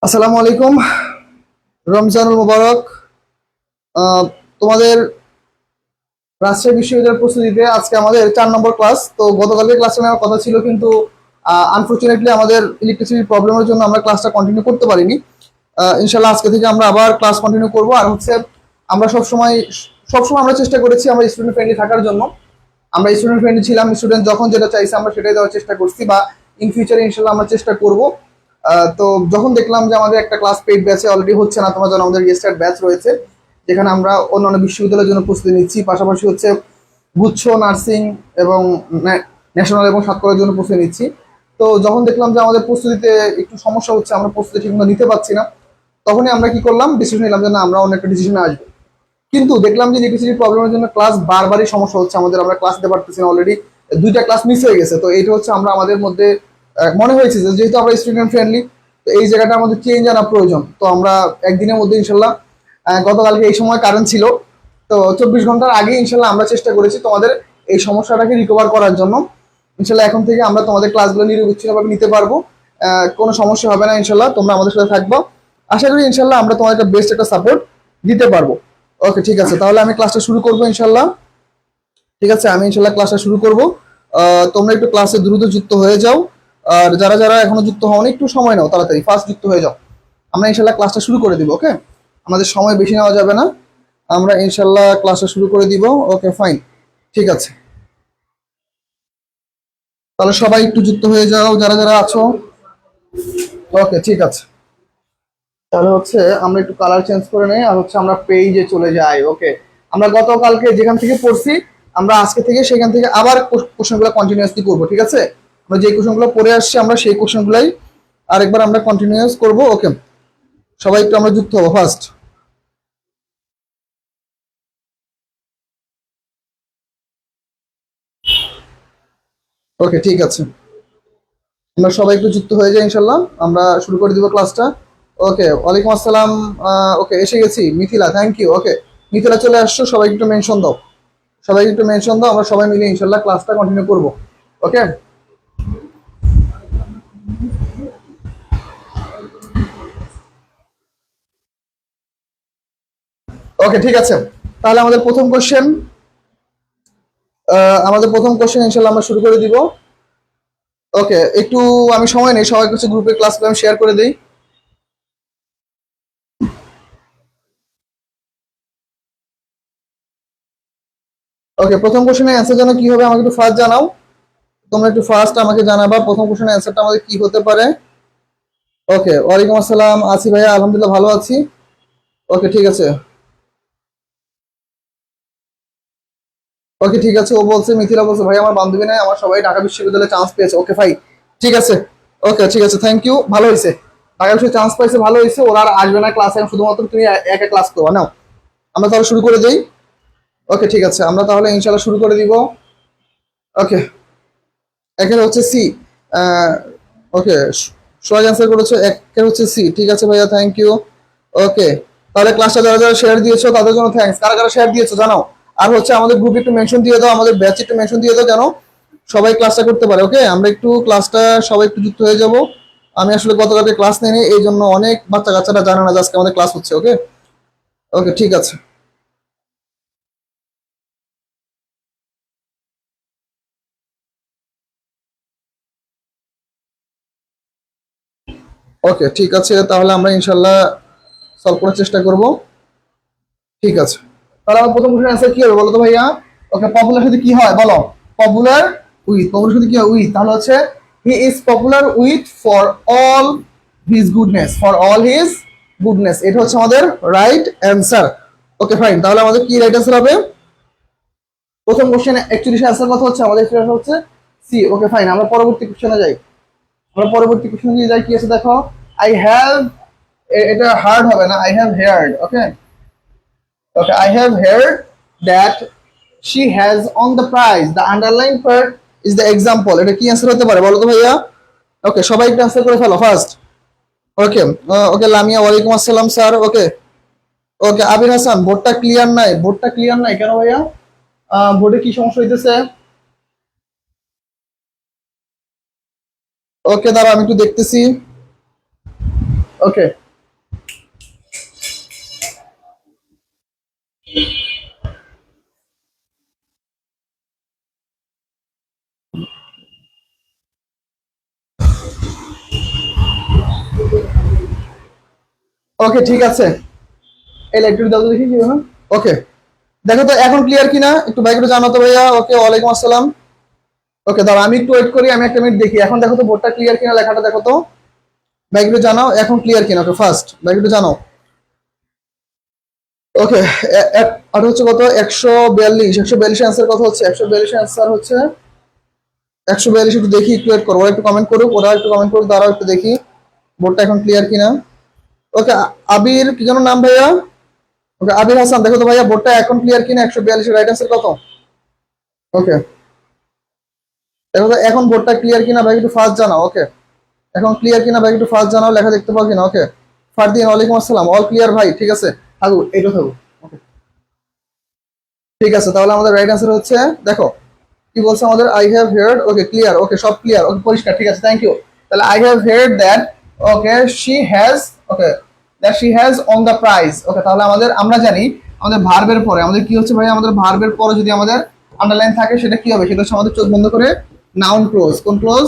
আসসালামু আলাইকুম। রমজানুল মুবারক। আহ, তোমাদের রাজশাহী বিশ্ববিদ্যালয়ের প্রস্তুতিতে আজকে আমাদের 4 নম্বর ক্লাস। তো গতকালকে ক্লাসটা নেওয়ার কথা ছিল, কিন্তু আনফরচুনেটলি আমাদের ইলেকট্রিসিটি প্রবলেমের জন্য আমরা ক্লাসটা কন্টিনিউ করতে পারিনি। ইনশাল্লাহ আজকে থেকে আমরা আবার ক্লাস কন্টিনিউ করব। আর হচ্ছে আমরা সবসময় আমরা চেষ্টা করেছি আমরা স্টুডেন্ট ফ্রেন্ডলি থাকার জন্য। আমরা স্টুডেন্ট ফ্রেন্ডলি ছিলাম, স্টুডেন্ট যখন যেটা চাইছে আমরা সেটাই দেওয়ার চেষ্টা করছি, বা ইন ফিউচারে ইনশাল্লাহ আমরা চেষ্টা করব। তো যখন দেখলাম যে আমাদের একটা ক্লাস পেইড ব্যাচে অলরেডি হচ্ছে না, তোমার জন্য আমাদের রেজিস্টার্ড ব্যাচ রয়েছে, যেখানে আমরা অন্যান্য বিশ্ববিদ্যালয়ের জন্য প্রস্তুতি নিচ্ছি, পাশাপাশি হচ্ছে গুচ্ছ নার্সিং এবং ন্যাশনাল এবং সাতকরার জন্য প্রস্তুতি নিচ্ছি। তো যখন দেখলাম যে আমাদের প্রস্তুতিতে একটু সমস্যা হচ্ছে, আমরা প্রস্তুতি ঠিকমতো নিতে পারছি না, তখনই আমরা কি করলাম, ডিসিশন নিলাম যে না, আমরা অন্য একটা ডিসিশনে আসবো। কিন্তু দেখলাম যে ইলেকট্রিসিটি প্রবলেমের জন্য ক্লাস বারবারই সমস্যা হচ্ছে আমাদের, আমরা ক্লাস দিতে পারতেছি না। অলরেডি 2টা ক্লাস মিস হয়ে গেছে। তো এইটা হচ্ছে আমরা আমাদের মধ্যে মনে হয়েছে যে যেহেতু আমরা স্টুডেন্ট ফ্রেন্ডলি, তো এই জায়গাটা আমাদের চেঞ্জ আনা প্রয়োজন। তো আমরা একদিনের মধ্যে ইনশাল্লাহ, গতকালকে এই সময় কারেন্ট ছিল, তো 24 ঘন্টার আগে ইনশাল্লাহ আমরা চেষ্টা করেছি তোমাদের এই সমস্যাটাকে রিকভার করার জন্য। ইনশাল্লাহ এখন থেকে আমরা তোমাদের ক্লাসগুলো নিরবিচ্ছিন্নভাবে নিতে পারবো। কোনো সমস্যা হবে না ইনশাল্লাহ, তোমরা আমাদের সাথে থাকবো। আশা করি ইনশাল্লাহ আমরা তোমাদের বেস্ট একটা সাপোর্ট দিতে পারবো। ওকে, ঠিক আছে, তাহলে আমি ক্লাসটা শুরু করবো ইনশাল্লাহ। ঠিক আছে, আমি ইনশাল্লাহ ক্লাসটা শুরু করব। তোমরা একটু ক্লাসে দ্রুত যুক্ত হয়ে যাও। আর যারা যারা এখনো যুক্ত হওনি, একটু সময় নাও, তাড়াতাড়ি ফার্স্ট যুক্ত হয়ে যাও। আমরা ইনশাল্লাহ ক্লাসটা শুরু করে দিব। ওকে, আমাদের সময় বেশি নেওয়া যাবে না, আমরা ইনশাল্লাহ ক্লাসটা শুরু করে দিব। ওকে, ফাইন, ঠিক আছে। তাহলে সবাই একটু যুক্ত হয়ে যাও যারা যারা আছো। ওকে, ঠিক আছে। তাহলে হচ্ছে আমরা একটু কালার চেঞ্জ করে নেই, আর হচ্ছে আমরা পেজে চলে যাই। ওকে, আমরা গতকালকে যেখান থেকে পড়ছি, আমরা আজকে থেকে সেখান থেকে আবার কোশ্চেনগুলো কন্টিনিউয়াসলি করবো। ঠিক আছে, আমরা যে কোশ্চেনগুলো পড়ে আসছি আমরা সেই কোশ্চেনগুলাই আরেকবার আমরা কন্টিনিউয়াস করব। ওকে, সবাই একটু আমরা যুক্ত হবো ফার্স্ট। ওকে, ঠিক আছে, আমরা সবাই একটু যুক্ত হয়ে যাই ইনশাল্লাহ। আমরা শুরু করে দিব ক্লাসটা। ওকে, ওয়ালাইকুম আসসালাম। ওকে, এসে গেছি মিথিলা, থ্যাংক ইউ। ওকে, মিথিলা চলে আসছো, সবাই একটু মেনশন দাও। সবাই একটু মেনশন দাও, আমরা সবাই মিলে ইনশাল্লাহ ক্লাসটা কন্টিনিউ করব। ওকে, ওকে, ঠিক আছে। তাহলে আমাদের প্রথম কোশ্চেন ইনশাল্লাহ আমরা শুরু করে দিব। ওকে, একটু আমি সময় নেই, সবাই কিছু গ্রুপে ক্লাস আমি শেয়ার করে দিই। ওকে, প্রথম কোশ্চেনের অ্যান্সার জানো কি হবে, আমাকে একটু ফার্স্ট জানাও। তোমরা একটু ফার্স্ট আমাকে জানাবা প্রথম কোশ্চেনের অ্যান্সারটা আমাদের কি হতে পারে। ওকে, ওয়ালাইকুম আসসালাম, আছি ভাইয়া, আলহামদুলিল্লাহ ভালো আছি। ওকে, ঠিক আছে। ওকে, ঠিক আছে, ও বলছে, মিথিলা বলছে ভাই আমার বান্ধবী নাই, আমার সবাই ঢাকা বিশ্ববিদ্যালয়ে চান্স পেয়েছে। ওকে ভাই, ঠিক আছে। ওকে, ঠিক আছে, থ্যাংক ইউ, ভালো হয়েছে। ঢাকা বিশ্ববিদ্যালয়ে চান্স পাইছে, ভালো হয়েছে। ওরা আর আসবে না ক্লাসে, শুধুমাত্র তুমি একা ক্লাস করবা নাও। আমরা তাহলে শুরু করে দিই। ওকে, ঠিক আছে, আমরা তাহলে ইনশাল্লাহ শুরু করে দিব। ওকে, একের হচ্ছে সি। ওকে, সোয়াজ অ্যান্সার করেছো, একের হচ্ছে সি। ঠিক আছে ভাইয়া, থ্যাংক ইউ। ওকে, তাহলে ক্লাসটা যারা যারা শেয়ার দিয়েছো তাদের জন্য থ্যাঙ্কস। কারা কারা শেয়ার দিয়েছো জানাও। আর হচ্ছে আমাদের গ্রুপে একটু মেনশন দিয়ে দাও, আমাদের ব্যাচে একটু মেনশন দিয়ে দাও, যেন সবাই ক্লাসটা করতে পারে। ওকে, আমরা একটু ক্লাসটা সবাই একটু যুক্ত হয়ে যাব। আমি আসলে গতকালকে ক্লাস নেই, এই জন্য অনেক বাচ্চা কাচ্চারা জানে না যে আজকে আমাদের ক্লাস হচ্ছে। ওকে, ওকে, ঠিক আছে। ওকে, ঠিক আছে, তাহলে আমরা ইনশাল্লাহ সলভ করার চেষ্টা করব। ঠিক আছে, তাহলে আমার প্রথম কোশ্চেন অ্যান্সার কি হবে বলো তো ভাইয়া। ওকে, পপুলার সাথে কি হয় বলো। পপুলার সাথে কি হয়, উইথ। তাহলে হচ্ছে he is popular with for all his goodness. এটা হচ্ছে আমাদের রাইট অ্যান্সার। ওকে, ফাইন, তাহলে আমাদের কি রাইট অ্যান্সার হবে। প্রথম কোশ্চেন অ্যাকচুয়ালি অ্যান্সার কথা হচ্ছে আমাদের অ্যান্সার হচ্ছে সি। ওকে, ফাইন, আমরা পরবর্তী কোশ্চেনে যাই। কি আছে দেখো। আই হ্যাভ, এটা হার্ড হবে না, I have heard. Okay, okay, I have heard that she has on the prize. The underlined part is the example. এটা কি অ্যান্সার হতে পারে বলো তো ভাইয়া। ওকে, সবাই একটু অ্যান্সার করে ফেলো ফার্স্ট। ওকে, ওকে, লামিয়া, ওয়ালাইকুম আসসালাম স্যার। ওকে, ওকে, আবির হাসান, বোর্ডটা ক্লিয়ার নাই কেন ভাইয়া। বোর্ডে কি সমস্যা হইতেছে। ওকে, দাঁড়া আমি একটু দেখতেছি। ওকে, ওকে ঠিক আছে। এই লাইটটা দাও তো দেখি কি হয়। ওকে, দেখো তো এখন ক্লিয়ার কিনা, একটু ভাই একটু জানো তো ভাইয়া। ওকে, ওয়ালাইকুম আসসালাম। ওকে, দাঁড়াও আমি একটু ওয়েট করি, আমি একটা মিনিট দেখি। এখন দেখো তো বোর্ডটা ক্লিয়ার কিনা, লেখাটা দেখো তো। ভাই একটু জানাও এখন ক্লিয়ার কিনা। ওকে ফার্স্ট ভাই একটু জানাও। ওকে, আর হচ্ছে কত, 142। 142 অ্যান্সার কত হচ্ছে? 142 অ্যান্সার হচ্ছে 142। একটু দেখি, একটু ওয়েট করো, ওরা একটু কমেন্ট করুক, ওরা একটু কমেন্ট করুক, দাঁড়াও একটু দেখি বোর্ডটা এখন ক্লিয়ার কিনা। ওকে, আবির কি যেন নাম ভাইয়া? ওকে, আবির হাসান, দেখো তো ভাইয়া বোর্ডটা এখন ক্লিয়ার কিনা। 142 রাইট অ্যান্সার কত? ওকে, দেখো তো এখন বোর্ডটা ক্লিয়ার কিনা, ভাই একটু ফার্স্ট জানাও। ওকে, এখন ক্লিয়ার কিনা ভাই একটু ফার্স্ট জানাও, লেখা দেখতে পাও কিনা। ওকে, ফারদিন ওয়ালাইকুম আসসালাম, অল ক্লিয়ার ভাই, ঠিক আছে থাকু, এইটা থাকু। ওকে, ঠিক আছে, তাহলে আমাদের রাইট অ্যান্সার হচ্ছে, দেখো কি বলছে আমাদের, I have heard. Okay clear, okay সব ক্লিয়ার, ওকে পরিষ্কার, ঠিক আছে, থ্যাংক ইউ। তাহলে I have heard that, okay she has, okay that she has on the prize. Okay, তাহলে আমাদের আমরা জানি আমাদের ভার্বের পরে আমাদের কি হচ্ছে ভাই, আমাদের ভার্বের পরে যদি আমাদের আন্ডারলাইন থাকে সেটা কি হবে, সেটা হচ্ছে আমাদের চোখ বন্ধ করে নাউন ক্লোজ। কোন ক্লোজ?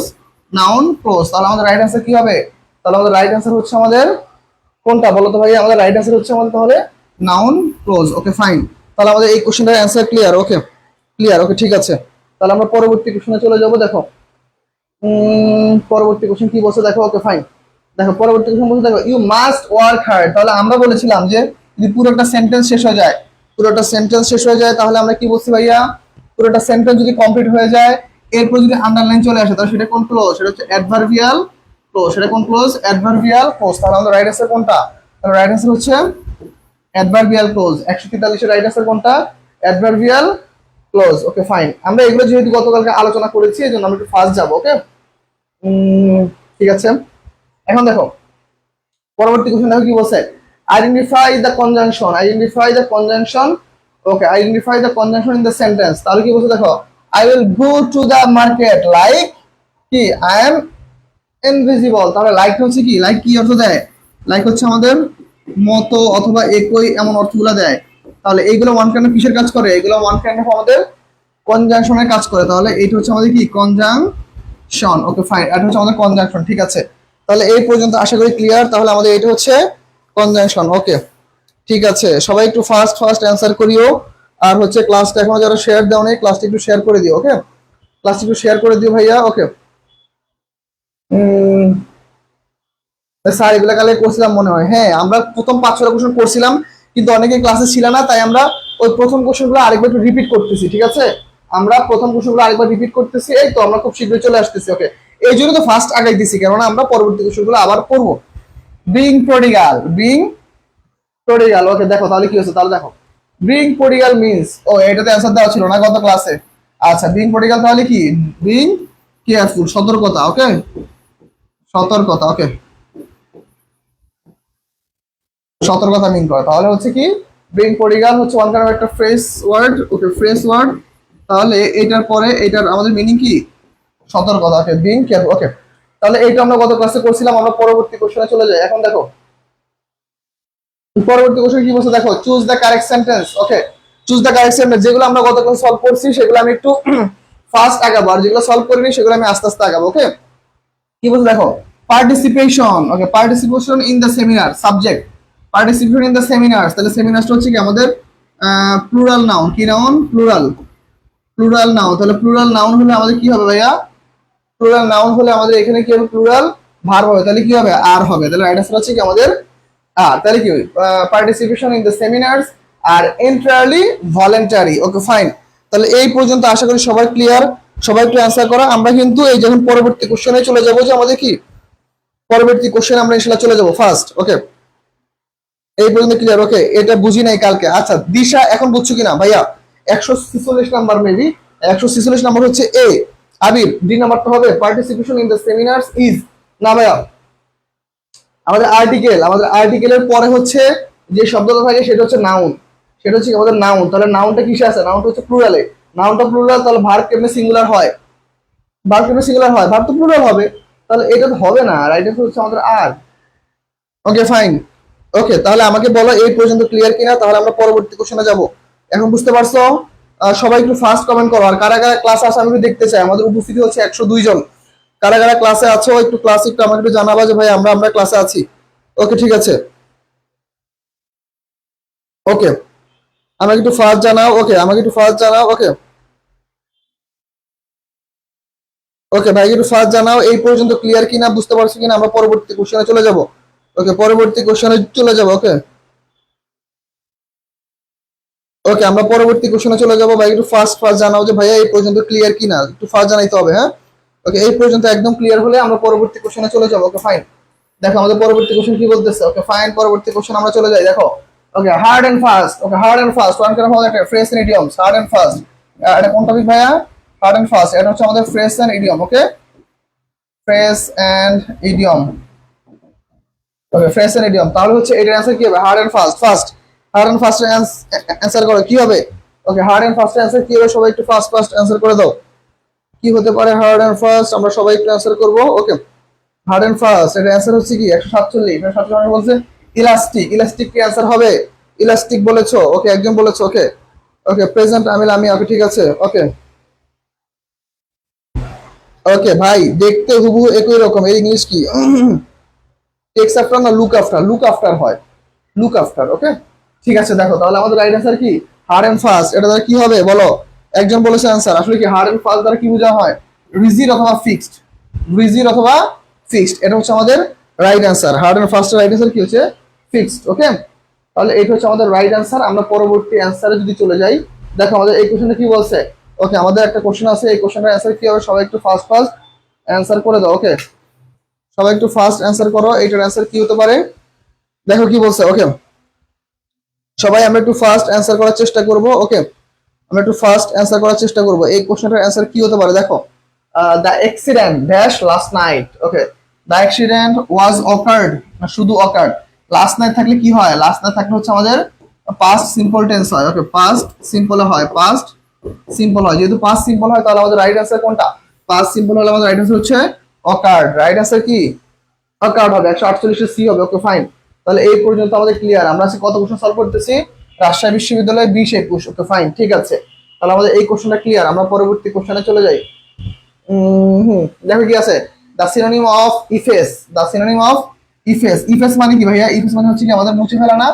Noun clause. তাহলে আমাদের রাইট অ্যান্সার কি হবে? তাহলে আমাদের রাইট অ্যান্সার হচ্ছে আমাদের কোনটা বলো তো ভাই? আমাদের রাইট অ্যান্সার হচ্ছে আমাদের তাহলে নাউন ক্লোজ। ওকে ফাইন, তাহলে আমাদের এই কোশ্চেনটার অ্যান্সার ক্লিয়ার। ওকে ক্লিয়ার, ওকে ঠিক আছে। তাহলে আমরা পরবর্তী কোশ্চেনে চলে যাব। দেখো পরবর্তী কোশ্চেন কি বলছে দেখো। ওকে ফাইন, দেখো পরবর্তী কোশ্চেন বলছে, দেখো ইউ মাস্ট ওয়ার্ক হার্ড। তাহলে আমরা বলেছিলাম যে যদি পুরোটা সেন্টেন্স শেষ হয়ে যায়, পুরোটা সেন্টেন্স শেষ হয়ে যায়, তাহলে আমরা কি বলছি ভাইয়া, পুরোটা সেন্টেন্স যদি কমপ্লিট হয়ে যায় এরপর যদি আন্ডারলাইন চলে আসে তাহলে সেটা কোন ক্লোজ? সেটা হচ্ছে অ্যাডভার্বিয়াল ক্লোজ। সেটা কোন ক্লোজ? Adverbial close. তাহলে আমাদের রাইট অ্যান্সার কোনটা? তাহলে রাইট অ্যান্সার হচ্ছে অ্যাডভার্বিয়াল ক্লোজ। 143 রাইট অ্যান্সার কোনটা? Adverbial close. ওকে ফাইন, আমরা এগুলো যেহেতু গতকালকে আলোচনা করেছি এই জন্য আমি একটু ফার্স্ট যাবো। ওকে ঠিক আছে। এখন দেখো পরবর্তী কোশ্চেন, দেখো কি বলছে, identify the conjunction. Identify the conjunction. Okay, identify the conjunction in the sentence. তাহলে কি বলছে দেখো, I will go to the market like কি, আই এম ইনভিজিবল। তাহলে লাইক হচ্ছে কি, লাইক কি অর্থ দেয়? লাইক হচ্ছে আমাদের মতো অথবা একই এমন অর্থগুলো দেয়। তাহলে এইগুলো ওয়ান কাইন্ড অফ কিসের কাজ করে? এগুলো ওয়ান কাইন্ড অফ আমাদের কনজাংশনের কাজ করে। তাহলে এইটা হচ্ছে আমাদের কি, কনজাংশন। ওকে ফাইন, এটা হচ্ছে আমাদের কনজাংশন, ঠিক আছে। তাহলে এই পর্যন্ত আশা করি ক্লিয়ার। তাহলে আমাদের এটা হচ্ছে কনজাংশন। ওকে ঠিক আছে, সবাই একটু ফার্স্ট ফার্স্ট অ্যান্সার করিও। আর হচ্ছে ক্লাসটা এখনো যারা শেয়ার দাও নেই, ক্লাসটা একটু শেয়ার করে দিও। ওকে, ক্লাসটা একটু শেয়ার করে দিও ভাইয়া। ওকে স্যার এগুলো কালে করছিলাম মনে হয়, হ্যাঁ আমরা প্রথম 5-6টা কোশ্চেন করছিলাম কিন্তু অনেকে ক্লাসে ছিল না, তাই আমরা ওই প্রথম কোশ্চেনগুলো আরেকবার একটু রিপিট করতেছি। ঠিক আছে, আমরা প্রথম কোশ্চেনগুলো আরেকবার রিপিট করতেছি। এই তো আমরা খুব শীঘ্রই চলে আসতেছি। ওকে, এই জন্য তো ফার্স্ট আগাই দিছি, কেননা আমরা পরবর্তী কোশ্চেনগুলো আবার পড়বো। Being প্রডিগাল, being প্রডিগাল। ওকে দেখো তাহলে কি হচ্ছে, তাহলে দেখো বিং প্রডিগাল মিন্স, ও এটাতে অ্যান্সার দেওয়া ছিল না গত ক্লাসে। আচ্ছা, বিং প্রডিগাল তাহলে কি, বিং কেয়ারফুল, সতর্কতা। ওকে, সতর্কতা। ওকে, সতর্কতা মিন করে। তাহলে হচ্ছে কি, বিং প্রডিগাল হচ্ছে ওয়ান কাইন্ড অফ একটা ফ্রেজ ওয়ার্ড। ওকে, ফ্রেজ ওয়ার্ড। তাহলে এইটার পরে এইটার আমাদের মিনিং কি, সতর্কতা। ওকে, বিং কেয়ারফুল। ওকে, তাহলে এইটা আমরা গত ক্লাসে করছিলাম। আমরা পরবর্তী কোশ্চেনে চলে যাই। এখন দেখো পরবর্তী কোশ্চেন কি বলছে দেখো, choose the correct sentence. Okay, choose the correct sentence. যেগুলো আমরা গত ক্লাসে সলভ করছি সেগুলো আমি একটু ফাস্ট আগাবো, আর যেগুলো সলভ করিনি সেগুলো আমি আস্তে আস্তে আগাবো। ওকে, কি বলছে দেখো, participation. Okay, participation in the seminar subject, participation in the seminar. তাহলে সেমিনারটা হচ্ছে কি আমাদের প্লুরাল নাউন। কি নাউন? Plural, plural noun. তাহলে প্লুরাল নাউন হলে আমাদের কি হবে ভাইয়া? প্লুরাল নাউন হলে আমাদের এখানে কি হবে, প্লুরাল ভার্ব হবে। তাহলে কি হবে, আর হবে। তাহলে রাইট আনসার হচ্ছে কি আমাদের আর। তাহলে কি participation in the seminars are entirely voluntary. Okay fine, তাহলে এই পর্যন্ত আশা করি সবাই ক্লিয়ার, সবাই একটু অ্যান্সার করা। আমরা কিন্তু এই যখন পরবর্তী কোশ্চেনে চলে যাবো, যে আমাদের কি পরবর্তী কোশ্চেন আমরা ইনশাআল্লাহ চলে যাবো ফার্স্ট। ওকে, এই পর্যন্ত ক্লিয়ার। ওকে, এটা বুঝি নাই কালকে। আচ্ছা দিশা এখন বুঝছো কিনা ভাইয়া? 146 নাম্বার মেবি, 146 নাম্বার হচ্ছে এ। আবির ডি নাম্বারটা হবে participation in the seminars is, না ভাইয়া আমাদের আর্টিকেল, আমাদের আর্টিকেলের পরে হচ্ছে যে শব্দটা থাকে সেটা হচ্ছে নাউন, সেটা হচ্ছে আমাদের নাউন। তাহলে নাউনটা কিসে আছে? নাউনটা হচ্ছে প্লুরালে। নাউনটা প্লুরাল, তাহলে ভার্ব কেমনে সিঙ্গুলার হয়? ভার্ব কেমনে সিঙ্গুলার হয়? ভার্ব তো প্লুরাল হবে। তাহলে এটা তো হবে না, রাইট আনসার হচ্ছে আমাদের আর। ওকে ফাইন। ওকে, তাহলে আমাকে বলো এই পর্যন্ত ক্লিয়ার কিনা, তাহলে আমরা পরবর্তী কোশ্চেনে যাব। এখন বুঝতে পারছো? সবাই একটু ফার্স্ট কমেন্ট করো। আর কারা কারা ক্লাসে আসে আমি একটু দেখতে চাই। আমাদের উপস্থিতি হচ্ছে 102 জন। কারা কারা ক্লাসে আছো একটু ক্লাস একটু আমাকে একটু জানাবা যে ভাই আমরা আমরা ক্লাসে আছি। ওকে ঠিক আছে। ওকে, আমাকে একটু ফার্স্ট জানাও। ওকে, আমাকে একটু ফার্স্ট জানাও। ওকে ওকে ভাই, একটু ফার্স্ট জানাও এই পর্যন্ত ক্লিয়ার কিনা, বুঝতে পারছো কিনা, আমরা পরবর্তী কোশ্চেনে চলে যাব। ওকে, পরবর্তী কোশ্চেনে চলে যাব। ওকে ওকে, আমরা পরবর্তী কোশ্চেনে চলে যাব। ভাই একটু ফার্স্ট ফার্স্ট জানাও যে ভাইয়া এই পর্যন্ত ক্লিয়ার কিনা, একটু ফার্স্ট জানাইতে হবে। হ্যাঁ, ওকে, এই পর্যন্ত একদম ক্লিয়ার হলে আমরা পরবর্তী কোশ্চেনে চলে যাব। ওকে ফাইন। দেখো আমাদের পরবর্তী কোশ্চেন কি বলতেছে। ওকে ফাইন, পরবর্তী কোশ্চেন আমরা চলে যাই। দেখো, okay hard and fast. Okay hard and fast one কেন হবে একটা phrase and idioms. Hard and fast, এটা কোন টপিক ভাইয়া? হার্ড এন্ড ফাস্ট, এটা হচ্ছে আমাদের phrase and idiom. Okay, phrase and idiom. Okay, phrase and idiom, তাহলে হচ্ছে এটার অ্যান্সার কি হবে? Hard and fast. Fast, hard and fast answer করো কি হবে? Okay, hard and fast answer কি হবে? সবাই একটু ফাস্ট ফাস্ট অ্যান্সার করে দাও। কি হতে পারে হার্ড এন্ড ফাস্ট? আমরা সবাই একটু অ্যান্সার করব। ওকে, হার্ড এন্ড ফাস্ট এর অ্যান্সার হচ্ছে কি 147। 147 বলছে ইলাস্টিক। ইলাস্টিক কি অ্যান্সার হবে? ইলাস্টিক বলেছো। ওকে, একজন বলেছো। ওকে ওকে, প্রেজেন্ট আমিল আমি। ওকে ঠিক আছে। ওকে ওকে ভাই, দেখতে হুবহু একই রকম। এই ইংলিশ কি টেক্স আফটার না লুক আফটার? লুক আফটার হয়, লুক আফটার। ওকে ঠিক আছে। দেখো তাহলে আমাদের রাইট অ্যান্সার কি? Hard and fast. এটা দ্বারা কি হবে বলো? একজন বলেছে অ্যান্সার। আসলে কি হার্ড এন্ড ফাস্ট দ্বারা কি বোঝা হয়? রিজিড অথবা ফিক্সড। রিজিড অথবা ফিক্সড, এটা হচ্ছে আমাদের রাইট অ্যান্সার। হার্ড এন্ড ফাস্টের রাইট অ্যান্সার কি হচ্ছে? ফিক্সড। ওকে, তাহলে এটা হচ্ছে আমাদের রাইট অ্যান্সার। আমরা পরবর্তী অ্যান্সারে যদি চলে যাই, দেখো আমাদের এই কোশ্চেনটা কি বলছে। ওকে, আমাদের একটা কোশ্চেন আছে, এই কোশ্চেনটার অ্যান্সার কি হবে? সবাই একটু ফাস্ট ফাস্ট অ্যান্সার করে দাও। ওকে, সবাই একটু ফাস্ট অ্যান্সার করো। এইটার অ্যান্সার কি হতে পারে? দেখো কি বলছে। ওকে, সবাই আমরা একটু ফাস্ট অ্যান্সার করার চেষ্টা করব। ওকে, আমরা একটু ফাস্ট অ্যান্সার করার চেষ্টা করব। এই কোশ্চেনটার অ্যান্সার কি হতে পারে? দেখো, the accident dash last night. Okay, the accident was occurred না শুধু অকার্ড? লাস্ট নাইট থাকলে কি হয়? লাস্ট নাইট থাকলে হচ্ছে আমাদের পাস্ট সিম্পল টেন্স হয়। ওকে, পাস্ট সিম্পল হয়, পাস্ট সিম্পল হয়। যেহেতু পাস্ট সিম্পল হয় তাহলে আমাদের রাইট অ্যান্সার কোনটা? পাস্ট সিম্পল হলে আমাদের রাইট অ্যান্সার হচ্ছে অকার্ড। রাইট অ্যান্সার কি? অকার্ড হবে। 148 সি হবে। ওকে ফাইন, তাহলে এই পর্যন্ত আমাদের ক্লিয়ার। আমরা আজকে কত কোশ্চেন সলভ করতেছি? রাজশাহী বিশ্ববিদ্যালয় 20-21। ওকে ফাইন, ঠিক আছে। তাহলে আমাদের এই কোশ্চেনটা ক্লিয়ার। আমরা পরবর্তী কোশ্চেনে চলে যাই। দেখো কি আছে, the synonym of efface. The synonym of efface. Efface মানে কি ভাইয়া? ইফেস মানে হচ্ছে কি আমাদের মুছে ফেলা না?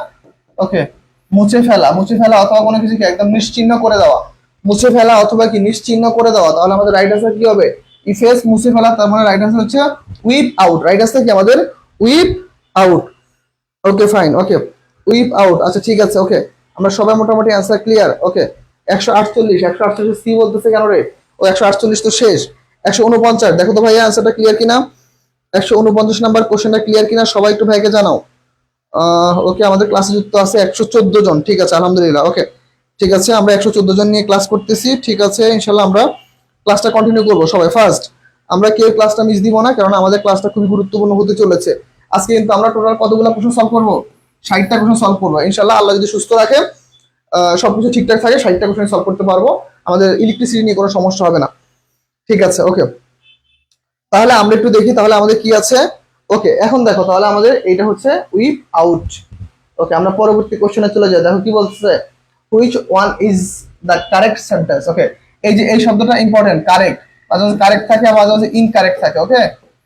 ওকে, মুছে ফেলা। মুছে ফেলা অথবা কোনো কিছুকে একদম নিশ্চিহ্ন করে দেওয়া। মুছে ফেলা অথবা কি নিশ্চিহ্ন করে দেওয়া। তাহলে আমাদের রাইট আনসার কি হবে? ইফেস, মুছে ফেলা, তার মানে রাইট আনসার হচ্ছে উইপ আউট। রাইট আনসার কি আমাদের? Wipe out. Okay fine. Okay, wipe out. আচ্ছা ঠিক আছে। ওকে, আমরা সবাই মোটামুটি অ্যান্সার ক্লিয়ার। ওকে, 148। 148 সি বলতেছে কেন রে? ও 148 তো শেষ। 149 দেখো তো ভাইয়া অ্যান্সারটা ক্লিয়ার কিনা। 149 নাম্বার কোশ্চেনটা ক্লিয়ার কিনা, সবাই একটু ভাইকে জানাও। ওকে, আমাদের ক্লাসে যুক্ত আছে 114 জন। ঠিক আছে, আলহামদুলিল্লাহ। ওকে ঠিক আছে, আমরা 114 জন নিয়ে ক্লাস করতেছি। ঠিক আছে, ইনশাল্লাহ আমরা ক্লাসটা কন্টিনিউ করবো। সবাই ফার্স্ট, আমরা কেউ ক্লাসটা মিস দিব না, কারণ আমাদের ক্লাসটা খুবই গুরুত্বপূর্ণ হতে চলেছে। আজকে কিন্তু আমরা টোটাল কতগুলো কোশ্চেন সলভ করবো? 60টা কোশ্চেন সলভ করবো ইনশাল্লাহ। আল্লাহ যদি সুস্থ রাখে, সবকিছু ঠিকঠাক থাকে, 60টা কোশ্চেন সলভ করতে পারবো। আমাদের ইলেকট্রিসিটি নিয়ে কোনো সমস্যা হবে না। ঠিক আছে। ওকে, তাহলে আমরা একটু দেখি তাহলে আমাদের কি আছে। ওকে, এখন দেখো তাহলে আমাদের এইটা হচ্ছে উইপ আউট। ওকে, আমরা পরবর্তী কোশ্চেনে চলে যাই। দেখো কি বলছে, which one is the correct sentence. Okay, এই যে এই শব্দটা ইম্পর্টেন্ট। কারেক্ট, মাঝে মাঝে কারেক্ট থাকে, মাঝে মাঝে ইনকারেক্ট থাকে। ওকে,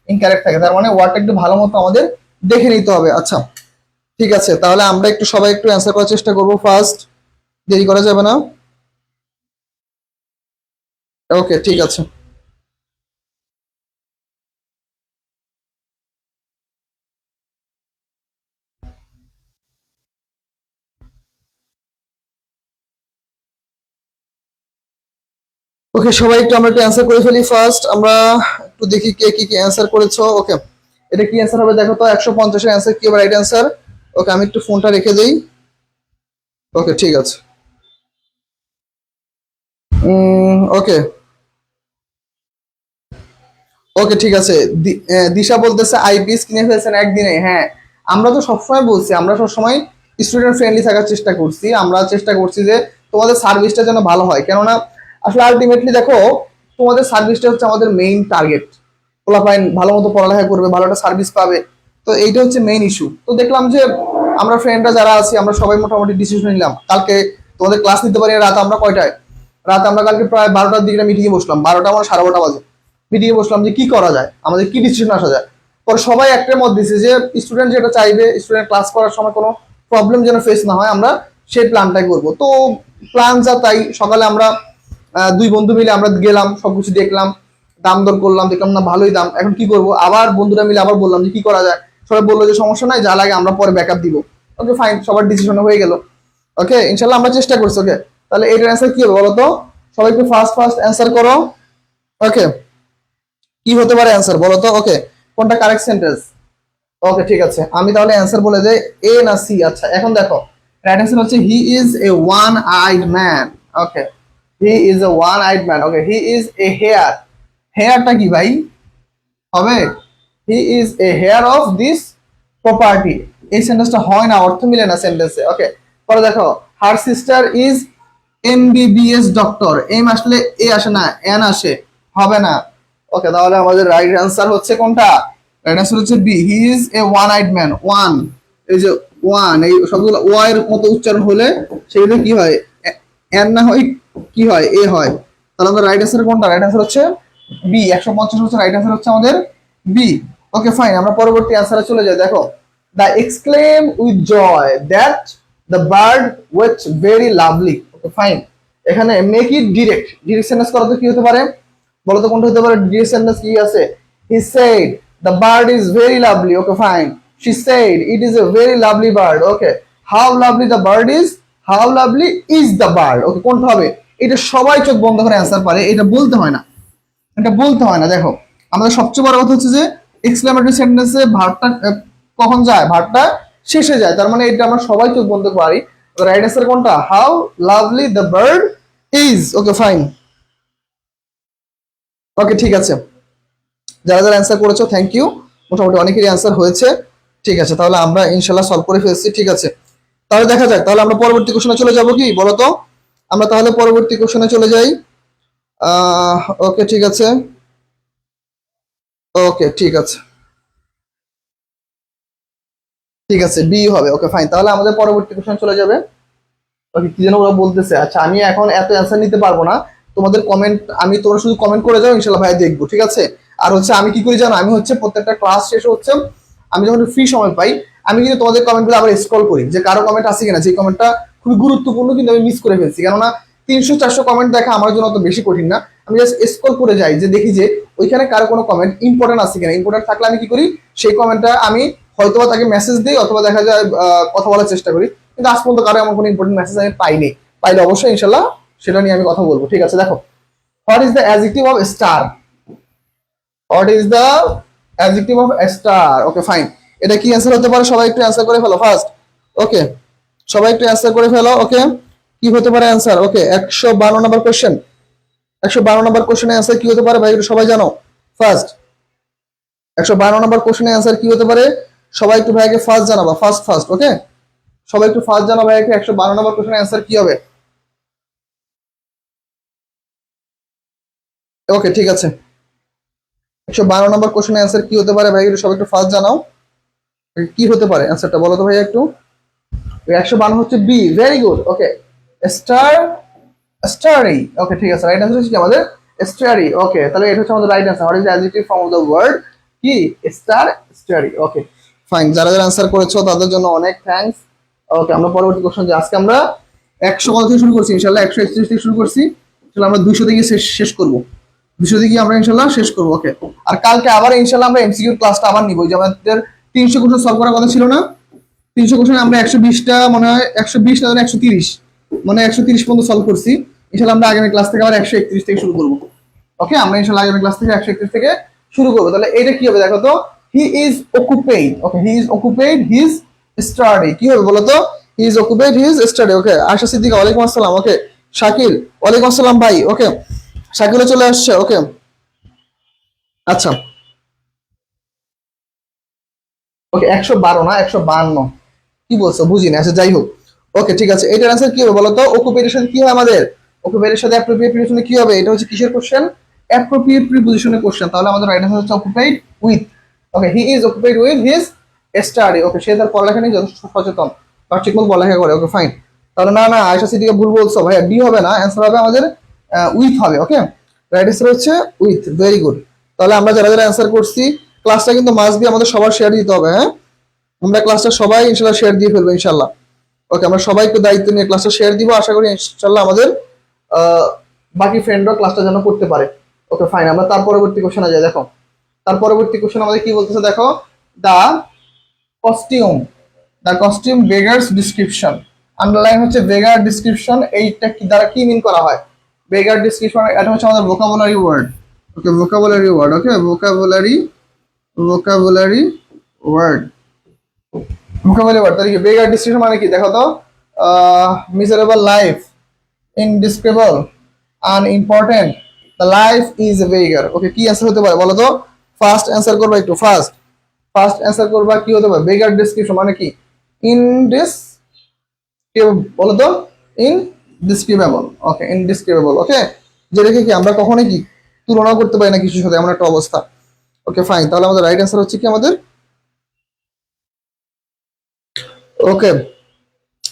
ইনকারেক্ট থাকে, তার মানে ওয়ার্ডটা একটু ভালো মতো আমাদের দেখে নিতে হবে। আচ্ছা ঠিক আছে, তাহলে আমরা একটু সবাই একটু অ্যান্সার করার চেষ্টা করবো ফার্স্ট, দেরি করা যাবে না। ওকে ঠিক আছে। ওকে, সবাই একটু আমরা একটু অ্যান্সার করে ফেলি ফার্স্ট। আমরা একটু দেখি কে কি কি অ্যান্সার করেছো। ওকে, এটা কি অ্যান্সার হবে দেখো তো? 150-এর অ্যান্সার কি হবে? Right answer. ওকে, আমি একটু ফোনটা রেখে দিই। ওকে ঠিক আছে। ওকে ওকে ঠিক আছে। দিশা বলতেছে আইপিএস কিনে ফেলছেন একদিনে। হ্যাঁ, আমরা তো সবসময় বলছি, আমরা সবসময় স্টুডেন্ট ফ্রেন্ডলি থাকার চেষ্টা করছি। আমরা চেষ্টা করছি যে তোমাদের সার্ভিসটা যেন ভালো হয়, কেননা আসলে আলটিমেটলি দেখো, তোমাদের সার্ভিসটা হচ্ছে আমাদের মেইন টার্গেট। পোলাপাইন ভালো মতো পড়ালেখা করবে, ভালো একটা সার্ভিস পাবে, তো এইটা হচ্ছে মেইন ইস্যু। তো দেখলাম যে আমরা ফ্রেন্ডরা যারা আছি আমরা সবাই মোটামুটি ডিসিশন নিলাম কালকে তোমাদের ক্লাস নিতে পারি রাত আমরা কয়টায়, রাত আমরা কালকে প্রায় 12টার দিকে মিটিংয়ে বসলাম, 12টা আমার 12:30 বাজে মিটিংয়ে বসলাম যে কি করা যায়, আমাদের কি ডিসিশন আসা যায়। পরে সবাই একটা মত দিছে যে স্টুডেন্ট যেটা চাইবে, স্টুডেন্ট ক্লাস করার সময় কোনো প্রবলেম যেন ফেস না হয়, আমরা সেই প্ল্যানটাই করবো। তো প্ল্যান যা তাই, সকালে আমরা দুই বন্ধু মিলে আমরা গেলাম, সবকিছু দেখলাম, দাম দর করলাম, দেখলাম না ভালোই দাম, এখন কি করব, আবার বন্ধুরা মিলে আবার বললাম যে কি করা যায়। সবাই বললো যে সমস্যা নাই, যা লাগে আমরা পরে ব্যাকআপ দিব। ওকে ফাইন, সবার ডিসিশন হয়ে গেল। ওকে ইনশাল্লাহ আমরা চেষ্টা করছি। ওকে তাহলে এটার অ্যান্সার কি হবে বলো তো, সবাই একটু ফার্স্ট ফার্স্ট অ্যান্সার করো। ওকে কি হতে পারে অ্যান্সার বলো তো। ওকে কোনটা কারেক্ট সেন্টেন্স? ওকে ঠিক আছে, আমি তাহলে অ্যান্সার বলে দেই, এ না সি। আচ্ছা এখন দেখো, রাইট অ্যান্সার হচ্ছে he is a one eyed man. Okay he is a one eyed man. Okay he is a heir, হেয়ারটা কি ভাই হবে? He is a heir of this property. এই সেন্টেন্সটা হয় না, অর্থ মিলে না সেন্টেন্সে। ওকে পরে দেখো, her sister is MBBS doctor. M আসলে এ আসে না, এন আসে, হবে না। ওকে তাহলে আমাদের রাইট অ্যান্সার হচ্ছে কোনটা? রাইট অ্যান্সার হচ্ছে B, he is a one eyed man. One, এই যে ওয়ান, এই সবগুলো ও এর মতো উচ্চারণ হলে সেগুলো কি হয়, এন না হয় কি হয়, এ হয়। তাহলে আমাদের রাইট অ্যান্সার কোনটা? রাইট অ্যান্সার হচ্ছে বি, 150 হচ্ছে রাইট অ্যান্সার হচ্ছে আমাদের বি। ওকে ফাইন, আমরা পরবর্তী অ্যান্সারে চলে যাই। দেখো, the exclaim with joy that the bird was very lovely. Okay fine, এখানে make it direct, direct sentence করা তো কি হতে পারে বলো তো, কোনটা হতে পারে ডিরেক্ট সেন্টেন্স? কি আছে, he said the bird is very lovely. Okay fine, she said it is a very lovely bird. Okay, how lovely the bird is, how lovely is the bird. Okay কোনটা হবে? এটা সবাই চোখ বন্ধ করে answer পারে, এটা বলতে হয় না, এটা বলতে হয় না। দেখো আমাদের সবচেয়ে বড় কথা হচ্ছে যে এক্সক্লেমেটরি সেন্টেন্সে ভার্বটা কখন যায়, ভার্বটা শেষে যায়, তার মানে এটা আমরা সবাই চোখ বন্ধ পারি। রাইট অ্যান্সার কোনটা? How lovely the bird is. Okay fine, okay ঠিক আছে, যারা যারা অ্যান্সার করেছো থ্যাংক ইউ, মোটামুটি অনেকেরই অ্যান্সার হয়েছে। ঠিক আছে তাহলে আমরা ইনশাল্লাহ সলভ করে ফেলছি। ঠিক আছে তাহলে দেখা যাক, তাহলে আমরা পরবর্তী কোশ্চেনে চলে যাব কি বলো তো, আমরা তাহলে পরবর্তী কোশ্চেনে চলে যাই। ওকে ঠিক আছে, ওকে ঠিক আছে, ঠিক আছে বি হবে। ওকে ফাইন, তাহলে আমাদের পরবর্তী কোশ্চেন চলে যাবে। ওকে কি যেন ওরা বলতেছে, আচ্ছা আমি এখন এত অ্যান্সার নিতে পারবো না, তোমাদের কমেন্ট, আমি তোমরা শুধু কমেন্ট করে যাও, ইনশাল্লাহ ভাই দেখবো। ঠিক আছে, আর হচ্ছে আমি কি করি জানো, আমি হচ্ছে প্রত্যেকটা ক্লাস শেষে হচ্ছে আমি যখন ফ্রি সময় পাই, আমি কিন্তু তোমাদের কমেন্টগুলো আবার স্ক্রল করি যে কারো কমেন্ট আছে কিনা, যে কমেন্টটা খুবই গুরুত্বপূর্ণ কিন্তু আমি মিস করে ফেলছি, কেননা 300-400 কমেন্ট দেখা আমার জন্য অত বেশি কঠিন না। আমি জাস্ট স্ক্রল করে যাই যে দেখি যে ওইখানে কারো কোনো কমেন্ট ইম্পর্টেন্ট আছে কিনা, ইম্পর্টেন্ট থাকলে আমি কি করি, সেই কমেন্টটা আমি হয়তোবা তাকে মেসেজ দিই, অথবা দেখা যায় কথা বলার চেষ্টা করি। কিন্তু আজ পর্যন্ত কারো এমন কোনো ইম্পর্টেন্ট মেসেজ আমি পাইনি, পাইলে অবশ্যই ইনশাল্লাহ সেটা নিয়ে আমি কথা বলবো। ঠিক আছে দেখো, what is the adjective of star? What is the adjective of star? Okay fine, এটা কি অ্যান্সার হতে পারে? সবাই একটু অ্যান্সার করে ফেলো ফার্স্ট। ওকে সবাই একটু অ্যান্সার করে ফেলো। ওকে কি হতে পারে অ্যান্সার? ওকে 152 নম্বর কোশ্চেন, 152 নম্বর কোশ্চেনের অ্যান্সার কি হতে পারে ভাই, একটু সবাই জানো ফার্স্ট। 152 নম্বর কোশ্চেনের অ্যান্সার কি হতে পারে? সবাই একটু ভাইকে ফার্স্ট জানাবা, ফার্স্ট ফার্স্ট। ওকে সবাই একটু ফার্স্ট জানাবা ভাইকে, 152 নম্বর কোশ্চেনের অ্যান্সার কি হবে? ওকে ঠিক আছে, 152 নম্বর কোশ্চেনের অ্যান্সার কি হতে পারে ভাই, একটু সবাই একটু ফার্স্ট জানাও, কি হতে পারে অ্যান্সারটা বলো তো ভাই একটু। 152 হচ্ছে B, very good. Okay star, starry. Okay ঠিক আছে, রাইট অ্যান্সার হচ্ছে কি আমাদের স্টারি। ওকে তাহলে এটা হচ্ছে আমাদের right answer. What is the adjective form of the word কি, স্টার, স্টারি। ওকে ফাইন, যারা যারা অ্যান্সার করেছো তাদের জন্য অনেক থ্যাঙ্কস। ওকে আমরা পরবর্তী কোশ্চেন, যে আজকে আমরা 100 কত থেকে শুরু করছি, ইনশাআল্লাহ 131 থেকে শুরু করছি, তাহলে আমরা 200 থেকে শেষ করবো, 200 থেকে আমরা ইনশাআল্লাহ শেষ করবো। ওকে আর কালকে আবার ইনশাআল্লাহ আমরা এমসিকিউ ক্লাসটা আবার নিব, যে আমাদের 300 কোশ্চেন সলভ করার কথা ছিল না, 300 কোশ্চেন আমরা 120টা মনে হয়, 120 না 130, মানে 130 পর্যন্ত সলভ করছি। ইনশাআল্লাহ আমরা আগামী ক্লাস থেকে আবার 131 থেকে শুরু করবো। ওকে আমরা ইনশাআল্লাহ আগামী ক্লাস থেকে 131 থেকে শুরু করবো। তাহলে এটা কি হবে দেখো তো, he is occupied. Okay he is occupied his study, কি হবে বলো তো, he is occupied his study. Okay Asha Siddika ওয়ালাইকুম আসসালাম। ওকে শাকিল ওয়ালাইকুম আসসালাম ভাই। ওকে শাকিলও চলে আসছে। ওকে আচ্ছা ওকে 112 না 152, কি বলছো বুঝি না, আচ্ছা যাই হোক। ওকে ঠিক আছে, এটার অ্যান্সার কি হবে বলো তো, অকুপেটের সাথে কি হয় আমাদের, অকুপেটের সাথে অ্যাপ্রোপ্রিয়েট প্রিপোজিশনে কি হবে, এটা হচ্ছে কিসের কোশ্চেন, অ্যাপ্রোপ্রিয়েট প্রিপোজিশনের কোশ্চেন। তাহলে আমাদের রাইট অ্যান্সার হচ্ছে occupied with. Okay he is occupied with his study, okay সে তার পড়ালেখা নিয়ে যথেষ্ট সচেতন বা ঠিকমতো পড়ালেখা করে, ওকে ফাইন। তাহলে না না আয়শা সিদ্দিকা ভুল বলছো ভাইয়া, ডি হবে না, অ্যান্সার হবে আমাদের উইথ হবে, ওকে রাইট অ্যান্সার হচ্ছে উইথ, ভেরি গুড। তাহলে আমরা যারা যারা অ্যান্সার করছি, ক্লাসটা কিন্তু মাস্ট বি আমাদের সবার শেয়ার দিতে হবে, হ্যাঁ আমরা ক্লাসটা সবাই ইনশাল্লাহ শেয়ার দিয়ে ফেলবো ইনশাল্লাহ, ওকে আমরা সবাইকে দায়িত্ব নিয়ে ক্লাসটা শেয়ার দিব, আশা করি ইনশাল্লাহ আমাদের বাকি ফ্রেন্ডরা ক্লাসটা যেন করতে পারে, ওকে ফাইন। আমরা তার পরবর্তী কোশ্চেনে যাই, দেখো তার পরবর্তী কোশ্চেন আমাদের কি বলতেছে, দেখো the costume, the costume beggars description, underline হচ্ছে বেগার ডিসক্রিপশন, এইটা কি দ্বারা কি মিন করা হয়, বেগার ডিসক্রিপশন এটা হচ্ছে আমাদের vocabulary word, okay vocabulary word, okay vocabulary word, vocabulary word. তাহলে কি বেগার ডিসক্রিপশন মানে কি, দেখো তো miserable life, indescribable, unimportant, the life is a beggar, okay কি অ্যান্সার হতে পারে বলো তো, ফার্স্ট অ্যান্সার করবা একটু, ফার্স্ট অ্যান্সার করবা কি হতে পারে, বেগার ডিসক্রিপশন মানে কি, বলো তো ইনডিসক্রিপেবল, ওকে ইনডিসক্রিপেবল, ওকে যেটাকে কি আমরা কখনোই কি তুলনা করতে পারি না কিছুর সাথে, এমন একটা অবস্থা, ওকে ফাইন। তাহলে আমাদের রাইট অ্যান্সার হচ্ছে কি আমাদের, ওকে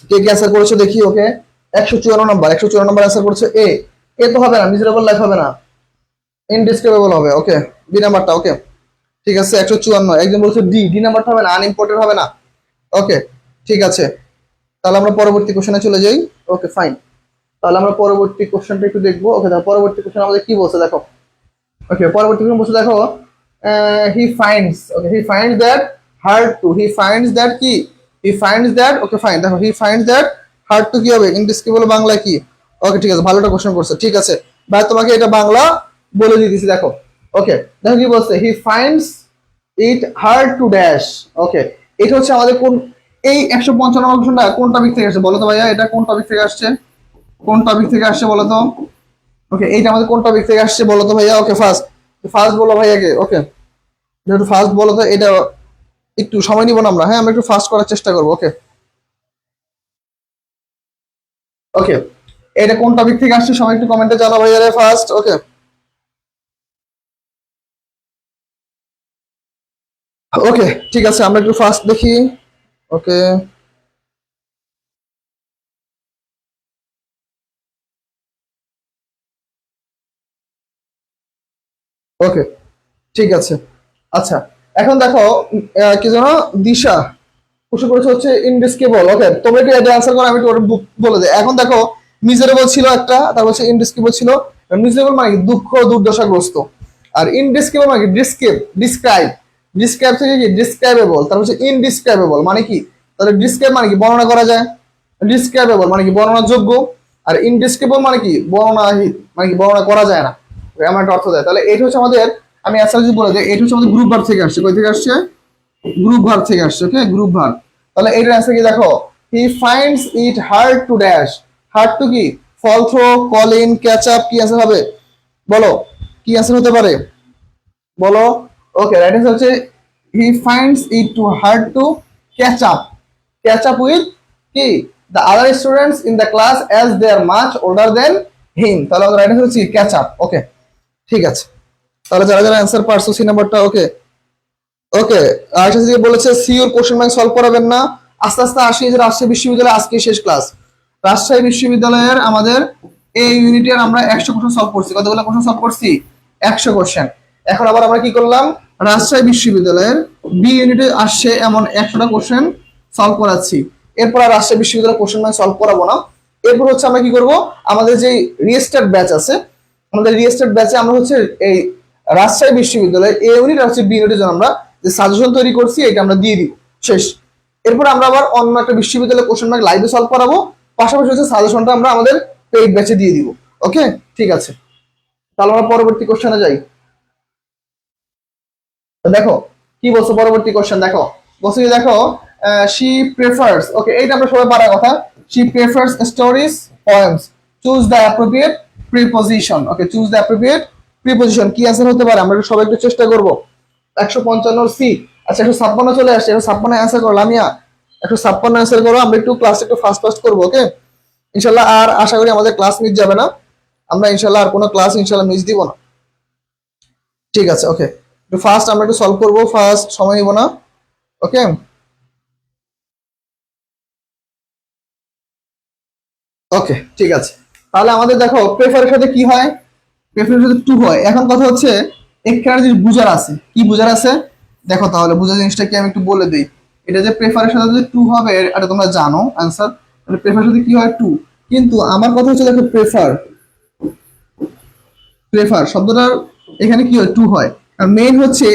কে কে অ্যান্সার করেছে দেখি, ওকে 154 নাম্বার, 154 নাম্বার অ্যান্সার করেছে এ, এ তো হবে না, মিজারেবল লাইফ হবে না, ইনডিসক্রিপেবল হবে, ওকে বি নাম্বারটা, ওকে ঠিক আছে 154, একজন বলছে ডি, ডি নাম্বারটা হবে না, আনইম্পর্টেন্ট হবে না, ওকে ঠিক আছে। তাহলে আমরা পরবর্তী কোশ্চেনে চলে যাই, ওকে ফাইন। তাহলে আমরা পরবর্তী কোশ্চেনটা একটু দেখবো, ওকে তাহলে পরবর্তী কোশ্চেন আমাদের কি বলছে দেখো, ওকে পরবর্তী কোশ্চেন বলছে দেখো he finds, okay he finds that hard to, he finds that কি, he finds that, okay fine দেখো he finds that hard to কি হবে, ইনডিসক্রিপেবল বাংলা কি, ওকে ঠিক আছে ভালোটা কোশ্চেন করছে, ঠিক আছে ভাই তোমাকে এটা বাংলা বলে দিতেছি, দেখো ওকে দেখো কি বলছে, he finds it hard to dash, okay এটা হচ্ছে আমাদের কোন, এই 155 কোশ্চেনটা কোন টপিক থেকে আসছে বলো তো ভাইয়া, এটা কোন টপিক থেকে আসছে, কোন টপিক থেকে আসছে বলো তো, ওকে এইটা আমাদের কোন টপিক থেকে আসছে বলো তো ভাইয়া, ওকে ফার্স্ট বলো ভাইয়াকে, ওকে একটু ফার্স্ট বলো তো, এটা একটু সময় নিব না আমরা, হ্যাঁ আমরা একটু ফাস্ট করার চেষ্টা করবো, ওকে ওকে এটা কোন টপিক থেকে আসছে সবাই একটু কমেন্টে জানাও ভাইয়া রে ফার্স্ট, ওকে ওকে ঠিক আছে আমরা একটু ফার্স্ট দেখি, ওকে ওকে ঠিক আছে আচ্ছা। এখন দেখো কি যেন দিশা প্রশ্ন করেছে হচ্ছে ইনডিসকেবল, ওকে তোমরা একটু এটা অ্যান্সার করো, আমি একটু ওটা বলে দিই। এখন দেখো মিজারেবল ছিল একটা, তারপর হচ্ছে ইনডিসকেবল ছিল, মিজারেবল মানে কি দুঃখ দুর্দশাগ্রস্ত, আর ইনডিসকেবল মানে কি ডিসক্রাইব, ডিসক্রাইব থেকে কি ডিসক্রাইবেবল, তারপর হচ্ছে ইনডিসক্রাইবেবল মানে কি, তাহলে ডিসক্রাইব মানে কি বর্ণনা করা যায়, ডিসক্রাইবেবল মানে কি বর্ণনার যোগ্য, আর ইনডিসক্রাইবেবল মানে কি বর্ণনাহীন, মানে কি বর্ণনা করা যায় না, এমন একটা অর্থ দেয়। তাহলে এটা হচ্ছে আমাদের, আমি অ্যান্সার যদি বলে দিই, এটা হচ্ছে আমাদের গ্রুপ ভার্ব থেকে আসছে, কই থেকে আসছে, গ্রুপ ভার্ব থেকে আসছে, ওকে গ্রুপ ভার্ব। তাহলে এটার অ্যান্সার কি দেখো, he finds it hard to dash, hard to কি fall through, call in, catch up, কি অ্যান্সার হবে বলো, কি অ্যান্সার হতে পারে বলো, ওকে রাইট অ্যান্সার হচ্ছে he finds it too hard to catch up with কি the other students in the class as they are much older than him, তাহলে আমাদের রাইট অ্যান্সার হচ্ছে ক্যাচ আপ, ওকে ঠিক আছে। তাহলে যারা যারা অ্যান্সার পারছো সি নাম্বারটা, ওকে ওকে আয়শা দিদি বলেছে সিওর কোশ্চেন ব্যাংক সলভ করাবেন না, আস্তে আস্তে আসি যে রাজশাহী বিশ্ববিদ্যালয় আজকে শেষ ক্লাস, রাজশাহী বিশ্ববিদ্যালয়ের আমাদের এই ইউনিটের আমরা 100 কোশ্চেন সলভ করছি, কতগুলো কোশ্চেন সলভ করছি 100 কোশ্চেন। এখন আবার আমরা কি করলাম, রাজশাহী বিশ্ববিদ্যালয়ের বি ইউনিটে আসছে এমন 100টা কোশ্চেন সলভ করাচ্ছি, এরপর আর রাজশাহী বিশ্ববিদ্যালয় কোশ্চেন ব্যাংক সলভ করাবো না। এরপর হচ্ছে আমরা কি করব, আমাদের যে রিস্টার্ট ব্যাচ আছে, আমাদের রিস্টার্ট ব্যাচে আমরা হচ্ছে এই রাজশাহী বিশ্ববিদ্যালয়ের এ ইউনিট আর হচ্ছে বি ইউনিটের জন্য আমরা যে সাজেশন তৈরি করছি এটা আমরা দিয়ে দিব, শেষ। এরপর আমরা আবার অন্য একটা বিশ্ববিদ্যালয় কোশ্চেন ব্যাংক লাইভে সলভ করাবো, পাশাপাশি হচ্ছে সাজেশনটা আমরা আমাদের পেইড ব্যাচে দিয়ে দিব, ওকে ঠিক আছে। তাহলে আমরা পরবর্তী কোশ্চেনে যাই, দেখো কি বলছো পরবর্তী কোশ্চেন, দেখো বলছো কি দেখো শি প্রেফার্স, ওকে এইটা আমরা সবাই পারার কথা, she prefers stories poems, choose the appropriate preposition, okay choose the appropriate preposition, কি অ্যান্সার হতে পারে আমরা সবাই একটু চেষ্টা করব। 155 সি, আচ্ছা 156 চলে আসছে, 156 অ্যান্সার করো লামিয়া, 156 অ্যান্সার করো, আমরা একটু ক্লাস একটু ফাস্ট করবো, ওকে ইনশাল্লাহ। আর আশা করি আমাদের ক্লাস মিস যাবে না, আমরা ইনশাল্লাহ আর কোনো ক্লাস ইনশাল্লাহ মিস দিব না, ঠিক আছে ওকে একটু ফাস্ট আমরা একটু সলভ করবো, ফাস্ট সময় নিব না, ওকে ওকে, ঠিক আছে। তাহলে আমাদের দেখো প্রেফারের সাথে কি হয়, প্রেফারের সাথে টু হয়। এখন কথা হচ্ছে এখানে যে বুঝার আছে, কি বুঝার আছে দেখো, তাহলে বুঝার জিনিসটা কি আমি একটু বলে দিই। এটা যে প্রেফারের সাথে যে টু হবে এটা তোমরা জানো অ্যান্সার, মানে প্রেফারের সাথে কি হয় টু। কিন্তু আমার কথা হচ্ছে দেখো প্রেফার, প্রেফার শব্দটার এখানে কি হয় টু হয়। আর মেইন হচ্ছে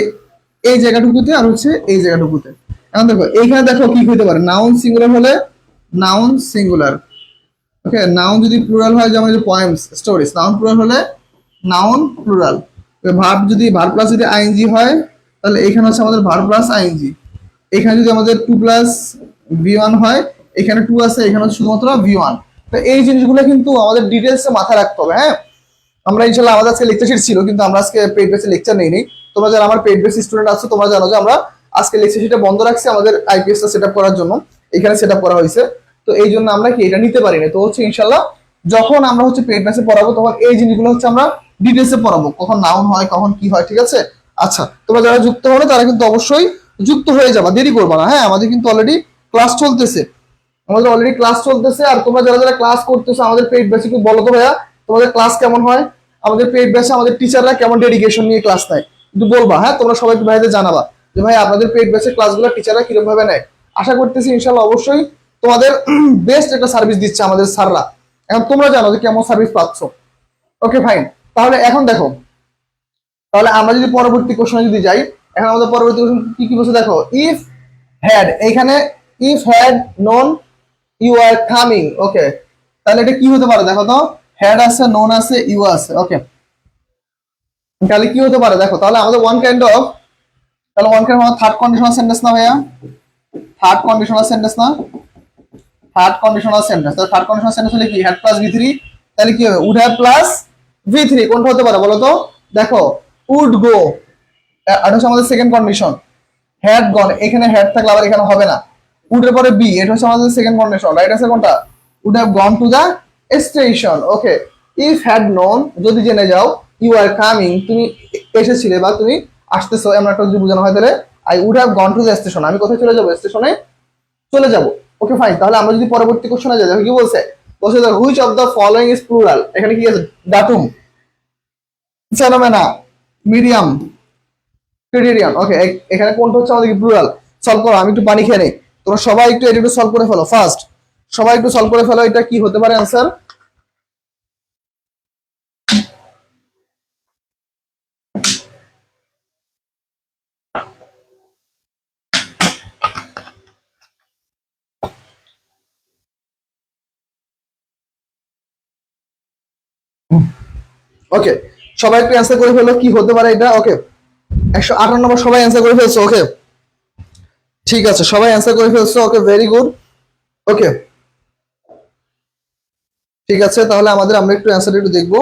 এই জায়গাটুকুতে আর হচ্ছে এই জায়গাটুকুতে। এখন দেখো এইখানে দেখো কি হইতে পারে, নাউন সিঙ্গুলার হলে নাউন সিঙ্গুলার, ওকে। নাউন যদি প্লুরাল হয় যেমন যে পয়েমস স্টোরিজ, নাউন প্লুরাল হলে নাউন প্লুরাল। ভার্ব যদি ভার্ব প্লাস যদি আইএনজি হয় তাহলে এখানে হচ্ছে আমাদের ভার্ব প্লাস আইএনজি। এখানে যদি আমাদের টু প্লাস ভি ওয়ান হয়, এখানে টু আছে, এখানে হচ্ছে শুধুমাত্র ভি ওয়ান। তো এই জিনিসগুলো কিন্তু আমাদের ডিটেলসে মাথায় রাখতে হবে, হ্যাঁ। আমরা ইনশাল্লাহ আমাদের আজকে লেকচার শিট ছিল কিন্তু আমরা আজকে পেইড বেসে লেকচার নেই। তোমরা যারা আমার পেইড বেস স্টুডেন্ট আছো তোমরা জানো যে আমরা আজকে লেকচার শিটটা বন্ধ রাখছি আমাদের আইপিএসটা সেট আপ করার জন্য, এখানে সেট আপ করা হয়েছে। তো এই জন্য আমরা কি এটা নিতে পারি না। তো হচ্ছে ইনশাল্লাহ যখন আমরা হচ্ছে পেইড বেসে পড়াবো তখন এই জিনিসগুলো হচ্ছে আমরা ডিটেলসে পড়াবো, কখন নাউন হয় কখন কি হয়, ঠিক আছে। আচ্ছা, তোমরা যারা যুক্ত হবে তারা কিন্তু অবশ্যই যুক্ত হয়ে যাবা, দেরি করবা না, হ্যাঁ। আমাদের কিন্তু অলরেডি ক্লাস চলতেছে, আমাদের অলরেডি ক্লাস চলতেছে। আর তোমরা যারা যারা ক্লাস করতেছো আমাদের পেইড ব্যাচে একটু বলো তো ভাইয়া তোমাদের ক্লাস কেমন হয়, আমাদের পেইড ব্যাচে আমাদের টিচাররা কেমন ডেডিকেশন নিয়ে ক্লাস নেয় একটু বলবা, হ্যাঁ। তোমরা সবাই একটু ভাইদের জানাবা যে ভাই আপনাদের পেইড ব্যাচের ক্লাসগুলো টিচাররা কিরকম ভাবে নেয়। আশা করতেছি ইনশাল্লাহ অবশ্যই তোমাদের বেস্ট একটা সার্ভিস দিচ্ছে আমাদের স্যাররা। এখন তোমরা জানো যে কেমন সার্ভিস পাচ্ছ। ওকে ফাইন, তাহলে এখন দেখো, তাহলে আমরা যদি পরবর্তী কোশ্চেনে যদি যাই, এখন আমাদের পরবর্তী কোশ্চেন কি কি বলছে দেখো, ইফ হ্যাড, এইখানে if had known you are coming, okay. তাহলে এটা কি হতে পারে দেখো তো, হ্যাড আছে, নোন আছে, ইউ আছে, ওকে। তাহলে কি হতে পারে দেখো, তাহলে আমাদের ওয়ান কাইন্ড অফ, তাহলে one kind of third conditional sentence না ভাইয়া, থার্ড কন্ডিশনাল সেন্টেন্স না, থার্ড কন্ডিশনাল সেন্টেন্স। তাহলে থার্ড কন্ডিশনাল সেন্টেন্স হলে কি হ্যাড প্লাস ভি থ্রি, তাহলে কি হবে would have plus V three. কোনটা হতে পারে বলো তো, দেখো উড গো, এটা হচ্ছে আমাদের সেকেন্ড কন্ডিশন। হ্যাড গন, এখানে হ্যাড থাকলে আবার এখানে হবে না, উডের পরে বি, এটা হচ্ছে আমাদের সেকেন্ড কন্ডিশন, রাইট আছে কোনটা, would have gone to the station, okay. If had known, যদি জেনে যাও, ইউ আর কামিং, তুমি এসেছিলে বা তুমি আসতেছো, এমন একটা যদি বোঝানো হয় তাহলে I would have gone to the station, আমি কোথায় চলে যাবো, স্টেশনে চলে যাব। ওকে ফাইন, তাহলে আমরা যদি পরবর্তী কোশ্চেনে যাই দেখো কি বলছে, বলছে which of the following is plural, এখানে কি আছে ডাটুম, ফেনোমেনা, মিডিয়াম, ক্রিটেরিয়ান, ওকে। এখানে কোনটা হচ্ছে আমাদের প্লুরাল, সলভ করো। আমি একটু পানি খেয়ে নেই, তোমরা সবাই একটু এটা একটু সলভ করে ফেলো ফার্স্ট, সবাই একটু সলভ করে ফেলো, এটা কি হতে পারে অ্যান্সার। ওকে, সবাই একটু অ্যান্সার করে ফেলো কি হতে পারে এটা, ওকে। 158 নম্বর সবাই অ্যান্সার করে ফেলছো, ওকে ঠিক আছে, সবাই অ্যান্সার করে ফেলছো, ওকে ভেরি গুড, ওকে ঠিক আছে। তাহলে আমাদের আমরা একটু অ্যান্সার একটু দেখবো,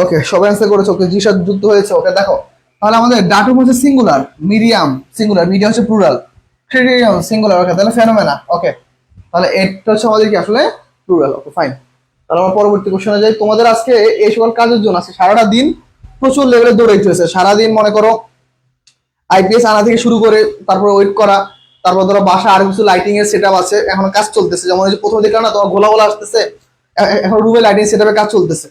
ওকে সবাই অ্যান্সার করেছে, ওকে জি সাথে যুক্ত হয়েছে, ওকে। দেখো তাহলে আমাদের ডাটুম হচ্ছে সিঙ্গুলার, মিডিয়াম সিঙ্গুলার, মিডিয়াম হচ্ছে প্লুরাল, ক্রিটেরিয়াম সিঙ্গুলার, ওকে। তাহলে ফেনোমেনা, ওকে। তাহলে এটা হচ্ছে আমাদের কি আসলে প্লুরাল, ওকে ফাইন। তাহলে আমরা পরবর্তী কোশ্চেনে যাই। তোমাদের আজকে এই সকল কাজের জন্য আছে সারাটা দিন প্রচুর লেভেলে দৌড়াইতে হয়েছে, সারাদিন মনে করো আইপিএস আনা থেকে শুরু করে তারপর ওয়েট করা, তারপর ধরো বাসা আর কিছু লাইটিং এর সেটআপ আছে, এখন কাজ চলতেছে। যেমন এই যে প্রথমে দেখলাম না তোমার গোলা গোলা আসতেছে, এখন রুমে লাইটিং সেটআপের কাজ চলতেছে।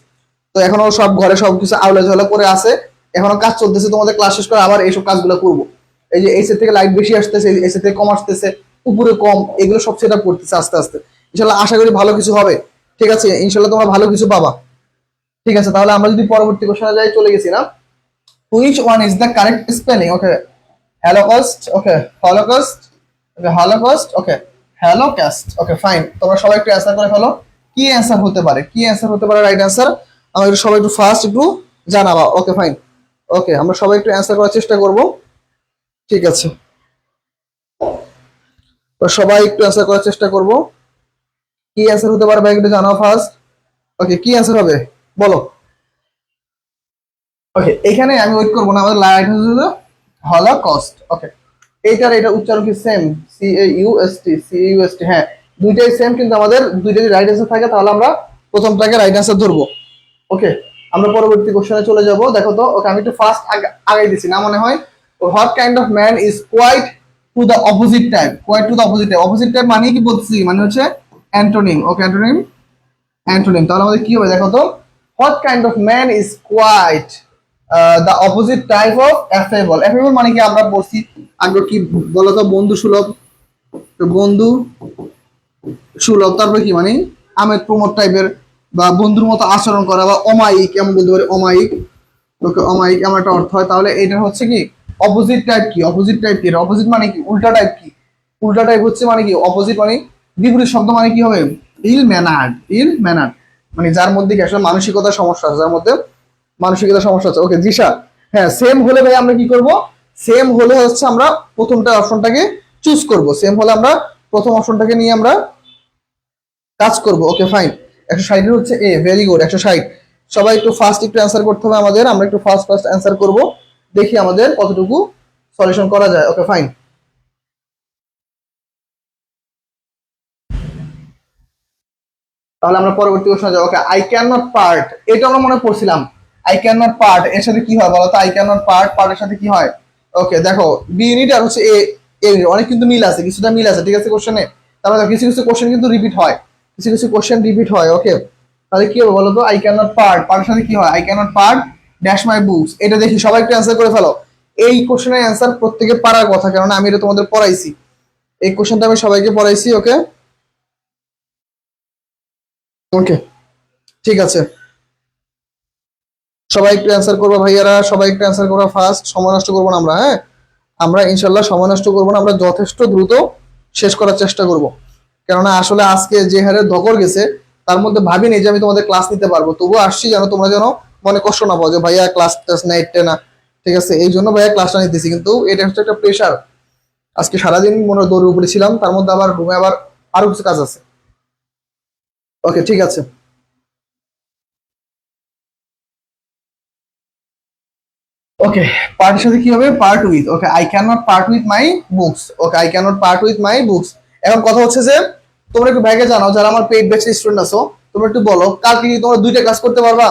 তো এখনো সব ঘরে সবকিছু আউলা ঝাউলা করে আছে, এখনো কাজ চলতেছে। তোমাদের ক্লাস শেষ করে আবার এইসব কাজগুলো করবো। এই যে এসি থেকে লাইট বেশি আসতেছে, এসি থেকে কম আসতেছে, উপরে কম, এগুলো সব সেটআপ করতেছে আস্তে আস্তে। ইনশাল্লাহ আশা করি ভালো কিছু হবে, ঠিক আছে। ইনশাল্লাহ তোমরা ভালো কিছু পাবা, ঠিক আছে। তাহলে আমরা যদি পরবর্তী কোশ্চেনে যাই, চলে গেছি না, which one is the correct spelling, okay, holocaust, okay, holocaust, okay, holocaust, okay, holocaust, okay fine। তোমরা সবাই একটু অ্যান্সার করে ফেলো কি অ্যান্সার হতে পারে, কি অ্যান্সার হতে পারে রাইট অ্যান্সার, আমাদের সবাই একটু ফার্স্ট একটু জানাবা, ওকে ফাইন। ওকে আমরা সবাই একটু অ্যান্সার করার চেষ্টা করব, ঠিক আছে। তো সবাই একটু অ্যান্সার করার চেষ্টা করব, কি অ্যান্সার হতে পারে ভাই একটু জানাও ফার্স্ট, ওকে কি অ্যান্সার হবে বলো। ওকে এখানে আমি ওয়েট করবো না, আমাদের লাইট হচ্ছে হলোকস্ট, ওকে। এইটার এটা উচ্চারণ কি same, C A U S T, C U S T, হ্যাঁ দুইটাই সেম, কিন্তু আমাদের দুইটাই যদি রাইট অ্যান্সার থাকে তাহলে আমরা প্রথমটাকে রাইট অ্যান্সার ধরবো, ওকে। আমরা পরবর্তী কোশ্চেনে চলে যাব, দেখো তো, ওকে আমি একটু ফার্স্ট আগাই দিছি না মনে হয়। What kind of man is quite to the opposite type, quite to the opposite type, opposite type মানে কি বলছি, মানে হচ্ছে অ্যান্টোনিম। ওকে, অ্যান্টোনিম, অ্যান্টোনিম। তাহলে আমাদের কি হবে দেখো তো, what kind of man is quiet, the opposite type of affable. Affable মানে কি আমরা বলছি আগে, কি বলতো, বন্ধু সুলভ। তো বন্ধু সুলভ, তারপরে কি মানে আমের প্রমোদ টাইপের, বা বন্ধুর মতো আচরণ করা, বা অমায়িক, এমন বলতে পারি অমায়িক। ওকে, অমায়িক এমন একটা অর্থ হয়। তাহলে এটা হচ্ছে কি অপোজিট টাইপ। কি অপোজিট টাইপ? কি অপোজিট মানে কি উল্টা টাইপ। কি উল্টা টাইপ হচ্ছে মানে কি অপোজিট মানে বিপরীত শব্দ মানে কি হবে ইল ম্যানার্ড। ইল ম্যানার্ড মানে যার মধ্যে কি আসলে মানসিকতার সমস্যা আছে, যার মধ্যে মানসিকতার সমস্যা আছে। ওকে জিশা, হ্যাঁ সেম হলে ভাই আমরা কি করব, সেম হলে হচ্ছে আমরা প্রথমটা অপশনটাকে চুজ করব। সেম হলে আমরা প্রথম অপশনটাকে নিয়ে আমরা কাজ করব। Okay fine. 160 হচ্ছে এ, ভেরি গুড। 160। সবাই একটু ফাস্ট একটু অ্যান্সার করতে হবে আমাদের, আমরা একটু ফাস্ট ফাস্ট অ্যান্সার করব, দেখি আমাদের কতটুকু সলিউশন করা যায়। ওকে ফাইন। তাহলে আমরা পরবর্তী কোশ্চেনে যাবো। ওকে, আই ক্যান নট পার্ট, এটা আমরা মনে পড়ছিলাম। আই ক্যান নট পার্ট এর সাথে কি হয় বলো তো, আই ক্যান নট পার্ট পার্টের সাথে কি হয়? ওকে দেখো, বি ইউনিট আর হচ্ছে এ ইউনিট অনেক কিন্তু মিল আছে, কিছুটা মিল আছে, ঠিক আছে কোশ্চেনে। তাহলে কিছু কিছু কোশ্চেন কিন্তু রিপিট হয়, কিছু কিছু কোশ্চেন রিপিট হয়। ওকে, তাহলে কি হবে বলো তো, আই ক্যান নট পার্ট পার্টের সাথে কি হয়? I can not part dash my books. এটা দেখি সবাই একটু অ্যান্সার করে ফেলো। এই কোশ্চেনের অ্যান্সার প্রত্যেকে পারার কথা, কারণ আমি এটা তোমাদের পড়াইছি, এই কোশ্চেনটা আমি সবাইকে পড়াইছি। ওকে ওকে ঠিক আছে, সবাই একটু অ্যান্সার করবো ভাইয়ারা, সবাই একটু অ্যান্সার করবো ফার্স্ট, সময় নষ্ট করবো না আমরা। হ্যাঁ, আমরা ইনশাল্লাহ সময় নষ্ট করবো না, আমরা যথেষ্ট দ্রুত শেষ করার চেষ্টা করব। কেননা আসলে আজকে যে হারে ধকল গেছে, তার মধ্যে ভাবিনি যে আমি তোমাদের ক্লাস নিতে পারবো। তবুও আসছি যেন তোমরা যেন মনে কষ্ট না পাও যে ভাইয়া ক্লাস টাস নেয় না। ঠিক আছে, এই জন্য ভাইয়া ক্লাসটা নিতেছি, কিন্তু এটা হচ্ছে একটা প্রেশার। আজকে সারাদিন মনে হয় দৌড়ের উপরে ছিলাম, তার মধ্যে আবার রুমে আবার আরো কিছু কাজ আছে। ওকে ঠিক আছে। ওকে, পার্টের সাথে কি হবে? Part with. Okay, I can not part with my books. Okay, I can not part with my books. এখন কথা হচ্ছে যে তোমরা একটু ভাইকে জানাও, যারা আমার পেইড ব্যাচের স্টুডেন্ট আছো, তোমরা একটু বলো কালকে কি তোমরা দুইটা ক্লাস করতে পারবা?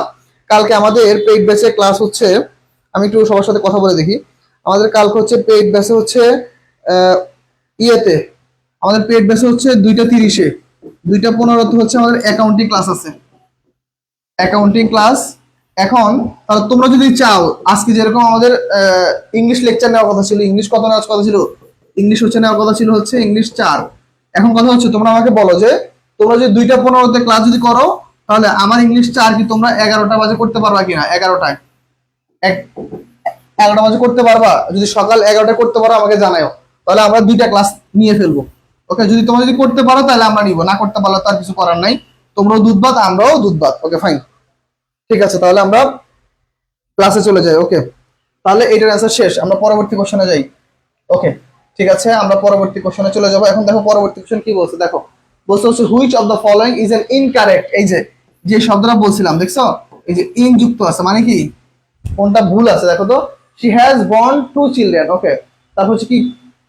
কালকে আমাদের পেইড ব্যাচের ক্লাস হচ্ছে, আমি একটু সবার সাথে কথা বলে দেখি। আমাদের কালকে হচ্ছে পেইড ব্যাচে হচ্ছে আহ, ইয়েতে আমাদের পেইড ব্যাচে হচ্ছে 2টা 30-এ, 2টা 15-তে হচ্ছে আমাদের অ্যাকাউন্টিং ক্লাস আছে, অ্যাকাউন্টিং ক্লাস। এখন তাহলে তোমরা যদি চাও, আজকে যেরকম আমাদের ইংলিশ লেকচার নেওয়ার কথা ছিল, ইংলিশ কত নেওয়ার কথা ছিল? ইংলিশ হচ্ছে নেওয়ার কথা ছিল হচ্ছে ইংলিশ 4। এখন কথা হচ্ছে তোমরা আমাকে বলো যে তোমরা যদি 2টা 15-তে ক্লাস যদি করো, তাহলে আমার ইংলিশ 4 কি তোমরা 11টা বাজে করতে পারবা কিনা? 11টায়, 11টা বাজে করতে পারবা? যদি সকাল 11টায় করতে পারো আমাকে জানাও, তাহলে আমরা 2টা ক্লাস নিয়ে ফেলবো। ওকে, যদি তোমরা যদি করতে পারো তাহলে আমরা নিবো, না করতে পারলে তার কিছু করার নাই। তোমরাও দুধ ভাত, আমরাও দুধ ভাত। ওকে ফাইন, ঠিক আছে, তাহলে আমরা ক্লাসে চলে যাই। ওকে, তাহলে এইটার অ্যান্সার শেষ, আমরা পরবর্তী কোশ্চেনে যাই। ওকে ঠিক আছে, আমরা পরবর্তী কোশ্চেনে চলে যাব। এখন দেখো পরবর্তী কোশ্চেন কি বলছে, দেখো বলছে হচ্ছে which of the following is an incorrect. এই যে যে শব্দটা বলছিলাম দেখছো, এই যে ইন যুক্ত আছে মানে কি কোনটা ভুল আছে দেখো তো। She has born 2 children. Okay, তারপর হচ্ছে কি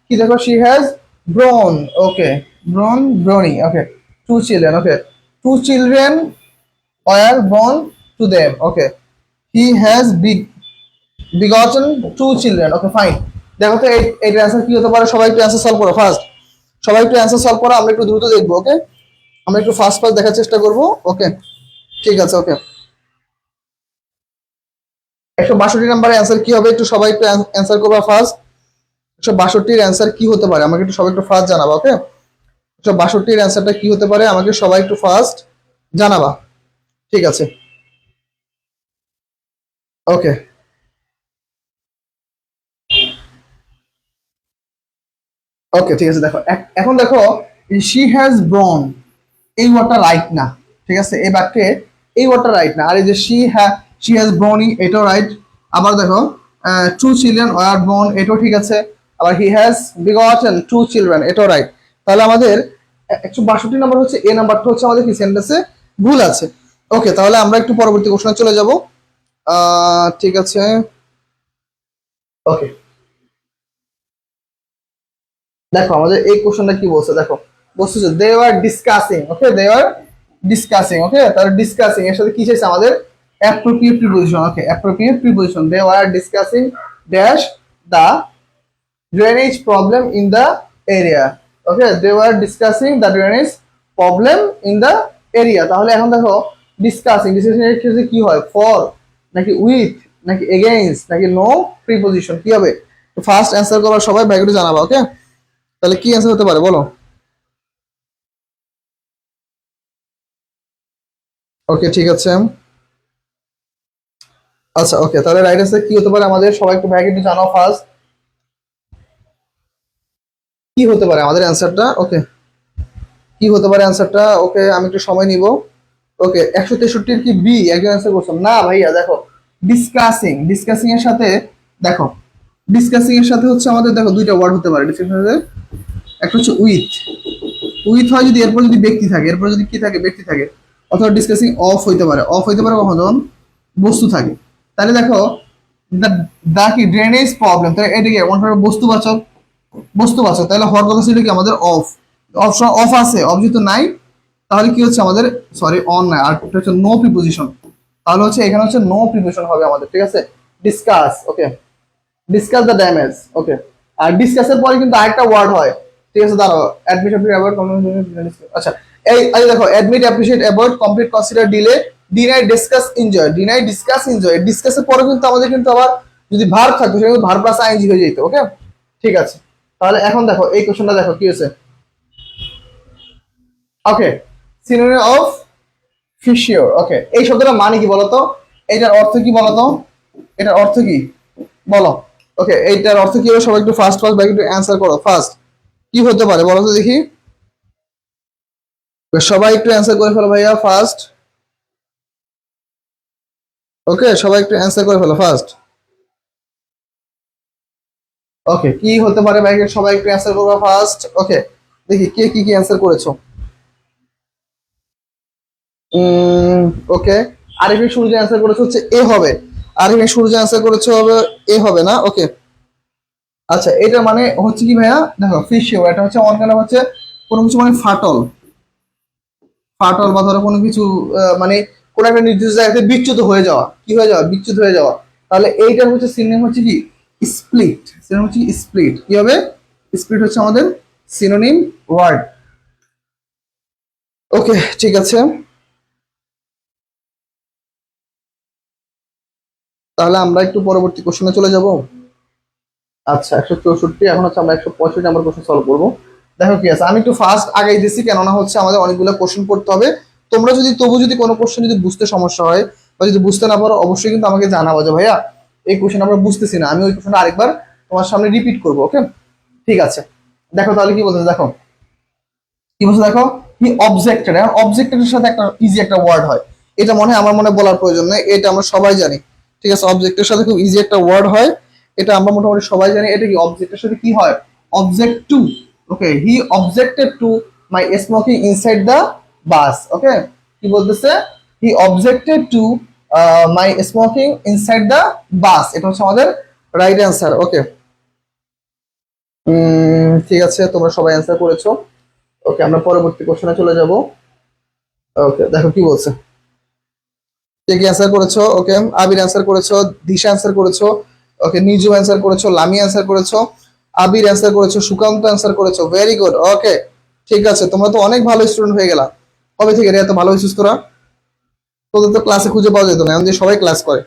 কি দেখো, she has borne. Okay, borne borne. Okay, 2 children. Okay, 2 children were born to them. Okay, he has begotten 2 children. Okay fine, দেখো তো এইটার অ্যান্সার কি হতে পারে? সবাই একটু অ্যান্সার সলভ করো ফার্স্ট, সবাই একটু অ্যান্সার সলভ করো, আমরা একটু দ্রুত দেখবো। ওকে, আমরা একটু ফাস্ট ফাস্ট দেখার চেষ্টা করবো। ওকে ঠিক আছে। ওকে, 162 নাম্বারের অ্যান্সার কি হবে? একটু সবাই একটু অ্যান্সার করবা ফার্স্ট। 162-এর অ্যান্সার কি হতে পারে আমাকে একটু সবাই একটু ফার্স্ট জানাবা। ওকে, 162-এর অ্যান্সারটা কি হতে পারে আমাকে সবাই একটু ফার্স্ট জানাবা। ঠিক আছে ওকে ওকে ঠিক আছে। দেখো এখন দেখো, শি হ্যাজ ব্রন, এই ওয়ার্ডটা রাইট না। ঠিক আছে, এই বাক্যে এই ওয়ার্ডটা রাইট না। আর এই যে শি হ্যাজ ব্রনি, এটাও রাইট। আবার দেখো 2 চিলড্রেন ওয়ার বর্ন, এটাও ঠিক আছে। আবার হি হ্যাজ বিগটেন 2 চিলড্রেন, এটাও রাইট। তাহলে আমাদের 162 নাম্বার হচ্ছে এ নাম্বারটা হচ্ছে আমাদের কি সেন্টেন্সে ভুল আছে। ওকে, তাহলে আমরা একটু পরবর্তী কোশ্চেনে চলে যাব। ঠিক আছে ওকে, দেখো আমাদের এই কোশ্চেনটা কি বলছে, দেখো বলছে যে দে are discussing. Okay, they are discussing. ওকে, তাহলে ডিসকাসিং এর সাথে কি চাইছে আমাদের? Appropriate preposition. Okay, appropriate preposition, they are discussing dash the drainage problem in the area. Okay, they were discussing the drainage problem in the area. তাহলে এখন দেখো discussing, discussing এর কি হয়, ফর নাকি উইথ নাকি এগেইনস্ট নাকি নো প্রিপোজিশন কি হবে? ফার্স্ট অ্যান্সার করো সবাই, ব্যাকেটে জানাবা। ওকে, তাহলে কি অ্যান্সার হতে পারে বলো? ওকে ঠিক আছে, আচ্ছা ওকে, তাহলে রাইট অ্যান্সার কি হতে পারে আমাদের? সবাই একটু ব্যাকেটে জানাও ফার্স্ট, কি হতে পারে আমাদের অ্যান্সারটা? ওকে, কি হতে পারে অ্যান্সারটা? ওকে, আমি একটু সময় নিব। ওকে, 163 কি বি একজন অ্যান্সার করছো না ভাইয়া? দেখো ডিসকাসিং, ডিসকাসিং এর সাথে দেখো, ডিসকাসিং এর সাথে হচ্ছে আমাদের দেখো দুইটা ওয়ার্ড হতে পারে ডিসকাসিং এর সাথে। একটা হচ্ছে উইথ, উইথ হয় যদি এরপর যদি ব্যক্তি থাকে, এরপর যদি কি থাকে, ব্যক্তি থাকে। অথবা ডিসকাসিং অফ হইতে পারে, অফ হইতে পারে কখন? যখন বস্তু থাকে। তাহলে দেখো দা দা কি ড্রেনেজ প্রবলেম, তাহলে এটা কি কোন বস্তুবাচক? বস্তুবাচক, তাহলে হওয়ার কথা ছিল কি আমাদের অফ, অপশন অফ আছে, অফ যেহেতু নাই তাহলে কি হচ্ছে আমাদের, সরি অন নাই, আর একটা হচ্ছে নো প্রিপোজিশন, তাহলে হচ্ছে এখানে হচ্ছে নো প্রিপোজিশন হবে আমাদের। ঠিক আছে, discuss, okay, discuss the damage. Okay, আর ডিসকাসের পরে কিন্তু আরেকটা ওয়ার্ড হয়। ঠিক আছে, দাঁড়াও, অ্যাডমিট, অ্যাভয়েড, আচ্ছা এই এই দেখো admit, appreciate, avoid, complete, consider, delay, deny, discuss, enjoy, deny, discuss, enjoy. ডিসকাসের পরে কিন্তু আমাদের কিন্তু আবার যদি ভার্ব থাকতো সেটা কিন্তু ভার্ব প্লাস আইএনজি হয়ে যেত। ওকে, ঠিক আছে, তাহলে এখন দেখো এই কোশ্চেনটা দেখো কি হয়েছে। ওকে, সিনোনিম অফ ফিশিওর। ওকে, এই শব্দটা মানে কি বলতো? এটার অর্থ কি বলতো? এটার অর্থ কি বলো? ওকে, এইটার অর্থ কি হবে? সবাই একটু ফার্স্ট ফার্স্ট একটু অ্যান্সার করো ফার্স্ট, কি হতে পারে বলো তো দেখি? সবাই একটু অ্যান্সার করে ফেলো ভাইয়া ফার্স্ট। ওকে, সবাই একটু অ্যান্সার করে ফেলো ফার্স্ট। ওকে, কি হতে পারে ভাই? সবাই একটু অ্যান্সার করবো ফার্স্ট। ওকে, দেখি কে কি কি অ্যান্সার করেছো। ওকে, আরিফিন সূর্য অ্যান্সার করেছে হচ্ছে এ হবে। আরিফিন সূর্য অ্যান্সার করেছে হবে এ হবে না। ওকে, আচ্ছা এটা মানে হচ্ছে কি ভাইয়া? দেখো ফিশিও, এটা হচ্ছে অন হচ্ছে কোনো কিছু মানে ফাটল, ফাটল বা ধরো কোনো কিছু মানে কোনো একটা নির্দিষ্ট জায়গাতে বিচ্যুত হয়ে যাওয়া, কি হয়ে যাওয়া? বিচ্যুত হয়ে যাওয়া। তাহলে এইটার হচ্ছে সিনোনিম হচ্ছে কি? স্প্লিট। সিনোনিম হচ্ছে স্প্লিট। কি হবে? স্প্লিট হচ্ছে আমাদের সিনোনিম ওয়ার্ড। ওকে ঠিক আছে, তাহলে আমরা একটু পরবর্তী কোশ্চেনে চলে যাব। আচ্ছা 164, এখন হচ্ছে আমরা 165 নাম্বার কোশ্চেন সলভ করবো। দেখো কি আছে, আমি একটু ফার্স্ট আগাই দিচ্ছি কেননা হচ্ছে আমাদের অনেকগুলো কোশ্চেন পড়তে হবে। তোমরা যদি তবু যদি কোনো কোশ্চেন যদি বুঝতে সমস্যা হয় বা যদি বুঝতে না পারো অবশ্যই কিন্তু আমাকে জানাবো যে ভাইয়া এই কোশ্চেন আমরা বুঝতেছি না, আমি ওই কোশ্চেনটা আরেকবার তোমার সামনে রিপিট করবো। ওকে, ঠিক আছে, দেখো তাহলে কি বলতেছে, দেখো কি বলছে দেখো, হি অবজেক্টেড। অবজেক্টের সাথে একটা ইজি একটা ওয়ার্ড হয়, এটা মনে হয় আমার মনে বলার প্রয়োজন নেই, এটা আমরা সবাই জানি। ঠিক আছে, অবজেক্টের সাথে খুব ইজি একটা ওয়ার্ড হয়, এটা আমরা মোটামুটি সবাই জানি। এটা কি অবজেক্টের সাথে কি হয়? Object to. Okay, he objected to my smoking inside the bus. Okay, কি বলতেছে? He objected to my smoking inside the bus, এটা হচ্ছে আমাদের রাইট অ্যান্সার। ওকে, ঠিক আছে, তোমরা সবাই অ্যান্সার করেছো। ওকে, আমরা পরবর্তী কোশ্চেনে চলে যাব। ওকে, দেখো কি বলছে, কে কি অ্যান্সার করেছো? ওকে, আবির অ্যান্সার করেছো, দিশা অ্যান্সার করেছো, ওকে, নিজু অ্যান্সার করেছো, লামি অ্যান্সার করেছো, আবির অ্যান্সার করেছো, সুকান্ত অ্যান্সার করেছো, ভেরি গুড। ওকে, ঠিক আছে, তোমরা তো অনেক ভালো স্টুডেন্ট হয়ে গেলা। কবে থেকে রে এত ভালো হয়েছিস তোরা? তোদের তো ক্লাসে খুঁজে পাওয়া যেত না, এখন যে সবাই ক্লাস করে।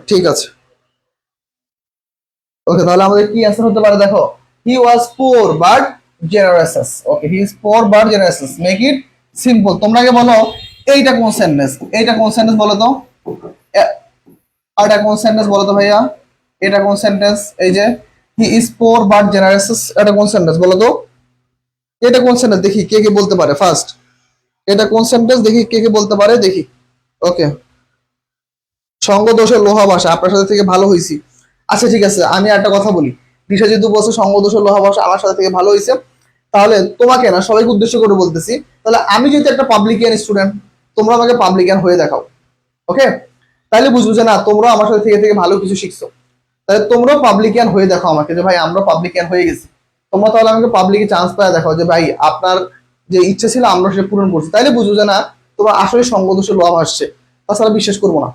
ঠিক আছে, ওকে, তাহলে আমাদের কি অ্যান্সার হতে পারে? দেখো, he was poor but generous. Okay, he is poor but generous, make it simple. তোমরা আগে বলো এইটা কোন সেন্টেন্স, এইটা কোন সেন্টেন্স বলো তো। এটা কোন সেন্টেন্স বলো তো ভাইয়া? এটা কোন সেন্টেন্স? এই যে হি ইজ পোর বাট জেনারাসাস, এটা কোন সেন্টেন্স বলো তো? এটা কোন সেন্টেন্স দেখি কে কে বলতে পারে ফার্স্ট। এটা কোন সেন্টেন্স দেখি কে কে বলতে পারে দেখি। ওকে, সঙ্গ দোষের লোহা ভাষা, আপনার সাথে থেকে ভালো হয়েছি। আচ্ছা ঠিক আছে, আমি একটা কথা বলি, দিশা যেহেতু বলছো সঙ্গ দোষের লোহা ভাষা আমার সাথে থেকে ভালো হয়েছে, তাহলে তোমাকে না সবাইকে উদ্দেশ্য করে বলতেছি, তাহলে আমি যেহেতু একটা পাবলিকিয়ান স্টুডেন্ট, তোমরা আমাকে পাবলিকিয়ান হয়ে দেখাও। ওকে, তাহলে বুঝবো যে না তোমরা আমার সাথে থেকে থেকে ভালো কিছু শিখছো। তাহলে তোমরাও পাবলিকিয়ান হয়ে দেখো আমাকে যে ভাই আমরা পাবলিকিয়ান হয়ে গেছি। তোমরা তাহলে আমাকে পাবলিকে চান্স পায় দেখাও যে ভাই আপনার যে ইচ্ছা ছিল আমরা সেটা পূরণ করছি, তাইলে বুঝবো যে না তোমার আসলে সঙ্গ দোষের লোভ আসছে, তাছাড়া বিশ্বাস করবো না।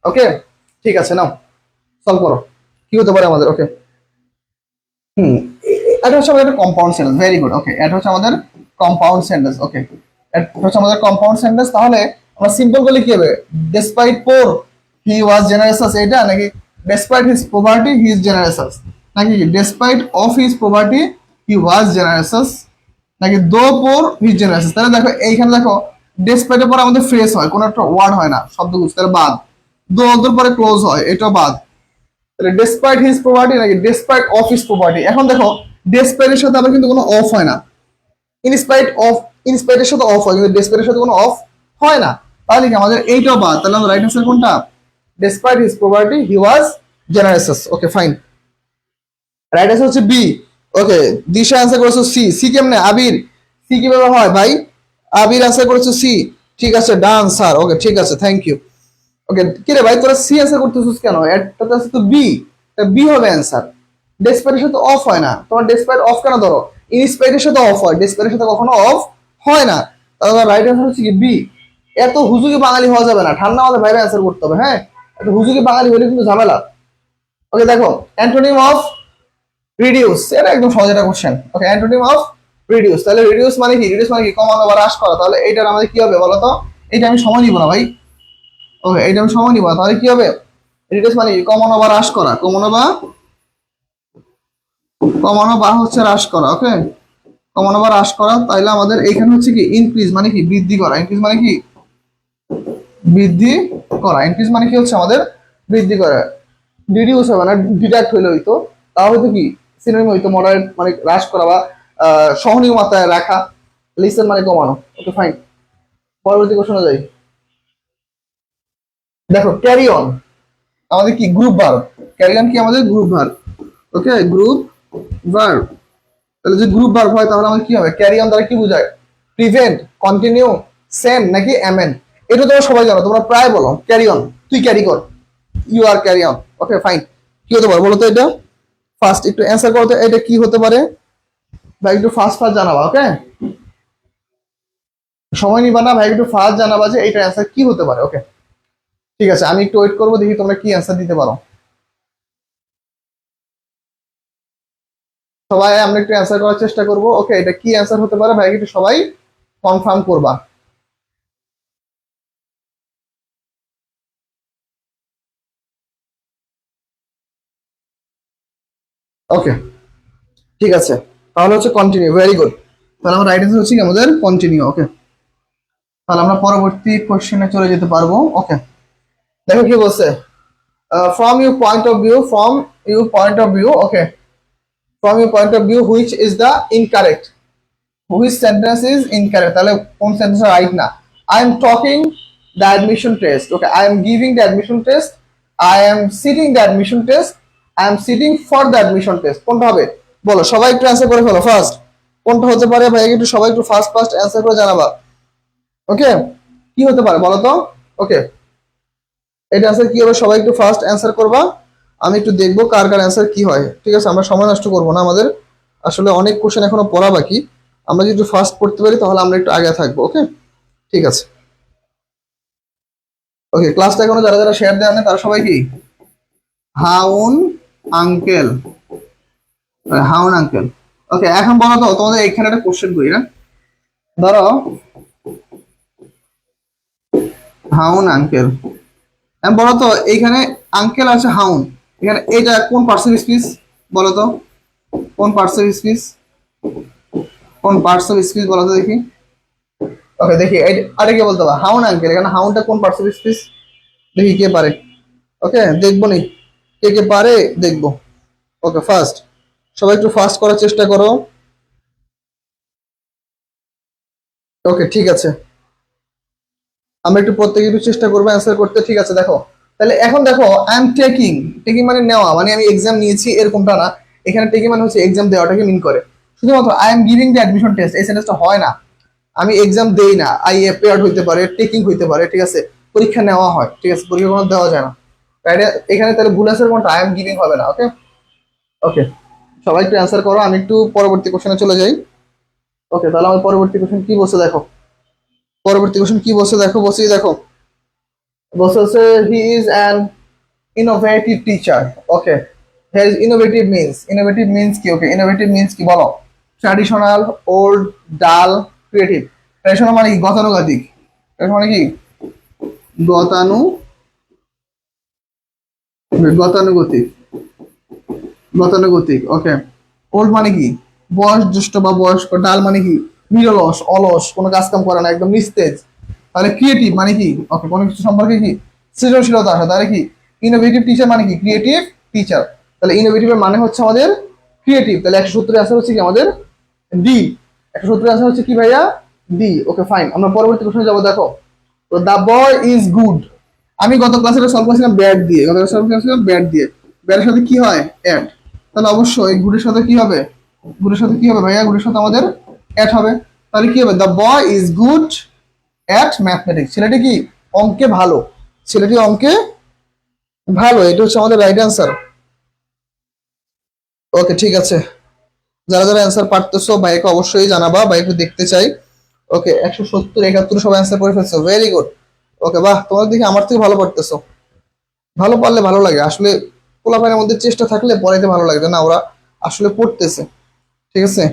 ওকে, ঠিক আছে, নাও সলভ করো, কি হতে পারে আমাদের। ওকে, হুম, এটা হচ্ছে আমাদের একটা কম্পাউন্ড সেন্টেন্স, ভেরি গুড। ওকে, এটা হচ্ছে আমাদের কম্পাউন্ড সেন্টেন্স। ওকে, এটা হচ্ছে আমাদের কম্পাউন্ড সেন্টেন্স। তাহলে আমরা সিম্পল করলে কি হবে? Despite poor he was generous, এটা নাকি despite his poverty he is generous, নাকি despite of his poverty he was generous, নাকি দো পোর হিজ জেনারেসাস। তাহলে দেখো এইখানে দেখো ডেসপাইটের পরে আমাদের ফ্রেজ হয়, কোনো একটা ওয়ার্ড হয় না, শব্দগুচ্ছ, তাহলে বাদ। দোর পরে ক্লোজ হয়, এটাও বাদ। তাহলে ডেসপাইট হিজ প্রপার্টি নাকি ডেসপাইট অফ হিজ প্রপার্টি। এখন দেখো ডেসপাইটের সাথে আবার কিন্তু কোনো অফ হয় না, ইনস্পাইট অফ, ইনস্পাইটের সাথে অফ হয়, কিন্তু ডেসপাইটের সাথে কোনো অফ হয় না। তাহলে কি আমাদের এইটাও বাদ। তাহলে আমাদের রাইট আনসার কোনটা? Despite his property he was জেনারেসাস। Okay fine, right answer হচ্ছে বি। ওকে, দিশা আনসার করেছো সি। সি কেমনে আবির? সি কিভাবে হয় ভাই? আবির আনসার করেছো সি। ঠিক আছে, ডান স্যার। ওকে ঠিক আছে, থ্যাংক ইউ। ওকে, কি রে ভাই তোরা সি অ্যান্সার করতেছিস কেন? এটা আছে তো বি, বি হবে অ্যান্সার। ডেসপাইটের সাথে অফ হয় না, তোমার ডেসপাইট অফ কেন ধরো? ইনস্পাইটের সাথে অফ হয়, ডেসপাইটের সাথে কখনো অফ হয় না। তাহলে রাইট অ্যান্সার হচ্ছে কি বি। এত হুজুকি বাঙালি হওয়া যাবে না, ঠান্ডা মাথায় ভাইবে অ্যান্সার করতে হবে। হ্যাঁ, এত হুজুকি বাঙালি হলে কিন্তু ঝামেলা। ওকে দেখো, অ্যান্টোনিম অফ রিডিউস, এটা একদম সহজ একটা question. Okay, antonym of reduce, তাহলে রিডিউস মানে কি? রিডিউস মানে কি? কমানো বা হ্রাস করা। তাহলে এইটার আমাদের কি হবে বলো তো? এটা আমি সময় নিব না ভাই। ওকে, এইটা আমি সময় নিব না, তাহলে কি হবে? রিডিউস মানে কি? কমানো বা হ্রাস করা, কমানো বা হচ্ছে হ্রাস করা। ওকে, কমানো বা হ্রাস করা। তাইলে আমাদের এইখানে হচ্ছে কি ইনক্রিজ মানে কি? বৃদ্ধি করা। ইনক্রিজ মানে কি? বৃদ্ধি করা। ইনক্রিজ মানে কি হচ্ছে আমাদের বৃদ্ধি করা। রিডিউস হবে না, ডিডাক্ট হইলে হইতো, তা হয়তো কি সিনোনিম হইতো মডারেট মানে হ্রাস করা বা সহনীয় মাত্রায় রাখা। লিসেন মানে কমানো। ওকে ফাইন, পরবর্তী কোশ্চেনে যাই। দেখো ক্যারি অন আমাদের কি? Group verb. ক্যারি অন কি আমাদের গ্রুপ ভার্ব। ওকে, গ্রুপ ভার্ব। তাহলে যদি গ্রুপ ভার্ব হয় তাহলে আমাদের কি হবে? ক্যারি অন দ্বারা কি বোঝায়? প্রিভেন্ট, কন্টিনিউ, সেন্ড নাকি অ্যামেন্ড। এটা তোমরা সবাই জানো, তোমরা প্রায় বলো ক্যারি অন, তুই ক্যারি কর, you are carry on. Okay fine, কি হতে পারে বলো তো এটা? ফার্স্ট একটু অ্যান্সার করো তো, এটা কি হতে পারে ভাই? একটু ফার্স্ট ফার্স্ট জানাবা। ওকে, সময় নিবা না ভাই, একটু ফার্স্ট জানাবা যে এটা অ্যান্সার কি হতে পারে। ওকে ঠিক আছে, আমি একটু ওয়েট করবো, দেখি তোমরা কি অ্যান্সার দিতে পারো। সবাই আমরা একটু অ্যান্সার করার চেষ্টা করবো। ওকে, এটা কি অ্যান্সার হতে পারে ভাই? একটু সবাই কনফার্ম করবা। ওকে ঠিক আছে, তাহলে হচ্ছে কন্টিনিউ। ভেরি গুড, তাহলে আমার রাইট অ্যান্সার হচ্ছে কি আমাদের কন্টিনিউ। ওকে, তাহলে আমরা পরবর্তী কোশ্চেনে চলে যেতে পারবো। ওকে, দেখো কি বলছে। From your point of view, from your point of view. Okay, from your point of view which is the incorrect, which sentence is incorrect. তাহলে কোন সেন্টেন্স রাইট না? I am talking the admission test. Okay, I am giving the admission test, I am sitting the admission test, I am sitting for the admission test. কোনটা হবে বলো? সবাই একটু answer করে ফেলো first. কোনটা হতে পারে ভাই? একটু সবাই একটু ফার্স্ট ফার্স্ট অ্যান্সার করে জানাবা। ওকে, কি হতে পারে বলো তো? ওকে, এটা অ্যান্সার কি হবে? সবাই একটু ফার্স্ট অ্যান্সার করবা, আমি একটু দেখবো কার কার অ্যান্সার কি হয়। ঠিক আছে, আমরা সময় নষ্ট করবো না, আমাদের আসলে অনেক কোশ্চেন এখনো পড়া বাকি। আমরা যদি একটু ফার্স্ট পড়তে পারি তাহলে আমরা একটু আগে থাকবো। ওকে ঠিক আছে। ওকে, ক্লাসটা এখনো যারা যারা শেয়ার দেওয়া নেই তারা সবাই কি হাউন আঙ্কেল, হাউন আঙ্কেল। ওকে, এখন বলো তো তোমাদের এখানে একটা কোশ্চেন করি না, ধরো হাউন আঙ্কেল। বলো তো এইখানে আঙ্কেল আছে হাউন, এখানে এটা কোন পার্টস অফ স্পিচ বলো তো? কোন পার্টস অফ স্পিচ? কোন পার্টস অফ স্পিচ বলো তো দেখি। ওকে দেখি, আরে কে বলতে হবে হাউন আঙ্কেল, এখানে হাউনটা কোন পার্টস অফ স্পিচ? দেখি কে পারে। ওকে দেখবো নি কে কে পারে, দেখবো। ওকে ফার্স্ট, সবাই একটু ফার্স্ট করার চেষ্টা করো। ওকে ঠিক আছে, আমরা একটু প্রত্যেকে একটু চেষ্টা করবো অ্যান্সার করতে। ঠিক আছে দেখো, তাহলে এখন দেখো আই এম টেকিং, টেকিং মানে নেওয়া, মানে আমি এক্সাম নিয়েছি এরকমটা না। এখানে টেকিং মানে হচ্ছে এক্সাম দেওয়াটাকে মিন করে। শুধুমাত্র I am giving the admission test এই সেন্টেন্সটা হয় না। আমি এক্সাম দেই না, আই অ্যাপিয়ার্ড হইতে পারে, টেকিং হইতে পারে। ঠিক আছে, পরীক্ষা নেওয়া হয়। ঠিক আছে, পরীক্ষা কোনো দেওয়া যায় না। রাইট, এখানে তাহলে ভুল আছে কোনটা? আই এম গিভিং হবে না। ওকে ওকে, সবাই একটু অ্যান্সার করো, আমি একটু পরবর্তী কোশ্চেনে চলে যাই। ওকে, তাহলে আমার পরবর্তী কোশ্চেন কি বলছে দেখো। পরবর্তী কোশ্চেন কি বলছে দেখো, বলছি দেখো, বলছে হচ্ছে he is an innovative teacher. Okay, innovative means কি? ওকে, ইনোভেটিভ মিনস কি বলো? ট্র্যাডিশনাল, ওল্ড, ডাল, ক্রিয়েটিভ। ট্র্যাডিশনাল মানে কি? গতানুগতিক। ট্র্যাডিশনাল মানে কি? গতানু গতানুগতিক, গতানুগতিক। ওকে। ওল্ড মানে কি? বয়স জ্যেষ্ঠ বা বয়স্ক। ডাল মানে কি? নিরলস, অলস, কোনো কাজ কাম করে না, একদম নিস্তেজ। তাহলে ক্রিয়েটিভ মানে কি? ওকে, কোনো কিছু সম্পর্কে কি সৃজনশীলতা আসে। তাহলে কি ইনোভেটিভ টিচার মানে কি? Creative teacher. তাহলে ইনোভেটিভের মানে হচ্ছে আমাদের ক্রিয়েটিভ। তাহলে 170 আনসার হচ্ছে কি আমাদের ডি। 170 আনসার হচ্ছে কি ভাইয়া? ডি। ওকে ফাইন, আমরা পরবর্তী প্রশ্নে যাবো। দেখো, তো দ্য বয় ইজ গুড। আমি গত ক্লাসে সলভ করেছিলাম ব্যাট দিয়ে, গত ক্লাসে সলভ করেছিলাম ব্যাট দিয়ে। ব্যাটের সাথে কি হয়? অ্যাড। তাহলে অবশ্যই গুডের সাথে কি হবে? গুডের সাথে কি হবে ভাইয়া? গুডের সাথে আমাদের অ্যাড হবে। তাহলে কি হবে? The boy is good at mathematics. ছেলেটি কি? অঙ্কে ভালো। ছেলেটি অঙ্কে ভালো, এটা হচ্ছে আমাদের রাইট অ্যান্সার। ওকে ঠিক আছে, যারা যারা অ্যান্সার পারতেছো ভাইকে অবশ্যই জানাবা, ভাইকে দেখতে চাই। ওকে, 170 71 সবাই অ্যান্সার করে ফেলছো, ভেরি গুড। ওকে বাহ, তোমার দেখি আমার থেকে ভালো পারতেছো। ভালো পারলে ভালো লাগে আসলে, পোলাপানের মধ্যে চেষ্টা থাকলে পড়াইতে ভালো লাগে না, ওরা আসলে পড়তেছে। ঠিক আছে,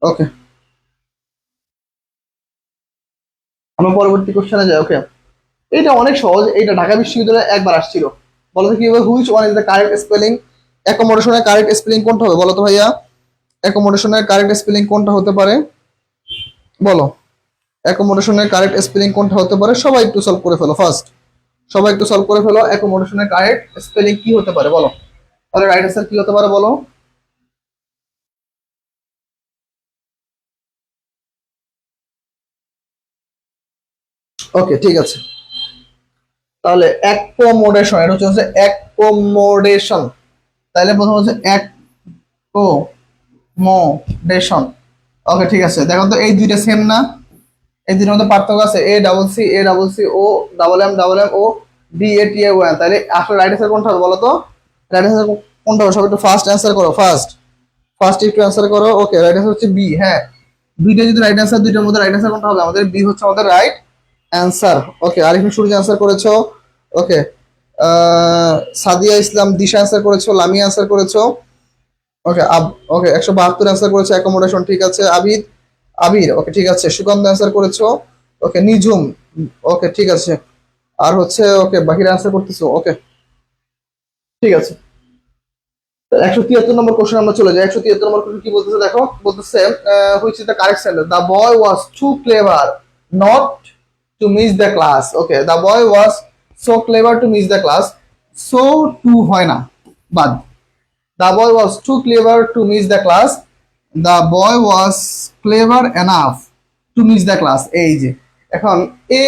ওকে আমরা পরবর্তী কোশ্চেনে যাই। ওকে, এটা অনেক সহজ, এটা ঢাকা বিশ্ববিদ্যালয়ে একবার আসছিল। বলো তো কি হবে? Which one is the correct spelling? অ্যাকোমোডেশনের কারেক্ট স্পেলিং কোনটা হবে বলো তো ভাইয়া? অ্যাকোমোডেশনের কারেক্ট স্পেলিং কোনটা হতে পারে বলো? অ্যাকোমোডেশনের কারেক্ট স্পেলিং কোনটা হতে পারে? সবাই একটু সলভ করে ফেলো ফার্স্ট, সবাই একটু সলভ করে ফেলো। অ্যাকোমোডেশনের কারেক্ট স্পেলিং কি হতে পারে বলো? তাহলে রাইট অ্যান্সার কি হতে পারে বলো? ওকে ঠিক আছে, তাহলে অ্যাকোমোডেশন, এটা হচ্ছে অ্যাকোমোডেশন। তাহলে প্রথম হচ্ছে অ্যাকোমোডেশন। ওকে ঠিক আছে, দেখো তো এই দুইটা সেম না? এই দুইটার মধ্যে পার্থক্য আছে। A double M O DATA1। তাহলে আসলে রাইট অ্যান্সার কোনটা হবে বলো তো? রাইট অ্যান্সার কোনটা হবে? সবাই একটু ফার্স্ট অ্যান্সার করো, ফার্স্ট ফার্স্ট একটু অ্যান্সার করো। ওকে, রাইট অ্যান্সার হচ্ছে বি। হ্যাঁ, দুইটা যদি রাইট অ্যান্সার, দুইটার মধ্যে রাইট অ্যান্সার কোনটা হবে? আমাদের বি হচ্ছে আমাদের রাইট অ্যান্সার। ওকে, আরিফিন সূর্য অ্যান্সার করেছো। ওকে, সাদিয়া ইসলাম দিশা অ্যান্সার করেছো, লামিয়া অ্যান্সার করেছো। ওকে ওকে, 172 অ্যান্সার করেছে অ্যাকোমোডেশন, ঠিক আছে। আবির ওকে ঠিক আছে। সুগন্ধ অ্যান্সার করেছো। ওকে, নিঝুম ওকে ঠিক আছে। আর হচ্ছে ওকে বাকিরা অ্যান্সার করতেছো। ওকে ঠিক আছে, 173 নম্বর কোশ্চেন আমরা চলে যাই। 173 নম্বর কোশ্চেন কি বলতেছে দেখো, বলতেছে which is the correct sentence? The boy was too clever not to miss the class. Okay, the boy was so clever to miss the class. So to হয় না, বাদ। The boy was too clever to miss the class. The boy was clever enough to miss the class. এই যে এখন এ,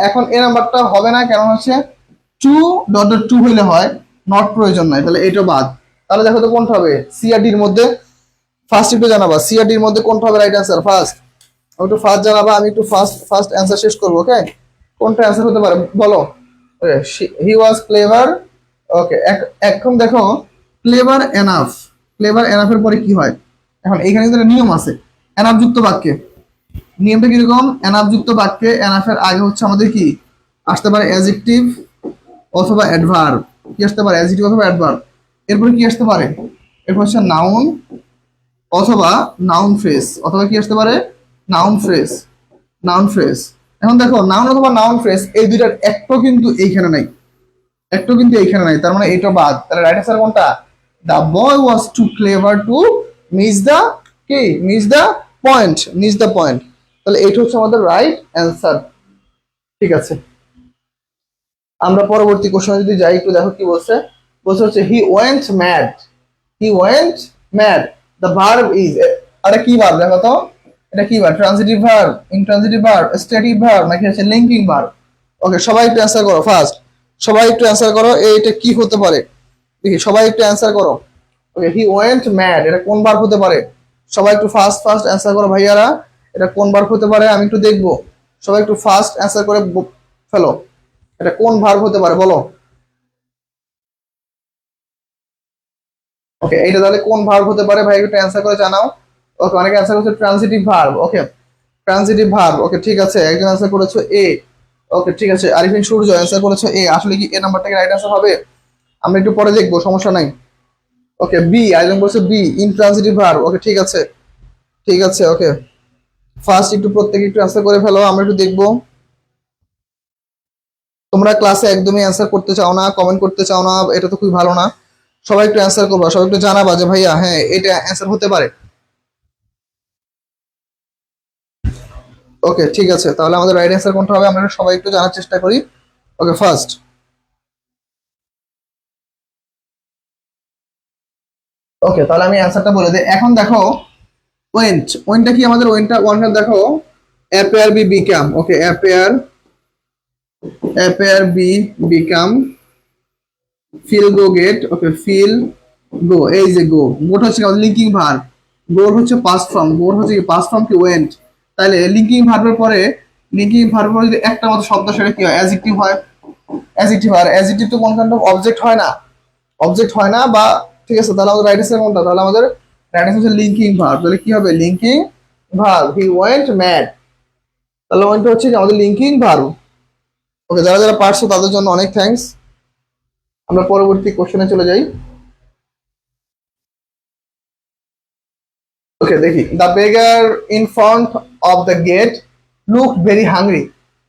এখন এ নাম্বারটা হবে না, কারণ হচ্ছে টু ডট ডট টু হইলে হয়, নট প্রয়োজন নাই, তাহলে এটা বাদ। তাহলে দেখো তো কোনটা হবে সিআরডির মধ্যে? ফার্স্ট একটু জানাবা সিআরডির মধ্যে কোনটা হবে রাইট অ্যান্সার। ফার্স্ট একটু ফার্স্ট জানাবা, আমি একটু ফার্স্ট ফার্স্ট অ্যান্সার শেষ করবো। ওকে, কোনটা অ্যান্সার হতে পারে বলো? হি ওয়াজ ক্লেভার। ওকে, এখন দেখো ক্লেভার এনাফ, ক্লেভার এনাফের পরে কি হয়? এখন এখানে কিন্তু একটা নিয়ম আছে এনাফ যুক্ত বাক্যে। নিয়মটা কিরকম? এনাফ যুক্ত বাক্যে এনাফের আগে হচ্ছে আমাদের কি আসতে পারে? অ্যাডজেক্টিভ অথবা অ্যাডভার্ব। কি আসতে পারে? অ্যাডজেক্টিভ অথবা অ্যাডভার্ব। এরপরে কি আসতে পারে? এরপর হচ্ছে নাউন অথবা নাউন ফ্রেজ, অথবা কি আসতে পারে? Noun phrase, noun phrase. এখন দেখো নাউন অথবা নাউন ফ্রেজ এই দুইটার একটাও কিন্তু এইখানে নাই, একটাও কিন্তু এইখানে নাই, তার মানে এটা বাদ। তাহলে রাইট অ্যান্সার কোনটা? The boy was too clever to miss the কি? Miss the point, miss the point. তাহলে এইটা হচ্ছে আমাদের রাইট অ্যান্সার। ঠিক আছে, আমরা পরবর্তী কোশ্চেনে যদি যাই, একটু দেখো কি বলছে। বলছে হচ্ছে he went mad. He went mad, the verb is, আরে কি ভার্ব দেখো তো? এটা কি verb? Transitive verb, intransitive verb, static verb, নাকি হচ্ছে লিঙ্কিং ভার্ব? ওকে, সবাই একটু অ্যান্সার করো ফার্স্ট, সবাই একটু অ্যান্সার করো, এইটা কি হতে পারে দেখি, সবাই একটু অ্যান্সার করো। ওকে, হি ওয়েন্ট ম্যাড এটা কোন ভার্ব হতে পারে? সবাই একটু ফার্স্ট ফার্স্ট অ্যান্সার করো ভাইয়ারা, এটা কোন ভার্ব হতে পারে আমি একটু দেখবো। সবাই একটু ফার্স্ট অ্যান্সার করে ফেলো, এটা কোন ভার্ব হতে পারে বলো? ওকে, এইটা তাহলে কোন ভার্ব হতে পারে ভাই একটু অ্যান্সার করে জানাও। ওকে, অনেকে অ্যান্সার করছে ট্রান্সিটিভ ভার্ব। ওকে, ট্রান্সিটিভ ভার্ব। ওকে ঠিক আছে, একজন অ্যান্সার করেছো এ। ওকে ঠিক আছে, আরিফিন সূর্য অ্যান্সার করেছো এ। আসলে কি এ নাম্বারটাকে রাইট অ্যান্সার হবে? আমরা একটু পরে দেখবো, সমস্যা নাই। ওকে, বি, আরেকজন বলছে বি, ইনট্রান্সিটিভ ভার্ব। ওকে ঠিক আছে, ঠিক আছে, ওকে। ফার্স্ট একটু প্রত্যেকে একটু অ্যান্সার করে ফেলো, আমরা একটু দেখবো। তোমরা ক্লাসে একদমই অ্যান্সার করতে চাও না, কমেন্ট করতে চাও না, এটা তো খুবই ভালো না। সবাই একটু অ্যান্সার করবা, সবাই একটু জানাবা যে ভাইয়া হ্যাঁ এটা অ্যান্সার হতে পারে। ওকে, ঠিক আছে, তাহলে আমাদের রাইট অ্যান্সার কোনটা হবে আমরা সবাই একটু জানার চেষ্টা করি। ওকে, ফার্স্ট। ওকে, তাহলে আমি অ্যান্সারটা বলে দিই। এখন দেখো, ওয়েন্টটা কি আমাদের, ওয়েন্টটা দেখো, appear be become. Okay, appear be become, feel go get. Okay, feel go, এই যে গো, গোট হচ্ছে লিঙ্কিং ভার্ব, গোর হচ্ছে পাস্ট ফর্ম, গোর হচ্ছে কি পাস্ট ফর্ম কি ওয়েন্ট। তাহলে লিঙ্কিং ভার্বের পরে, যদি একটা মতো শব্দ, সেটা কি হয়, অ্যাডজেক্টিভ হয়। অ্যাডজেক্টিভ, আর অ্যাডজেক্টিভ তো কোন কাইন্ড অফ অবজেক্ট হয় না, অবজেক্ট হয় না বা, ঠিক আছে, তাহলে আমাদের রাইট অ্যান্সার কোনটা, তাহলে আমাদের রাইট অ্যান্সার হচ্ছে লিঙ্কিং ভার্ব। তাহলে কি হবে, linking verb, he went mad. তাহলে ওয়েন্ট হচ্ছে কি আমাদের লিঙ্কিং ভার্ব। ওকে, যারা যারা পারছো তাদের জন্য অনেক থ্যাঙ্কস। আমরা পরবর্তী কোশ্চেনে চলে যাই। ওকে, দেখি, the beggar in front of the gate look very hungry.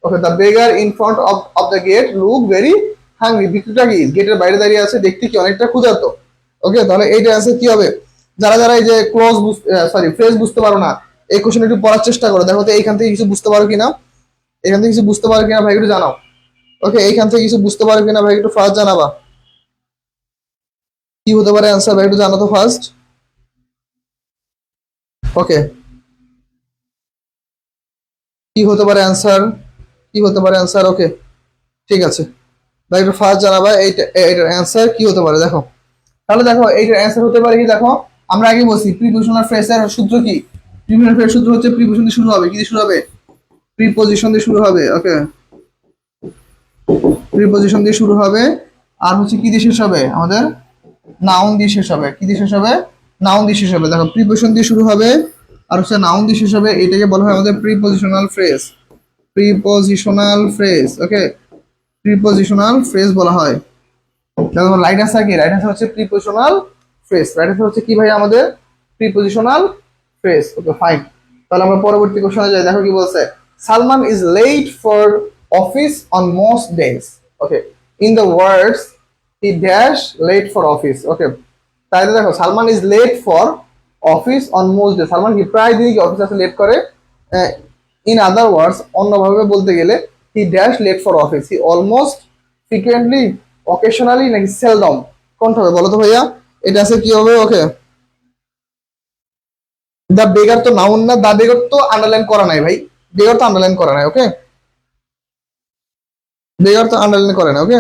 Okay, the beggar in front of the gate look very hungry, ভিক্রিটা কি গেটের বাইরে দাঁড়িয়ে আছে, দেখতে কি অনেকটা ক্ষুধার্ত। ওকে, তাহলে এইটা অ্যান্সার কি হবে? যারা যারা এই যে ফ্রেজ বুঝতে পারো না, এই কোশ্চেন একটু পড়ার চেষ্টা করো, দেখো তো এইখান থেকে কিছু বুঝতে পারো কিনা, এখান থেকে কিছু বুঝতে পারো কিনা ভাই একটু জানাও। ওকে, এইখান থেকে কিছু বুঝতে পারো কিনা ভাই একটু ফার্স্ট জানাবা, কি হতে পারে অ্যান্সার ভাই একটু জানো তো ফার্স্ট। ওকে, কি হতে পারে অ্যান্সার, কি হতে পারে অ্যান্সার? ওকে, ঠিক আছে, ভাই একটু ফার্স্ট জানাবা এইটার অ্যান্সার কি হতে পারে। দেখো, তাহলে দেখো এইটার অ্যান্সার হতে পারে কি, দেখো আমরা আগে বলছি প্রিপোজিশনাল ফ্রেজের সূত্র কি, প্রিপোজিশনাল ফ্রেজ সূত্র হচ্ছে প্রিপোজিশন দিয়ে শুরু হবে, কি দিয়ে শুরু হবে, প্রিপোজিশন দিয়ে শুরু হবে। ওকে, প্রিপোজিশন দিয়ে শুরু হবে, আর হচ্ছে কি দিয়ে শেষ হবে আমাদের, নাউন দিয়ে শেষ হবে। কি দিয়ে শেষ হবে, নাউন দিয়ে শেষ হবে। দেখো, প্রিপোজিশন দিয়ে শুরু হবে আর হচ্ছে নাউন দিয়ে শেষ হবে, এটাকে বলা হয় আমাদের প্রিপোজিশনাল ফ্রেজ। প্রিপোজিশনাল ফ্রেজ, ওকে, প্রিপোজিশনাল ফ্রেজ বলা হয়। দেখো রাইট অ্যান্সার কি, রাইট অ্যান্সার হচ্ছে প্রিপোজিশনাল ফ্রেজ। রাইট অ্যান্সার হচ্ছে কি ভাই আমাদের, প্রিপোজিশনাল ফ্রেজ। ওকে, ফাইন। তাহলে আমরা পরবর্তী কোশ্চেনে যাই। দেখো কি বলছে, Salman is late for office on most days. Okay, in the words he dash late for office. Okay, তাহলে দেখো Salman is late for office on most day, Salman কি প্রায় দিনই কি অফিস আসতে লেট করে। ইন আদার ওয়ার্ডস, অন্যভাবে বলতে গেলে, he dash late for office, he almost, frequently, occasionally নাকি সেলডম, কোনটা হবে বলো তো ভাইয়া, এটা আছে কি হবে। ওকে, দা বেগার তো নাউন না, দা বেগার তো আন্ডারলাইন করা নাই ভাই, বেগার তো আন্ডারলাইন করা নাই। ওকে, বেগার তো আন্ডারলাইন করে না। ওকে,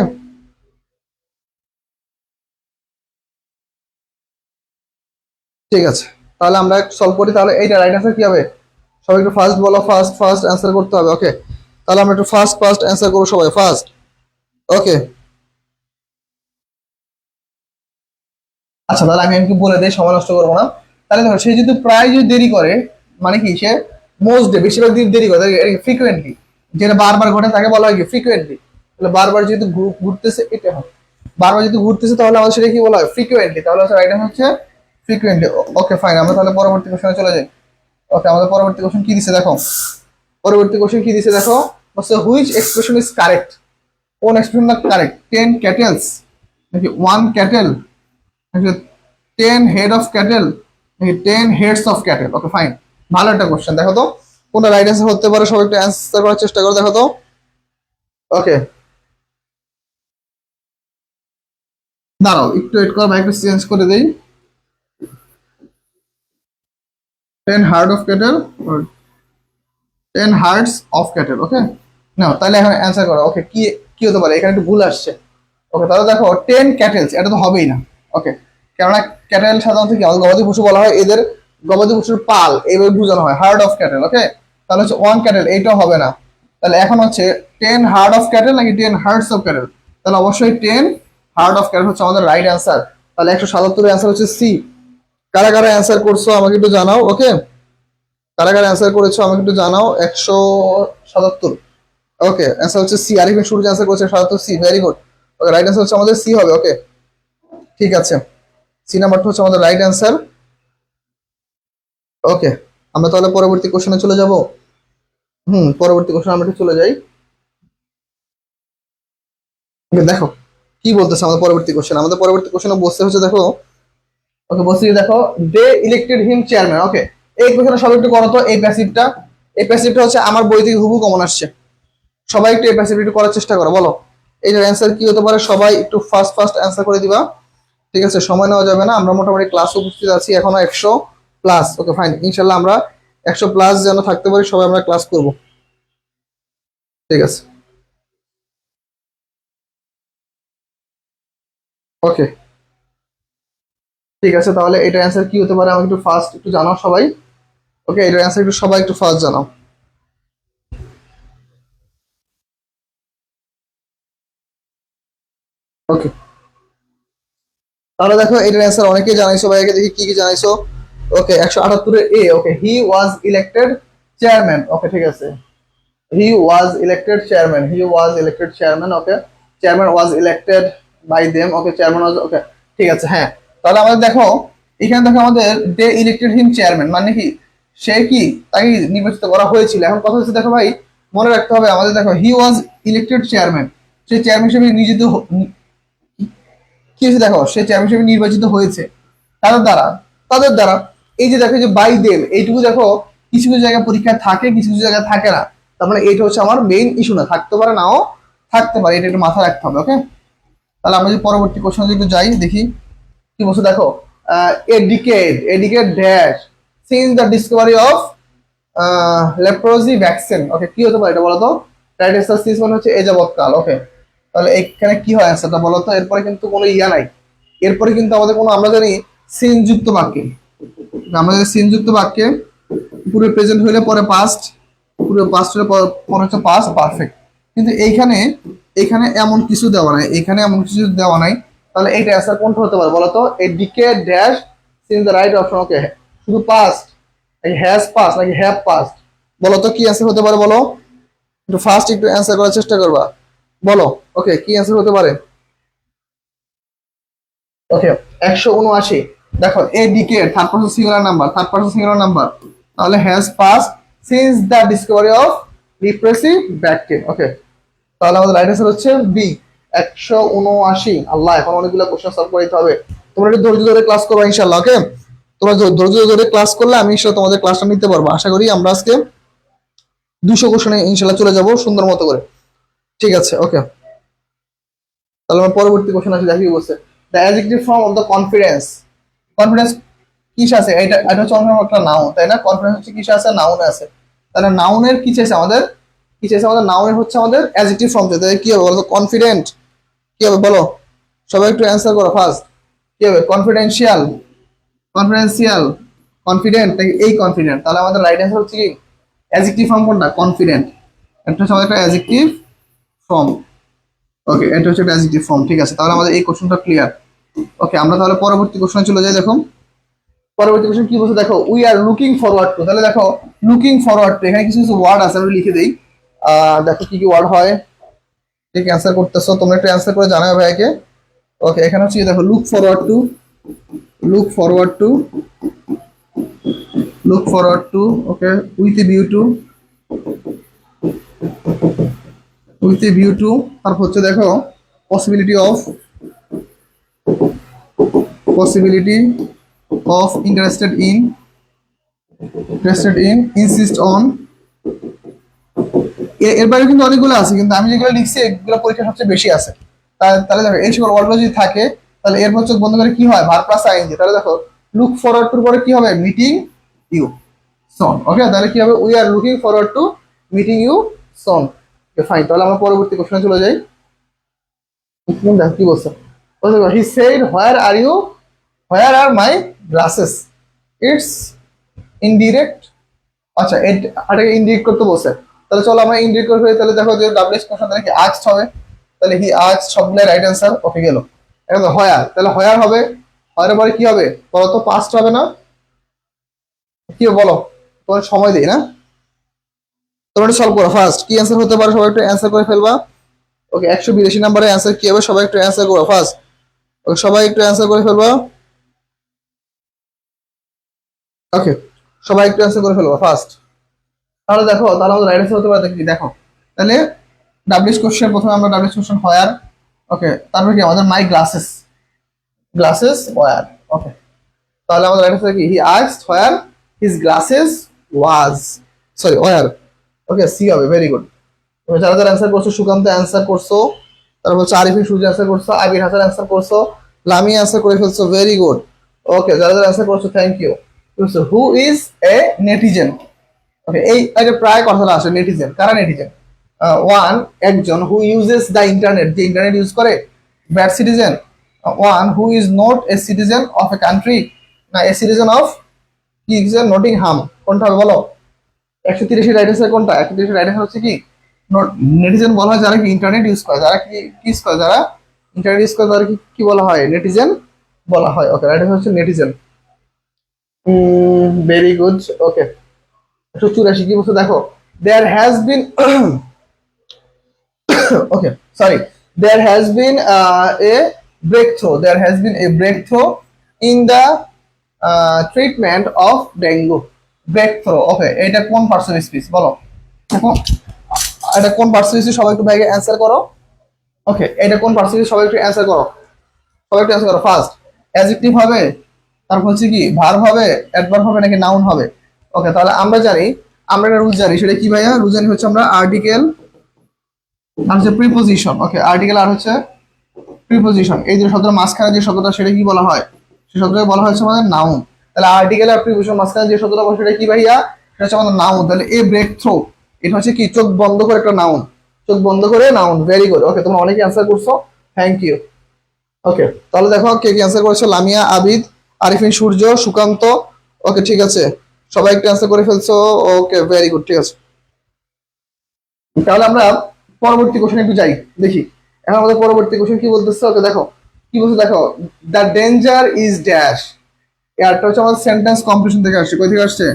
ঠিক আছে, তাহলে আমরা সলভ করি। তাহলে এইটা রাইট আনসার কি হবে, সবাই একটু ফার্স্ট বলো, ফার্স্ট ফার্স্ট অ্যান্সার করতে হবে। ওকে, তাহলে আমরা একটু ফার্স্ট ফার্স্ট অ্যান্সার করবো সবাই, ফার্স্ট। ওকে, আচ্ছা, তাহলে আমি কি বলে দেই, সময় নষ্ট করবো না। তাহলে দেখো, সে যদি প্রায় যদি দেরি করে, মানে কি সে মোস্ট ডে, বেশিরভাগ দিন দেরি করে, ফ্রিকুয়েন্টলি, যেটা বারবার ঘটে তাকে বলা হয় কি ফ্রিকুয়েন্টলি। তাহলে বারবার যেহেতু ঘুরতেছে, এটা হয়, বারবার যদি ঘুরতেছে তাহলে আমাদের সেটা কি বলা হয়, ফ্রিকুয়েন্টলি। তাহলে রাইট হচ্ছে ফ্রিকুয়েন্টলি। ওকে, ফাইন, আমরা তাহলে পরবর্তী কোশ্চেনে চলে যাই। ওকে, আমাদের পরবর্তী কোশ্চেন কি দিছে দেখো, পরবর্তী কোশ্চেন কি দিছে দেখো, হচ্ছে হুইচ এক্সপ্রেশন ইজ কারেক্ট, কোন এক্সপ্রেশন কারেক্ট, 10 ক্যাটেলস নাকি 1 ক্যাটেল, নাকি 10 হেড অফ ক্যাটেল, নাকি 10 heads of cattle. Okay, fine, ভালো একটা কোশ্চেন। দেখো তো কোনটা রাইট অ্যান্সার হতে পারে, সবাই একটু অ্যান্সার করার চেষ্টা করো, দেখো তো। ওকে, দাঁড়াও একটু ওয়েট করো ভাই, একটু চেঞ্জ করে দেই। 10 herd of cattle, 10 herds of cattle. Okay, না তাহলে এখন অ্যান্সার করো। ওকে, কি কি হতে পারে, এখানে একটু ভুল আসছে। ওকে, তাহলে দেখো 10 ক্যাটেলস, এটা তো হবেই না। ওকে, কেননা ক্যাটেল সাধারণত কি আমাদের গবাদি পশু বলা হয়, এদের গবাদি পশুর পাল এইভাবে বোঝানো হয়, হার্ড অফ ক্যাটেল। ওকে, তাহলে হচ্ছে 1 ক্যাটেল, এইটাও হবে না। তাহলে এখন হচ্ছে 10 হার্ড অফ ক্যাটেল নাকি 10 হার্টস অফ ক্যাটেল, তাহলে অবশ্যই 10 হার্ড অফ ক্যাটেল হচ্ছে আমাদের রাইট অ্যান্সার। তাহলে 177 অ্যান্সার হচ্ছে সি। কারা কারা অ্যান্সার করছো আমাকে একটু জানাও। ওকে, কারা কারা অ্যান্সার করেছো আমাকে একটু জানাও। 177। ওকে, অ্যান্সার হচ্ছে সি। আরিফিন সূর্য অ্যান্সার করেছে 77 সি, ভেরি গুড। ওকে, রাইট অ্যান্সার হচ্ছে আমাদের সি হবে। ওকে, ঠিক আছে, সি নাম্বারটা হচ্ছে আমাদের রাইট অ্যান্সার। ওকে, আমরা তাহলে পরবর্তী কোশ্চেনে চলে যাব। পরবর্তী কোশ্চেন আমরা একটু চলে যাই। দেখো কি বলতেছে আমাদের পরবর্তী কোশ্চেন। আমাদের পরবর্তী কোশ্চেনে বলতে হচ্ছে দেখো, ওকে বলছি দেখো, দে ইলেক্টেড হিম চেয়ারম্যান। ওকে, এই কোশ্চেনটা সবাই একটু করো তো। এই প্যাসিভটা হচ্ছে আমার বই থেকে হুবহু কমন আসছে। সবাই একটু এই প্যাসিভটা একটু করার চেষ্টা করো, বলো এইটার অ্যান্সার কি হতে পারে। সবাই একটু ফার্স্ট ফার্স্ট অ্যান্সার করে দিবা, ঠিক আছে? সময় নেওয়া যাবে না, আমরা মোটামুটি ক্লাস উপস্থিত আছি এখনো 100+। ওকে ফাইন, ইনশাল্লাহ আমরা 100+ যেন থাকতে পারি, সবাই আমরা ক্লাস করব, ঠিক আছে? ওকে ঠিক আছে, তাহলে এটার অ্যান্সার কি হতে পারে আমাকে একটু ফার্স্ট একটু জানাও সবাই। ওকে, এটার অ্যান্সার একটু সবাই একটু ফার্স্ট জানাও। ওকে, তাহলে দেখো এটার অ্যান্সার অনেকেই জানাইছো, ভাইকে দেখি কি কি জানাইছো। ওকে, 178-এ ওকে, হি ওয়াজ ইলেক্টেড চেয়ারম্যান। ওকে ঠিক আছে, he was elected chairman, he was elected chairman. Okay, chairman was elected by them. Okay, chairman was, okay ঠিক আছে। হ্যাঁ, তাহলে আমাদের দেখো এখানে দেখো আমাদের দে ইলেক্টেড হিম চেয়ারম্যান মানে কি, সে কি তাকে নির্বাচিত করা হয়েছিল। এখন কথা হচ্ছে দেখো ভাই, মনে রাখতে হবে আমাদের, দেখো হি ওয়াজ ইলেক্টেড চেয়ারম্যান, সে চেয়ারম্যান হিসেবে নিয়োজিত কি হয়েছে দেখো, সে চেয়ারম্যান হিসেবে নির্বাচিত হয়েছে তাদের দ্বারা, তাদের দ্বারা। এই যে দেখো যে বাই দেম, এইটুকু দেখো কিছু কিছু জায়গায় পরীক্ষায় থাকে, কিছু কিছু জায়গায় থাকে না। তার মানে এইটা হচ্ছে আমার মেইন ইস্যু না, থাকতে পারে নাও থাকতে পারে, এটা একটু মাথায় রাখতে হবে। ওকে, তাহলে আমরা যদি পরবর্তী কোশ্চেন একটু যাই দেখি কি বলছে দেখো। A decade dash since the discovery of leprosy vaccine. Okay, কি হতে পারে এটা বলো তো। টাইটাসাস মানে হচ্ছে এ যাবৎকাল। ওকে, তাহলে এখানে কি হয় অ্যান্সারটা বলো তো। এরপরে কিন্তু কোনো ইয়া নাই, এরপরে কিন্তু আমাদের কোনো, আমরা জানি সিনযুক্ত বাক্যে, আমাদের সিনযুক্ত বাক্যে পুরো প্রেজেন্ট হইলে পরে পাস্ট, পুরো পাস্ট হলে পরে হচ্ছে পাস্ট পারফেক্ট। কিন্তু এইখানে এখানে এমন কিছু দেওয়া নাই, এখানে এমন কিছু দেওয়া নাই। তাহলে এইটা অ্যান্সার কোনটা হতে পারে বলো তো। এই decade dash since the right option. Okay, শুধু পাস্ট নাকি হ্যাজ পাস্ট নাকি হ্যাভ পাস্ট, বলো তো কি অ্যান্সার হতে পারে বলো। একটু ফার্স্ট একটু অ্যান্সার করার চেষ্টা করবা, বলো। ওকে, কি অ্যান্সার হতে পারে। ওকে, 179। দেখো a decade third person singular number, third person singular number, তাহলে has pass since the discovery of repressive vaccine. Okay, তাহলে আমাদের রাইট অ্যান্সার হচ্ছে বি, 179। আল্লাহ, এখন অনেকগুলো কোশ্চেন সলভ করতে হবে। তোমরা একটু ধৈর্য ধরে ক্লাস করো ইনশাআল্লাহ। ওকে, তোমরা ধৈর্য ধরে ক্লাস করলে আমি ইনশাআল্লাহ তোমাদের ক্লাসটা নিতে পারবো। আশা করি আমরা আজকে 200 কোশ্চেনে ইনশাআল্লাহ চলে যাব সুন্দর মতো করে, ঠিক আছে? ওকে, তাহলে আমার পরবর্তী কোশ্চেন আছে, দেখি বলছে the adjective form of the confidence. Confidence কিসে আছে, এটা হচ্ছে অন্য একটা নাউন, তাই না? কনফিডেন্স হচ্ছে কিসে আছে, নাউনে আছে। তাহলে নাউনের কি চাইছে আমাদের, কি চাইছে আমাদের, নাউনের হচ্ছে আমাদের অ্যাডজেক্টিভ ফর্ম চাইছে। তাহলে কি হবে বলো, কনফিডেন্ট কি হবে বলো, সবাই একটু অ্যান্সার করো ফার্স্ট। কি হবে, কনফিডেন্সিয়াল, কনফিডেন্সিয়াল, কনফিডেন্ট নাকি এই কনফিডেন্ট। তাহলে আমাদের রাইট অ্যান্সার হচ্ছে কি অ্যাডজেক্টিভ ফর্ম কোনটা, কনফিডেন্ট। এটা হচ্ছে আমাদের একটা অ্যাডজেক্টিভ ফর্ম। ওকে, এটা হচ্ছে একটা অ্যাডজেক্টিভ ফর্ম, ঠিক আছে? তাহলে আমাদের এই কোশ্চেনটা ক্লিয়ার। ওকে, আমরা তাহলে পরবর্তী কোশ্চেনে চলে যাই। দেখো পরবর্তী কোশ্চেন কি বলছে দেখো, we are looking forward two. তাহলে দেখো লুকিং ফরওয়ার্ড টু, এখানে কিছু কিছু ওয়ার্ড আছে, আমি লিখে দিই। দেখো কি কি ওয়ার্ড হয়, ঠিক অ্যান্সার করতেছো তোমরা, একটু অ্যান্সার করে জানাবে ভাইকে। ওকে, এখানে হচ্ছে দেখো look forward two, look forward two, look forward two. Okay, with a view to, with a view to. তারপর হচ্ছে দেখো possibility of, possibility of, interested in, interested in, insist on. এর বাইরে কিন্তু অনেকগুলো আছে, কিন্তু আমি যেগুলো লিখছি এগুলো পরীক্ষা সবচেয়ে বেশি আছে। তাহলে দেখো এই সকল ওয়ার্ডগুলো যদি থাকে, তাহলে এরপর চোখ বন্ধ করে কি হয়, ভার প্লাস আইএনজি। তাহলে দেখো লুক ফরওয়ার্ড টুর পরে কি হবে, মিটিং ইউ সন। ওকে, তাহলে কি হবে, we are looking forward to meeting you soon. Okay fine, তাহলে আমরা পরবর্তী কোশ্চেনে চলে যাই। দেখো কি বলছে, he said where are you, where are my glasses. It's indirect, আচ্ছা এটাকে ইন্ডিকেট করতে বলছে। তাহলে চলো আমরা ইন্ডিকেট করে ফেলি। তাহলে দেখো যে ডাব্লিউএস কোশ্চেন তাহলে কি আস্কড হবে, তাহলে হি আস্কড সবগুলো রাইট অ্যান্সার। ওকে গেল। এখন হোয়ার, তাহলে হোয়ার হবে, হোয়ার পরে কি হবে বলো তো, পাস্ট হবে না, কি হবে বলো, তোমার সময় দেই না, তোমরা একটু সলভ করো ফার্স্ট, কি অ্যান্সার হতে পারে সবাই একটু অ্যান্সার করে ফেলবা। ওকে, 182 নম্বরের অ্যান্সার কি হবে, সবাই একটু অ্যান্সার করো ফার্স্ট। ওকে, সবাই একটু অ্যান্সার করে ফেলবা। ওকে, সবাই একটু অ্যান্সার করে ফেলবো ফার্স্ট। তাহলে দেখো, তাহলে আমাদের রাইট অ্যান্সার হতে পারে কি, দেখো তাহলে ডাব্লিউএইচ কোশ্চেন, প্রথমে আমরা ডাব্লিউএইচ কোশ্চেন হোয়ার, ওকে, তারপর কি আমাদের my glasses, glasses were, okay, তাহলে আমাদের রাইট অ্যান্সার কি, he asked where his glasses was, sorry were, okay, C হবে, ভেরি গুড। যারা যারা অ্যান্সার করছো, সুকান্ত অ্যান্সার করছো, তারপর হচ্ছে আরিফিন সূর্য অ্যান্সার করছো, আবির হাসান অ্যান্সার করছো, লামি অ্যান্সার করে ফেলছো, ভেরি গুড। ওকে, যারা যারা অ্যান্সার করছো thank you. Who is a netizen, okay, এই আগে প্রায় কথাটা আসে, নেটিজেন কারা, নেটিজেন ওয়ান একজন, হু ইউজেস দ্য ইন্টারনেট, যে ইন্টারনেট ইউজ করে, bad citizen one, who is not a citizen of a country, না এ সিটিজেন অফ কি নটিংহাম, কোনটা হবে বলো? 183 রাইট অ্যান্সার কোনটা? 183 রাইট অ্যান্সার হচ্ছে কি নেটিজেন বলা হয় যারা কি ইন্টারনেট ইউজ করে, যারা কি ইউজ করে, যারা ইন্টারনেট ইউজ করে, তারা কি বলা হয়, নেটিজেন বলা হয়। ওকে, রাইট অ্যান্সার হচ্ছে নেটিজেন। Very good. ওকে, 184 কি বলছে দেখো, there has been okay sorry, there has been a breakthrough in the treatment of dengue. Breakthrough, ওকে, এটা কোন পার্সন স্পিচ বলো? এখন এটা কোন পার্সন স্পিচ, সবাই একটু ভাইকে অ্যান্সার করো। ওকে, এটা কোন পার্সন স্পিচ, সবাই একটু অ্যান্সার করো, সবাই একটু অ্যান্সার করো ফার্স্ট। অ্যাডজেক্টিভ হবে, তারপর হচ্ছে কি ভার্ব হবে, অ্যাডভার্ব হবে নাকি নাউন হবে? ওকে, তাহলে আমরা জানি, আমরা একটা রুল জানি, সেটা কি ভাইয়া? রুল জানি হচ্ছে আমরা আর্টিকেল আর হচ্ছে প্রিপোজিশন, ওকে, আর্টিকেল আর হচ্ছে প্রিপোজিশন, এই দুটো শব্দের মাঝখানে যে শব্দটা, সেটা কি বলা হয়? সেই শব্দটাকে বলা হচ্ছে আমাদের নাউন। তাহলে আর্টিকেল আর প্রিপোজিশন মাঝখানে যে শব্দটা বলে, সেটা কি ভাইয়া? সেটা হচ্ছে আমাদের নাউন। তাহলে এ ব্রেক থ্রো, এটা হচ্ছে কি চোখ বন্ধ করে একটা নাউন, চোখ বন্ধ করে নাউন, ভেরি গুড। ওকে, তোমরা অনেকে অ্যান্সার করছো, থ্যাংক ইউ। ওকে, তাহলে দেখো কে কি অ্যান্সার করেছে, লামিয়া, আবিদ, আরিফিন সূর্য, সুকান্ত, ওকে ঠিক আছে, সবাই একটু অ্যান্সার করে ফেলছো, ওকে ভেরি গুড, ঠিক আছে। তাহলে আমরা পরবর্তী কোশ্চেন একটু যাই, দেখি এখন আমাদের পরবর্তী কোশ্চেন কি বলতেছে। ওকে দেখো কি বলছে, দেখো দ্য ডেঞ্জার ইজ ড্যাশ, এটা হচ্ছে আমাদের সেন্টেন্স কমপ্লিশন থেকে আসছে, কই থেকে আসছে?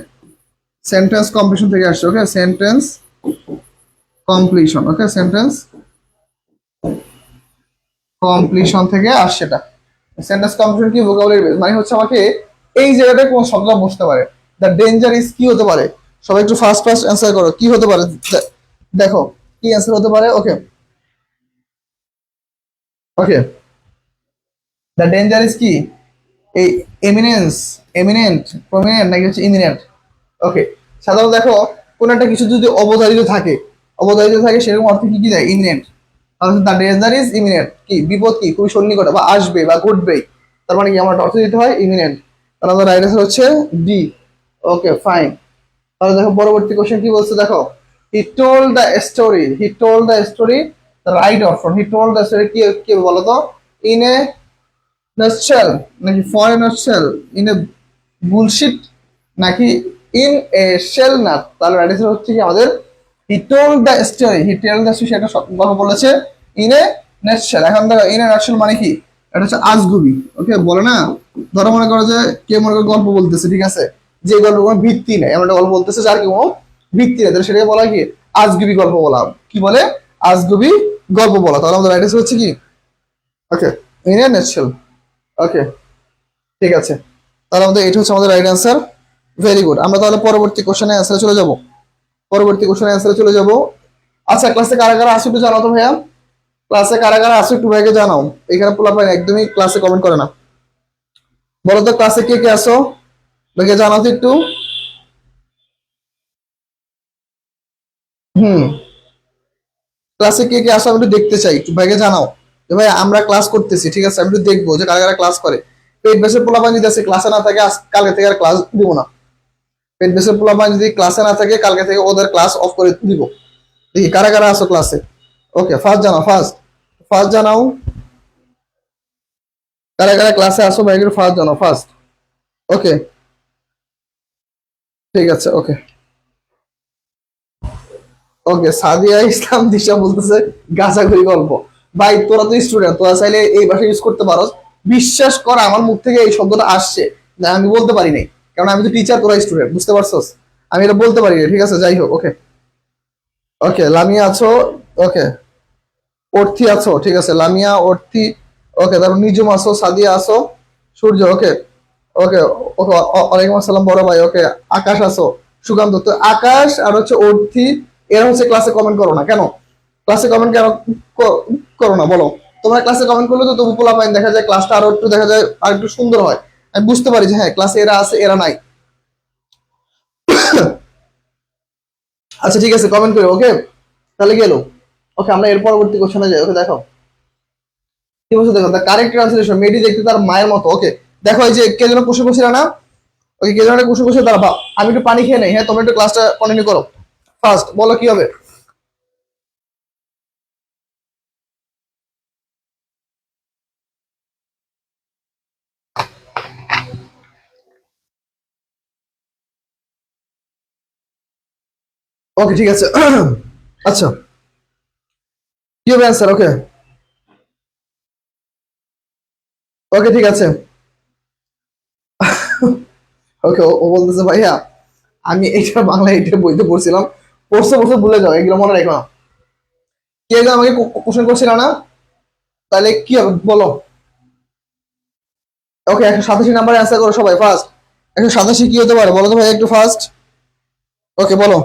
সেন্টেন্স কমপ্লিশন থেকে আসছে, ওকে, সেন্টেন্স কমপ্লিশন, ওকে, সেন্টেন্স কমপ্লিশন থেকে আসছে এটা। সেন্টেন্স কমপ্লিশন কি, ভোকাবুলারি বেস, মানে হচ্ছে আমাকে এই জায়গাটায় কোন শব্দটা বসতে পারে। দ্য ডেঞ্জার ইজ কি হতে পারে? সবাই একটু ফার্স্ট ফার্স্ট অ্যান্সার করো, কি হতে পারে? দেখো কি অ্যান্সার হতে পারে। ওকে, ওকে, দ্য ডেঞ্জার ইজ কি, এই এমিনেন্স, এমিনেন্ট, প্রমিনেন্ট নাকি হচ্ছে ইমিনেন্ট? ওকে, সাধারণত দেখো কোন একটা কিছু যদি অবধারিত থাকে, অবধারিত থাকে, সেরকম অর্থে কি কি দেয়, ইমিনেন্ট। তাহলে দ্য ডেঞ্জার ইজ ইমিনেন্ট, কি বিপদ কি খুবই সন্নিকটে বা আসবে বা ঘটবেই, তার মানে কি আমার অর্থ দিতে হয় ইমিনেন্ট। তাহলে আমাদের রাইট আনসার হচ্ছে ডি। Okay fine. তাহলে দেখো পরবর্তী কোশ্চেন কি বলছে, দেখো he told the story the right option, he told the story কি কি বলো তো, ইন এ নাটশেল নাকি for a nutshell, in a bullshit নাকি ইন এ শেল নাট? তাহলে রাইট আনসার হচ্ছে কি আমাদের he told the story, he tell the story, সেটা গল্প বলেছে ইন এ নাটশেল। এখন দেখো ইন এ নাটশেল মানে কি, এটা হচ্ছে আজগুবি, ওকে, বলে না, ধরো মনে করো যে কে মনে করো গল্প বলতেছে, ঠিক আছে, যে গল্প কোনো ভিত্তি নেই, এমন একটা গল্প বলতেছে যার কি কোনো ভিত্তি নেই, তাহলে সেটাকে বলা কি আজগুবি গল্প বলা, কি বলে আজগুবি গল্প বলা। তাহলে আমাদের রাইট আনসার হচ্ছে কি, ওকে, ইন এ নাটশেল, ওকে ঠিক আছে। তাহলে আমাদের এটা হচ্ছে আমাদের রাইট অ্যান্সার, ভেরি গুড। আমরা তাহলে পরবর্তী কোশ্চেনে অ্যান্সারে চলে যাব, পরবর্তী কোশ্চেনে অ্যান্সারে চলে যাব। আচ্ছা, ক্লাসে কারা কারা আসো একটু জানাও তো ভাইয়া, ক্লাসে কারা কারা আসো একটু ভাইকে জানাও, এখানে পোলাপাইন একদমই ক্লাসে কমেন্ট করে না, বলো তো ক্লাসে কে কে আসো, ভাইকে জানাও তো একটু। হুম, ক্লাসে কে কে আসো আমি একটু দেখতে চাই, একটু ভাইকে জানাও যে ভাই আমরা ক্লাস করতেছি, ঠিক আছে, আমি একটু দেখবো যে কারা কারা ক্লাস করে। পেট বেসের পোলাপাইন যদি আছে ক্লাসে না থাকে, কালকে থেকে আর ক্লাস দিব না। পেট বেসের পোলাপাইন যদি ক্লাসে না থাকে, কালকে থেকে ওদের ক্লাস অফ করে দিব। দেখি কারা কারা আছো ক্লাসে। ওকে ফার্স্ট জানাও, ফার্স্ট ফার্স্ট জানাও কারা কারা ক্লাসে আসো ভাই, একটু ফার্স্ট জানাও ফার্স্ট। ওকে ঠিক আছে, ওকে ওকে। সাদিয়া ইসলাম দিশা বলতেছে গাছাগুড়ি গল্প। ভাই তোরা তো স্টুডেন্ট, তোরা চাইলে এই ভাষা ইউজ করতে পারো, বিশ্বাস কর আমার মুখ থেকে এই শব্দটা আসছে না, আমি বলতে পারি নাই, কারণ আমি তো টিচার, তোরা স্টুডেন্ট, বুঝতে পারছোস, আমি এটা বলতে পারি না, ঠিক আছে, যাই হোক। ওকে ওকে, লামিয়া আছো, ওকে, অর্থি আছো, ঠিক আছে, লামিয়া অর্থি, ওকে, তারপর নিজুম আছো, সাদিয়া আছো, সূর্য, ওকে, ওকে ওকে, ওয়ালাইকুম আসসালাম বড় ভাই। ওকে, আকাশ আছো, সুকান্ত। তো আকাশ আর হচ্ছে অর্থি, এরা হচ্ছে ক্লাসে কমেন্ট করো না কেন? ক্লাসে কমেন্ট কেন করো না বলো? তোমরা ক্লাসে কমেন্ট করলে তো তবু পোলা পাইন দেখা যায়, ক্লাসটা আরো একটু দেখা যায় আর একটু সুন্দর হয়। আমি বুঝতে পারি যে হ্যাঁ ক্লাসে এরা আছে এরা নাই। আচ্ছা ঠিক আছে, কমেন্ট করি। ওকে, তাহলে গেল। ওকে, আমরা এর পরবর্তী কোশ্চেনে যাই। ওকে দেখো কি বলছে, দেখো দ্য কারেক্ট ট্রান্সলেশন, মেয়েটি দেখতে তার মায়ের মতো। ওকে, দেখো এই যে কে যেন কোশ্চেন করছিল না, ওকে কে যেন একটা কোশ্চেন করছিল, দাঁড়া আমি একটু পানি খেয়ে নেই। হ্যাঁ, তোমরা একটু ক্লাসটা কন্টিনিউ করো। ফার্স্ট বলো কি হবে। ওকে ঠিক আছে। আচ্ছা, কি হবে অ্যান্সার? ওকে ওকে ঠিক আছে। ওকে, ও বলতেছে ভাইয়া আমি এইটা বাংলা এটা বইতে পড়ছিলাম, পড়ছে পড়ছে ভুলে যাও, এগুলো মনে রেখো না। কে যেন আমাকে কোশ্চেন করছিল না, তাহলে কি হবে বলো। ওকে, 187 নাম্বারে অ্যান্সার করো সবাই ফার্স্ট। 187 কি হতে পারে বলো তো ভাই একটু ফার্স্ট। ওকে বলো।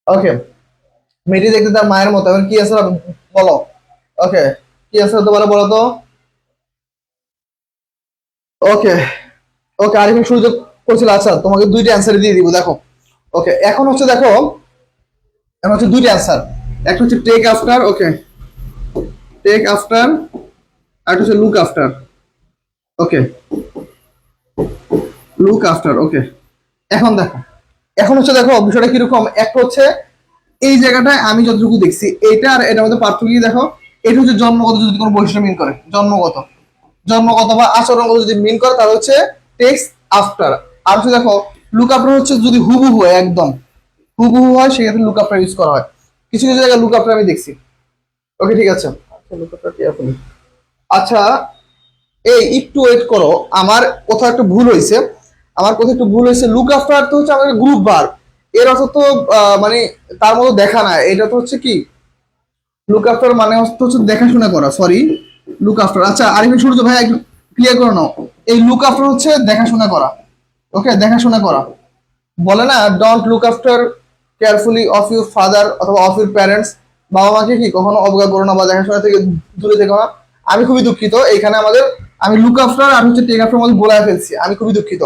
ওকে, মেয়েটি দেখতে তার মায়ের মতো, এবার কি অ্যান্সার হবে বলো। ওকে, কি অ্যান্সার হতে পারে বলো তো। ওকে ওকে, আরিফিন সুযোগ করছিল। আচ্ছা তোমাকে দুইটা অ্যান্সার দিয়ে দিব দেখো। ওকে, এখন হচ্ছে দেখো, এখন হচ্ছে দুইটা অ্যান্সার। একটা হচ্ছে take after, okay take after, আর একটা হচ্ছে look after. Okay, look after. Okay, এখন দেখো, এখন হচ্ছে দেখো বিষয়টা কিরকম। একটা হচ্ছে এই জায়গাটায় আমি যতটুকু দেখছি এটা আর এটার মধ্যে পার্থক্য কি দেখো। এটা হচ্ছে জন্মগত, যদি কোনো বৈশিষ্ট্য মিন করে, জন্মগত, জন্মগত বা আচরণগত যদি মিন করে তাহলে হচ্ছে টেক্সট আফটার। আর হচ্ছে দেখো লুক আফটার হচ্ছে যদি হুবহু হয়, একদম হুবহু হয় সেক্ষেত্রে লুক আফটার ইউজ করা হয়। কিছু কিছু জায়গায় লুক আফটার আমি দেখছি। ওকে ঠিক আছে। আচ্ছা লুক আফটার কি এখন, আচ্ছা এই একটু ওয়েট করো, আমার কোথাও একটু ভুল হয়েছে। আমার কোথাও একটু ভুল হয়েছে। লুক আফটার তো হচ্ছে আমাদের গ্রুপ বার, এর অর্থ তো মানে তার মতো দেখা না, এটা তো হচ্ছে কি লুক আফটার মানে হচ্ছে দেখাশোনা করা, সরি লুক আফটার। আচ্ছা আরিফিন সূর্য ভাই একটু ক্লিয়ার করে নাও, এই লুক আফটার হচ্ছে দেখাশোনা করা। ওকে, দেখাশোনা করা। বলে না don't look after carefully of your father অথবা অফ ইউর প্যারেন্টস, বাবা মাকে কি কখনো অবজ্ঞা করো না বা দেখাশোনা থেকে দূরে থেকো না। আমি খুবই দুঃখিত এইখানে আমাদের, আমি লুক আফটার আর হচ্ছে টেক আফটার মধ্যে বলে ফেলছি, আমি খুবই দুঃখিত।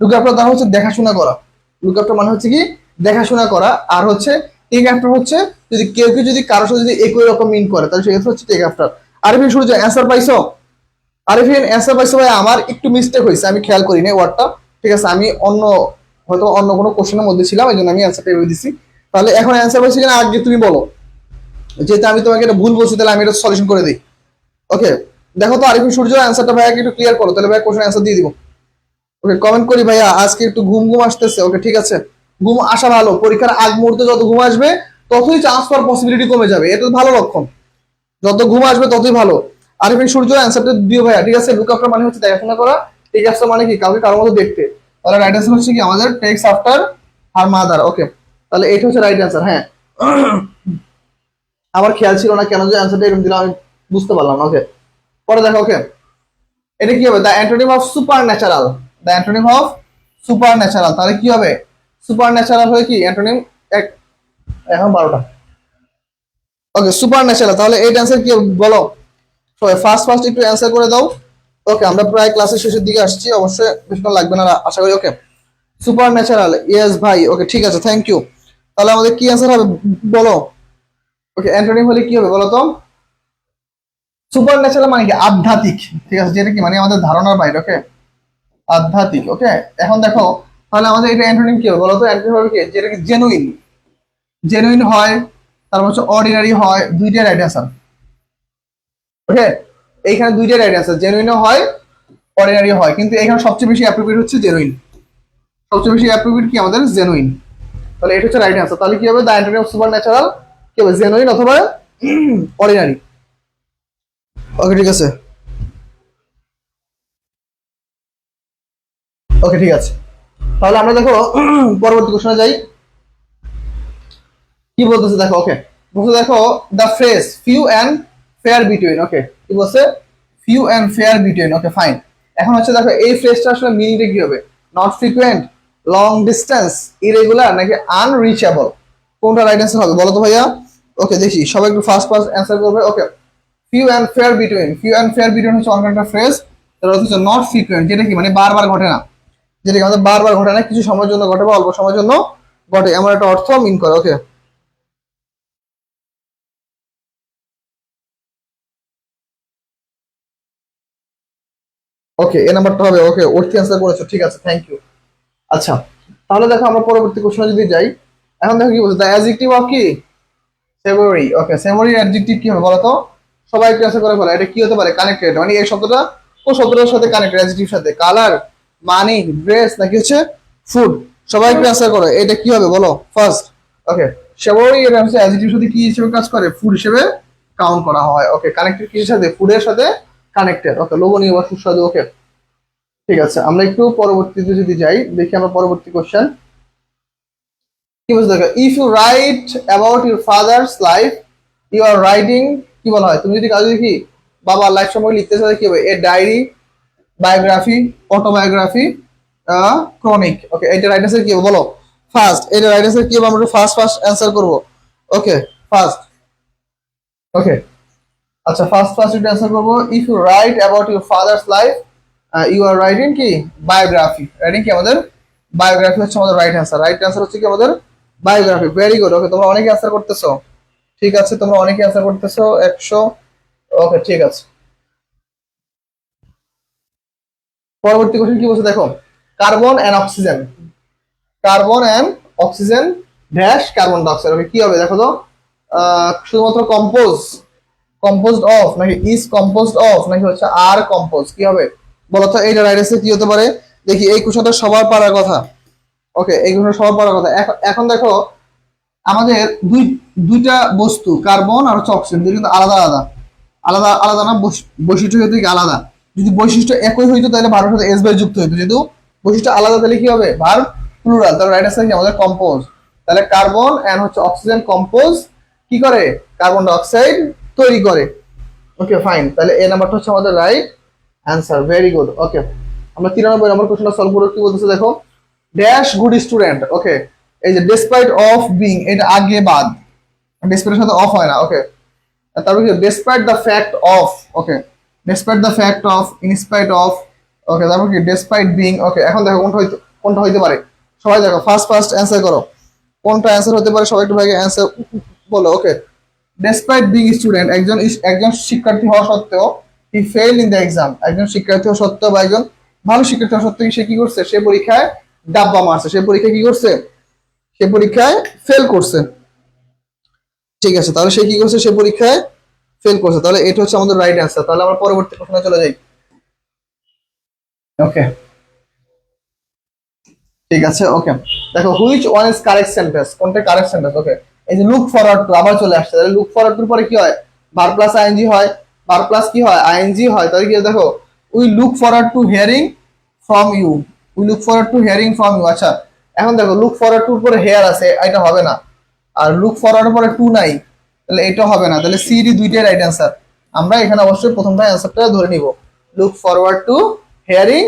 লুক আফটার দ্বারা হচ্ছে দেখাশোনা করা, লুক আফটার মানে হচ্ছে কি দেখাশোনা করা। আর হচ্ছে টেক আফটার হচ্ছে যদি কেউ কেউ যদি কারোর সাথে যদি একই রকম মিন করে তাহলে সেক্ষেত্রে হচ্ছে টেক আফটার। আরিফিন শুরু অ্যান্সার পাইছো? আরিফিন অ্যান্সার পাইছো ভাই? আমার একটু মিস্টেক হয়েছে, আমি খেয়াল করিনি ওয়ার্ডটা। ঠিক আছে, আমি অন্য হয়তো অন্য কোনো কোশ্চেনের মধ্যে ছিলাম, এই জন্য আমি অ্যান্সারটা ভেবে দিচ্ছি। তাহলে এখন অ্যান্সার পাইছি কিনা আগে তুমি বলো, যেহেতু আমি তোমাকে এটা ভুল বলছি তাহলে আমি এটা সলিউশন করে দিই। ওকে, দেখো তো আরিফিন সূর্য অ্যান্সারটা ভাইয়াকে একটু ক্লিয়ার করো, তাহলে ভাই কোশ্চেন অ্যান্সার দিয়ে দিব। ওকে, কমেন্ট করি ভাইয়া আজকে একটু ঘুম ঘুম আসতেছে। ওকে ঠিক আছে, ঘুম আসা ভালো, পরীক্ষার আগ মুহূর্তে যত ঘুম আসবে ততই চান্স পাওয়ার পসিবিলিটি কমে যাবে, এটা তো ভালো লক্ষণ। যত ঘুম আসবে ততই ভালো। আরিফিন সূর্য অ্যান্সারটা দিও ভাইয়া। ঠিক আছে, লুক আফটার মানে হচ্ছে দেখাশোনা করা, টেক আফটার মানে কি কাউকে কারোর মতো দেখতে। তাহলে রাইট অ্যান্সার হচ্ছে কি আমাদের টেক্স আফটার হার মাদার। ওকে, তাহলে এটা হচ্ছে রাইট অ্যান্সার। হ্যাঁ, আমার খেয়াল ছিল না কেন যে অ্যান্সারটা এরকম দিলাম, আমি বুঝতে পারলাম না। ওকে, পরে দেখো। ওকে, এটা কি হবে? The antonym of super natural, the antonym of super natural, তাহলে কি হবে? সুপার ন্যাচারাল হয়ে কি অ্যান্টোনিম এক, এখন 12টা। ওকে, সুপার ন্যাচারাল, তাহলে এইট অ্যান্সার কি হবে বলো সবাই? ফার্স্ট ফার্স্ট একটু অ্যান্সার করে দাও। ওকে, আমরা প্রায় ক্লাসের শেষের দিকে আসছি, অবশ্যই বেশিক্ষণ লাগবে না আশা করি। ওকে, সুপার ন্যাচারাল, ইয়েস ভাই। ওকে ঠিক আছে, থ্যাংক ইউ। তাহলে আমাদের কি অ্যান্সার হবে বলো। ওকে, অ্যান্টোনিম হলে কি হবে বলো তো? সুপার ন্যাচারাল মানে কি আধ্যাত্মিক, ঠিক আছে, যেটা কি মানে আমাদের ধারণার বাইরে। ওকে, আধ্যাত্মিক। ওকে, এখন দেখো তাহলে আমাদের এটা অ্যান্টোনিম কি হবে বলো তো? অ্যান্টোনিম হবে কি যেটা কি জেনুইন, জেনুইন হয়, তারপর হচ্ছে অর্ডিনারি হয়, দুইটাই রাইট অ্যান্সার। ওকে, এইখানে দুইটাই রাইট অ্যান্সার, জেনুইনও হয় অর্ডিনারি হয়, কিন্তু এখানে সবচেয়ে বেশি অ্যাপ্রোপ্রিয়েট হচ্ছে জেনুইন, সবচেয়ে বেশি অ্যাপ্রোপ্রিয়েট কি আমাদের জেনুইন। তাহলে এটা হচ্ছে রাইট অ্যান্সার। তাহলে কি হবে? The antonym of super natural কি হবে? জেনুইন অথবা অর্ডিনারি। ওকে ঠিক আছে। ওকে ঠিক আছে, তাহলে আমরা দেখো পরবর্তী কোশ্চেনে যাই। কি বলতেছে দেখো। ওকে, বলতে দেখো the phrase few and far between. Okay, কি বলছে? Few and far between. Okay fine. এখন হচ্ছে দেখো এই ফ্রেজটা আসলে মিনিংটা কি হবে? Not frequent, long distance, irregular নাকি আনরিচেবল? কোনটা রাইট অ্যান্সার হবে বলো তো ভাইয়া? ওকে দেখি সবাই একটু ফার্স্ট ফার্স্ট অ্যান্সার করবে। Okay, few and far between. Few and far between হচ্ছে অন্য একটা ফ্রেজ। তার অর্থ হচ্ছে নট ফ্রিকুয়েন্ট, যেটা কি মানে বারবার ঘটে না, যেটা কি আমাদের বারবার ঘটে না, কিছু সময়ের জন্য ঘটে বা অল্প সময়ের জন্য ঘটে, এমন একটা অর্থ মিন করে। ওকে ওকে, এ নাম্বারটা হবে। ওকে, অর্থী অ্যান্সার করেছো, ঠিক আছে, থ্যাংক ইউ। আচ্ছা, তাহলে দেখো আমরা পরবর্তী কোশ্চেনে যদি যাই। এখন দেখো কি বলছে, দ্য অ্যাডজেক্টিভ অফ কি সেভরি। ওকে, সেভরি অ্যাডজেক্টিভ কি হবে বলো তো? সবাই একটু answer করে ফেলো, এটা কি হতে পারে? কানেক্টেড, মানে এই শব্দটা ও শব্দটার সাথে কানেক্টেড, অ্যাডজেক্টিভ সাথে। কালার, মানি, ড্রেস নাকি হচ্ছে ফুড? সবাই একটু answer করো, এটা কি হবে বলো ফার্স্ট। ওকে, সেভরি এটা হচ্ছে অ্যাডজেক্টিভ সাথে কি হিসেবে কাজ করে? ফুড হিসেবে কাউন্ট করা হয়। ওকে, কানেক্টেড কিসের সাথে? ফুডের সাথে কানেক্টেড। ওকে, লোভনীয় বা সুস্বাদু। ওকে ঠিক আছে, আমরা একটু পরবর্তীতে যদি যাই, দেখি আমরা পরবর্তী কোশ্চেন কি বলছে দেখো। If you write about your father's life, you are writing, কি বলা হয়? তুমি যদি কাজে দেখি বাবার লাইফ সম্পর্কে লিখতে চাও, কি হবে? A diary, biography, autobiography, chronic. Okay, এটা রাইট অ্যান্সার কি হবে বলো ফার্স্ট? এটা রাইট অ্যান্সার কি হবে? আমরা ফার্স্ট ফার্স্ট অ্যান্সার করব। ওকে ফার্স্ট। ওকে আচ্ছা, ফার্স্ট ফার্স্ট এটা অ্যান্সার করবো। If you write about your father's life, you are writing কি বায়োগ্রাফি। রাইটিং কি আমাদের বায়োগ্রাফি হচ্ছে আমাদের রাইট অ্যান্সার। রাইট অ্যান্সার হচ্ছে কি আমাদের বায়োগ্রাফি। Very good. ওকে, তোমরা অনেকে অ্যান্সার করতেছো, ঠিক আছে, তোমরা অনেকে অ্যান্সার করতেছো 100। ওকে ঠিক আছে, পরবর্তী কোশ্চেন কি বলছে দেখো। Carbon and oxygen, carbon and oxygen dash carbon dioxide. Okay কি হবে দেখো তো? শুধুমাত্র কম্পোজ, কম্পোজড অফ নাকি ইজ কম্পোজড অফ নাকি হচ্ছে আর কম্পোজ, কি হবে বলো তো? এইটা রাইট অ্যান্সার কি হতে পারে? দেখি এই কোশ্চেনটা সবার পারার কথা। ওকে, এই কোশ্চেনটা সবার পারার কথা। এখন দেখো আমাদের দুইটা বস্তু, কার্বন আর হচ্ছে অক্সিজেন, দুই কিন্তু আলাদা আলাদা, আলাদা আলাদা না, বৈশিষ্ট্য হইতে কি আলাদা। যদি বৈশিষ্ট্য একই হইতো তাহলে ভার্বের সাথে এস বাই যুক্ত হইতো, যেহেতু বৈশিষ্ট্য আলাদা তাহলে কি হবে? Verb plural. তাহলে রাইট আনসার কি আমাদের কম্পোজ। তাহলে কার্বন এন্ড হচ্ছে অক্সিজেন কম্পোজ কি করে? কার্বন ডাই অক্সাইড তৈরি করে। ওকে ফাইন, তাহলে এই নাম্বারটা হচ্ছে আমাদের right answer. Very good. Okay, আমরা 93 নম্বর কোশ্চেনটা সলভ করে কি বলতেছে দেখো। Dash good student. ওকে, এই যে ডেসপাইট অফ বিং, এটা আগে বাদ, ডেসপাইটের সাথে অফ হয় না। ওকে, তারপর কি despite the fact of. Okay, despite the fact of, inspite of. Okay, তারপর কি ডেসপাইট বিং। ওকে, এখন দেখো কোনটা হইতে পারে, সবাই দেখো ফার্স্ট ফার্স্ট অ্যান্সার করো, কোনটা অ্যান্সার হতে পারে? সবাই একটু ভাগে অ্যান্সার বলো। ওকে, ডেসপাইট বিং স্টুডেন্ট, একজন শিক্ষার্থী হওয়া সত্ত্বেও হি ফেল ইন দ্য এক্সাম, একজন শিক্ষার্থী হওয়া সত্ত্বেও বা একজন ভালো শিক্ষার্থী হওয়া সত্ত্বেও সে কি করছে? সে পরীক্ষায় ডাব্বা মারছে, সে পরীক্ষায় কি করছে? সে পরীক্ষায় ফেল করছে। ঠিক আছে, তাহলে সে কি করছে? সে পরীক্ষায় ফেল করছে। তাহলে এটা হচ্ছে আমাদের রাইট অ্যান্সার। তাহলে আমরা পরবর্তী প্রশ্নে চলে যাই। ওকে ঠিক আছে। ওকে দেখো, which one is correct sentence, কোনটা কারেক্ট সেন্টেন্স? ওকে, এই যে লুক ফরওয়ার্ড টু আবার চলে আসছে। তাহলে লুক ফরওয়ার্ড টুর পরে কি হয়? ভার প্লাস আইএনজি হয়, ভার প্লাস কি হয়? আইএনজি হয়। তাহলে কি দেখো, we look forward to hearing from you, we look forward to hearing from you. আচ্ছা, এখন দেখো লুক ফরওয়ার্ড টুর পরে হেয়ার আছে, এটা হবে না। আর লুক ফরওয়ার্ডের পরে টু নাই, তাহলে এটা হবে না। তাহলে সি ডি দুইটাই রাইট অ্যান্সার। আমরা এখানে অবশ্যই প্রথমটা অ্যান্সারটা ধরে নিব, লুক ফরওয়ার্ড টু হিয়ারিং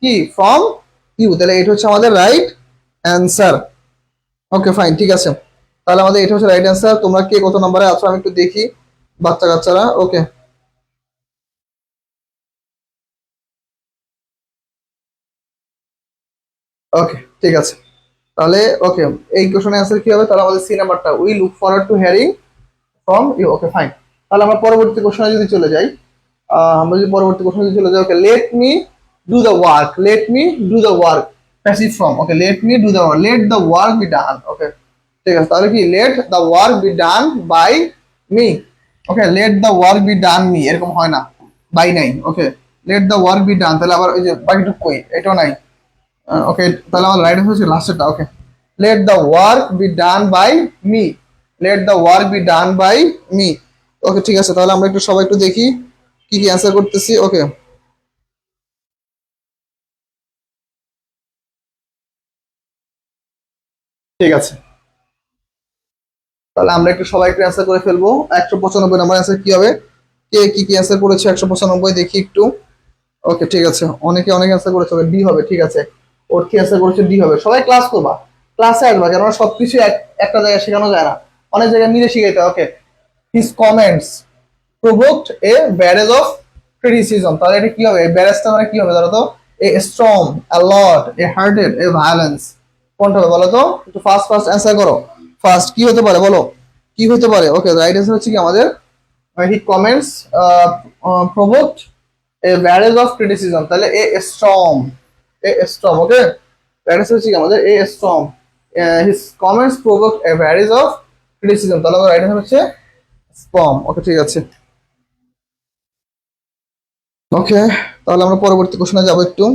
কি ফ্রম ইউ। তাহলে এটা হচ্ছে আমাদের রাইট অ্যান্সার। ওকে ফাইন, ঠিক আছে, তাহলে আমাদের এটা হচ্ছে রাইট অ্যান্সার। তোমরা কে কত নম্বরে আছো আমি একটু দেখি, বাচ্চা কাচ্চারা। ওকে ওকে ঠিক আছে, তাহলে ওকে এই কোশ্চেনের অ্যান্সার কি হবে? তাহলে আমাদের সি নাম্বারটা, we look forward to hearing from you. Okay fine, তাহলে আমরা পরবর্তী কোশ্চেনে যদি চলে যাই, আমরা যদি পরবর্তী কোশ্চেনে যদি চলে যাই। Okay, let me do the work, let me do the work, passive form. Okay, let me do the work, let the work be done. Okay ঠিক আছে, তাহলে কি let the work be done by me. Okay, let the work be done me, এরকম হয় না, by নাই। Okay, let the work be done, তাহলে আবার ওই যে বাকিটুকু কই, এটাও নাই। ওকে, তাহলে আমার রাইট হচ্ছে লাস্টেরটা। Okay, let the work be done by me, let the work be done by me. Okay ঠিক আছে, তাহলে আমরা একটু সবাই একটু দেখি কি কি অ্যান্সার করতেছি। ওকে ঠিক আছে, তাহলে আমরা একটু সবাই একটু অ্যান্সার করে ফেলবো। 195 নম্বর অ্যান্সার কি হবে? কে কি কি অ্যান্সার করেছে? 195 দেখি একটু। ওকে ঠিক আছে, অনেকে অনেক অ্যান্সার করেছে, ডি হবে। ঠিক আছে, ওর কি অ্যান্সার করেছে? ডি হবে। সবাই ক্লাস করবা, ক্লাসে আসবা, কেননা সবকিছু একটা জায়গায় শেখানো যায় না, অনেক জায়গায় মিলে শিখাইতে। Okay, his comments provoked a barrage of criticism. তাহলে এটা কি হবে? ব্যারেজটা মানে কি হবে? ধরো তো, এ স্ট্রং, এ লট, এ হার্টেড, এ ভায়োলেন্স। কোনটা হবে বলো তো? একটু ফার্স্ট ফার্স্ট অ্যান্সার করো। ফার্স্ট কি হতে পারে বলো? কি হতে পারে? ওকে, রাইট অ্যান্সার হচ্ছে কি আমাদের, he comments provoked a barrage of criticism. তাহলে a strong, a strong. Okay, right answer হচ্ছে কি আমাদের a strong. His comments provoked a barrage of criticism. তাহলে আমাদের রাইট অ্যান্সার হচ্ছে স্পম। ওকে ঠিক আছে। ওকে, তাহলে আমরা পরবর্তী কোশ্চেনে যাব একটু।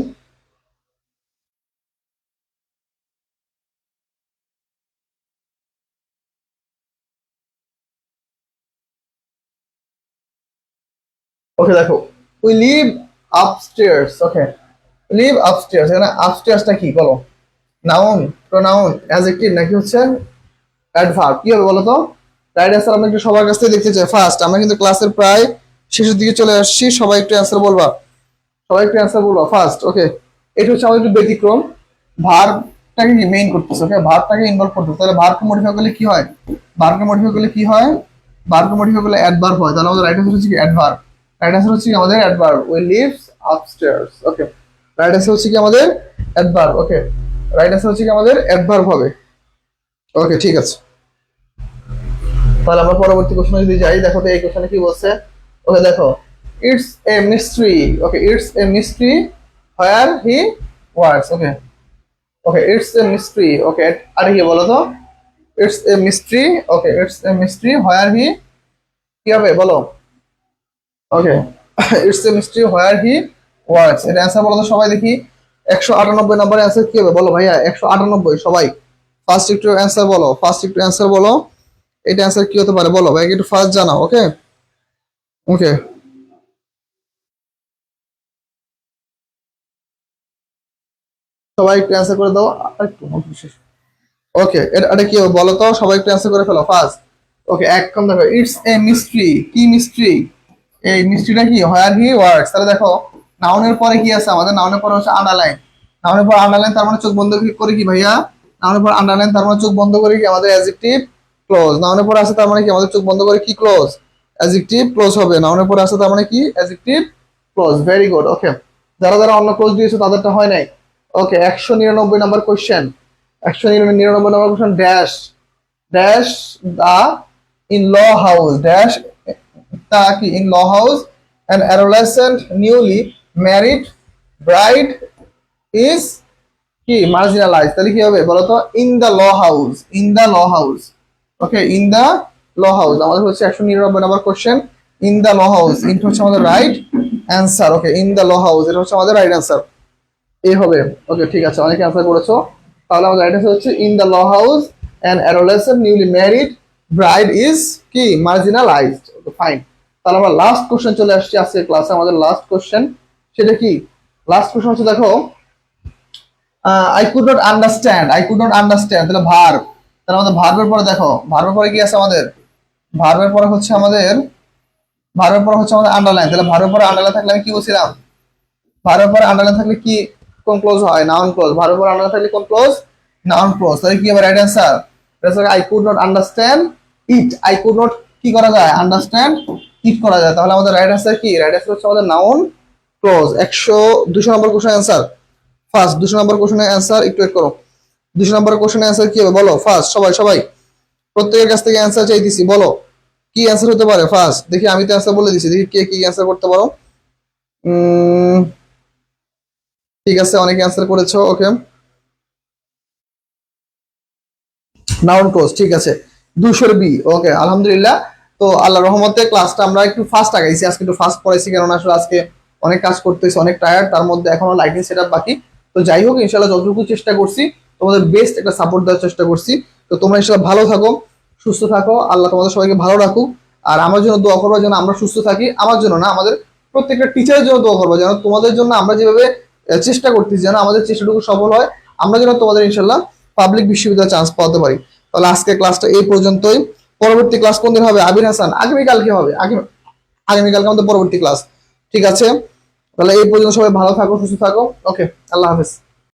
ওকে দেখো, we live upstairs. Okay, live upstairs, এখানে আপস্টেয়ার্সটা কি বলো? নাউন, প্রোনাউন, অ্যাডজেক্টিভ নাকি হচ্ছে অ্যাডভার্ব? কি হবে বলো তো? রাইট অ্যান্সার আমরা একটু সবার কাছ থেকে দেখতে চাই। ফার্স্ট, আমরা কিন্তু ক্লাসের প্রায় শেষের দিকে চলে আসছি, সবাই একটু অ্যান্সার বলবা, সবাই একটু অ্যান্সার বলবা ফার্স্ট। ওকে, এটা হচ্ছে আমাদের একটু ব্যতিক্রম, ভার্বটাকে মেইন করতেছে। ওকে, ভার্বটাকে ইনভলভ করতেছে। তাহলে ভার্বকে মডিফাই করলে কি হয়? ভার্বকে মডিফাই করলে কি হয়? ভার্বকে মডিফাই করলে অ্যাডভার্ব হয়। তাহলে আমাদের রাইট অ্যান্সার হচ্ছে কি অ্যাডভার্ব। রাইট অ্যান্সার হচ্ছে কি আমাদের adverb. We lives upstairs. Okay, right answer হচ্ছে কি আমাদের অ্যাডভার্ব। ওকে, রাইট অ্যান্সার হচ্ছে কি আমাদের অ্যাডভার্ব হবে। ওকে ঠিক আছে, তাহলে আমরা পরবর্তী কোশ্চেনে যদি যাই, দেখো তো এই কোশ্চেনে কি বলছে। ওকে দেখো, it's a mystery. Okay, it's a mystery where he works. Okay, okay it's a mystery. Okay, আর কি বলো তো? It's a mystery. Okay, it's a mystery where he, কি হবে বলো? Okay, it's a mystery where he works. এটা answer বলো তো সবাই দেখি। 198 নম্বরের অ্যান্সার কি হবে বলো ভাইয়া? 198। সবাই ফার্স্ট একটু অ্যান্সার বলো, ফার্স্ট একটু অ্যান্সার বলো। এটা অ্যান্সার কি হতে পারে বলো ভাই? একটু ফার্স্ট জানাও। ওকে, ওকে সবাই একটু অ্যান্সার করে দাও। আরেকটু বিশেষ। ওকে, এটা কি হবে বলো তো? সবাই একটু অ্যান্সার করে ফেলো ফার্স্ট। ওকে, এক কম দেখো, ইটস এ মিস্ট্রি। কি মিস্ট্রি? এই মিস্ট্রিটা কি? হোয়ার হি ওয়ার্কস। তাহলে দেখো, নাউনের পরে কি আছে আমাদের? নাউনের পরে হচ্ছে আন্ডারলাইন। নাউনের পর আন্ডারলাইন, তার মানে চোখ বন্ধ করে কি ভাইয়া? নাউনের পর আন্ডারলাইন, তার মানে চোখ বন্ধ করে কি আমাদের অ্যাডজেক্টিভ ক্লোজ। নাউনের পর আছে, তার মানে কি আমাদের চোখ বন্ধ করে কি ক্লোজ? অ্যাডজেক্টিভ ক্লোজ হবে। নাউনের পর আছে, তার মানে কি adjective clause. Very good. Okay, যারা যারা অন্য ক্লোজ দিয়েছে তাদেরটা হয় নাই। Okay, 199 number question. 199 number question. Dash, dash the in law house, dash তা কি in law house, an adolescent newly married bride is কি মার্জিনালাইজ। তাহলে কি হবে বলতো? In the law house, in the law house. Okay, in the law house আমাদের হচ্ছে 199 number question. In the law house, ইনটা হচ্ছে আমাদের right answer. Okay, in the law house, এটা হচ্ছে আমাদের রাইট অ্যান্সার। এই হবে। ওকে ঠিক আছে, অনেকে অ্যান্সার করেছো। তাহলে আমাদের রাইট অ্যান্সার হচ্ছে in the law house an adolescent newly married bride is কি মার্জিনালাইজড। Okay fine. তাহলে আমরা লাস্ট কোশ্চেন চলে আসছি আজকের ক্লাসে। আমাদের লাস্ট কোশ্চেন সেটা কি? লাস্ট কোশ্চেন হচ্ছে দেখো, I could not understand. I could not understand, তাহলে ভার্ব। তাহলে আমাদের ভার্বের পরে দেখো, ভার্বের পরে কি আছে আমাদের? ভার্বের পরে হচ্ছে আমাদের, ভার্বের পরে হচ্ছে আমাদের আন্ডারলাইন। তাহলে ভার্বের পরে আন্ডারলাইন থাকলে আমি কি বলছিলাম? ভার্বের পরে আন্ডারলাইন থাকলে কি কোন ক্লোজ হয়? Noun clause. ভার্বের পরে আন্ডারলাইন থাকলে কোন ক্লোজ? Noun clause. তাহলে কি হবে right answer? I could not understand it. I could not কি করা যায়? আন্ডারস্ট্যান্ড ইট করা যায়। তাহলে আমাদের রাইট অ্যান্সার কি? রাইট অ্যান্সার হচ্ছে আমাদের নাউন ক্লোজ। 200 নম্বর কোশ্চেন অ্যান্সার। ফার্স্ট 200 নম্বর কোশ্চেনের অ্যান্সার একটু ওয়েট করো। 200 নম্বর কোশ্চেনের অ্যান্সার কি হবে বলো? ফার্স্ট সবাই সবাই প্রত্যেকের কাছ থেকে অ্যান্সার চাইতেছি, বলো কি অ্যান্সার হতে পারে ফার্স্ট। দেখি, আমি তো অ্যান্সার বলে দিছি, দেখি কে কি অ্যান্সার করতে পারো। ঠিক আছে, অনেকে অ্যান্সার করেছো। ওকে, নাউন ক্লোজ ঠিক আছে। 200 বি। ওকে আলহামদুলিল্লাহ। তো আল্লাহ রহমতে ক্লাসটা আমরা একটু ফাস্ট আগাইছি আজকে, একটু ফাস্ট পড়াইছি, কারণ আসলে আজকে অনেক কাজ করতেছি, অনেক টায়ার্ড, তার মধ্যে এখনো লাইটিং সেটআপ বাকি। তো যাই হোক, ইনশাআল্লাহ যতটুকু চেষ্টা করছি তোমাদের বেস্ট একটা সাপোর্ট দেওয়ার চেষ্টা করছি। তো তোমরা ইনশাআল্লাহ ভালো থাকো, সুস্থ থাকো, আল্লাহ তোমাদের সবাইকে ভালো রাখুক। আর আমার জন্য দোয়া করবো যেন আমরা সুস্থ থাকি। আমার জন্য না, আমাদের প্রত্যেকটা টিচারের জন্য দোয়া করবো যেন তোমাদের জন্য আমরা যেভাবে চেষ্টা করতেছি যেন আমাদের চেষ্টাটুকু সফল হয়, আমরা যেন তোমাদের ইনশাআল্লাহ পাবলিক বিশ্ববিদ্যালয়ে চান্স পাওয়াতে পারি। তাহলে আজকে ক্লাসটা এই পর্যন্তই। পরবর্তী ক্লাস কোন দিন হবে আবির হাসান? আগামীকালকে হবে। আগামীকালকে আমাদের পরবর্তী ক্লাস। ঠিক আছে, তাহলে এই পর্যন্ত সবাই ভালো থাকো, সুস্থ থাকো। ওকে, আল্লাহ হাফেজ।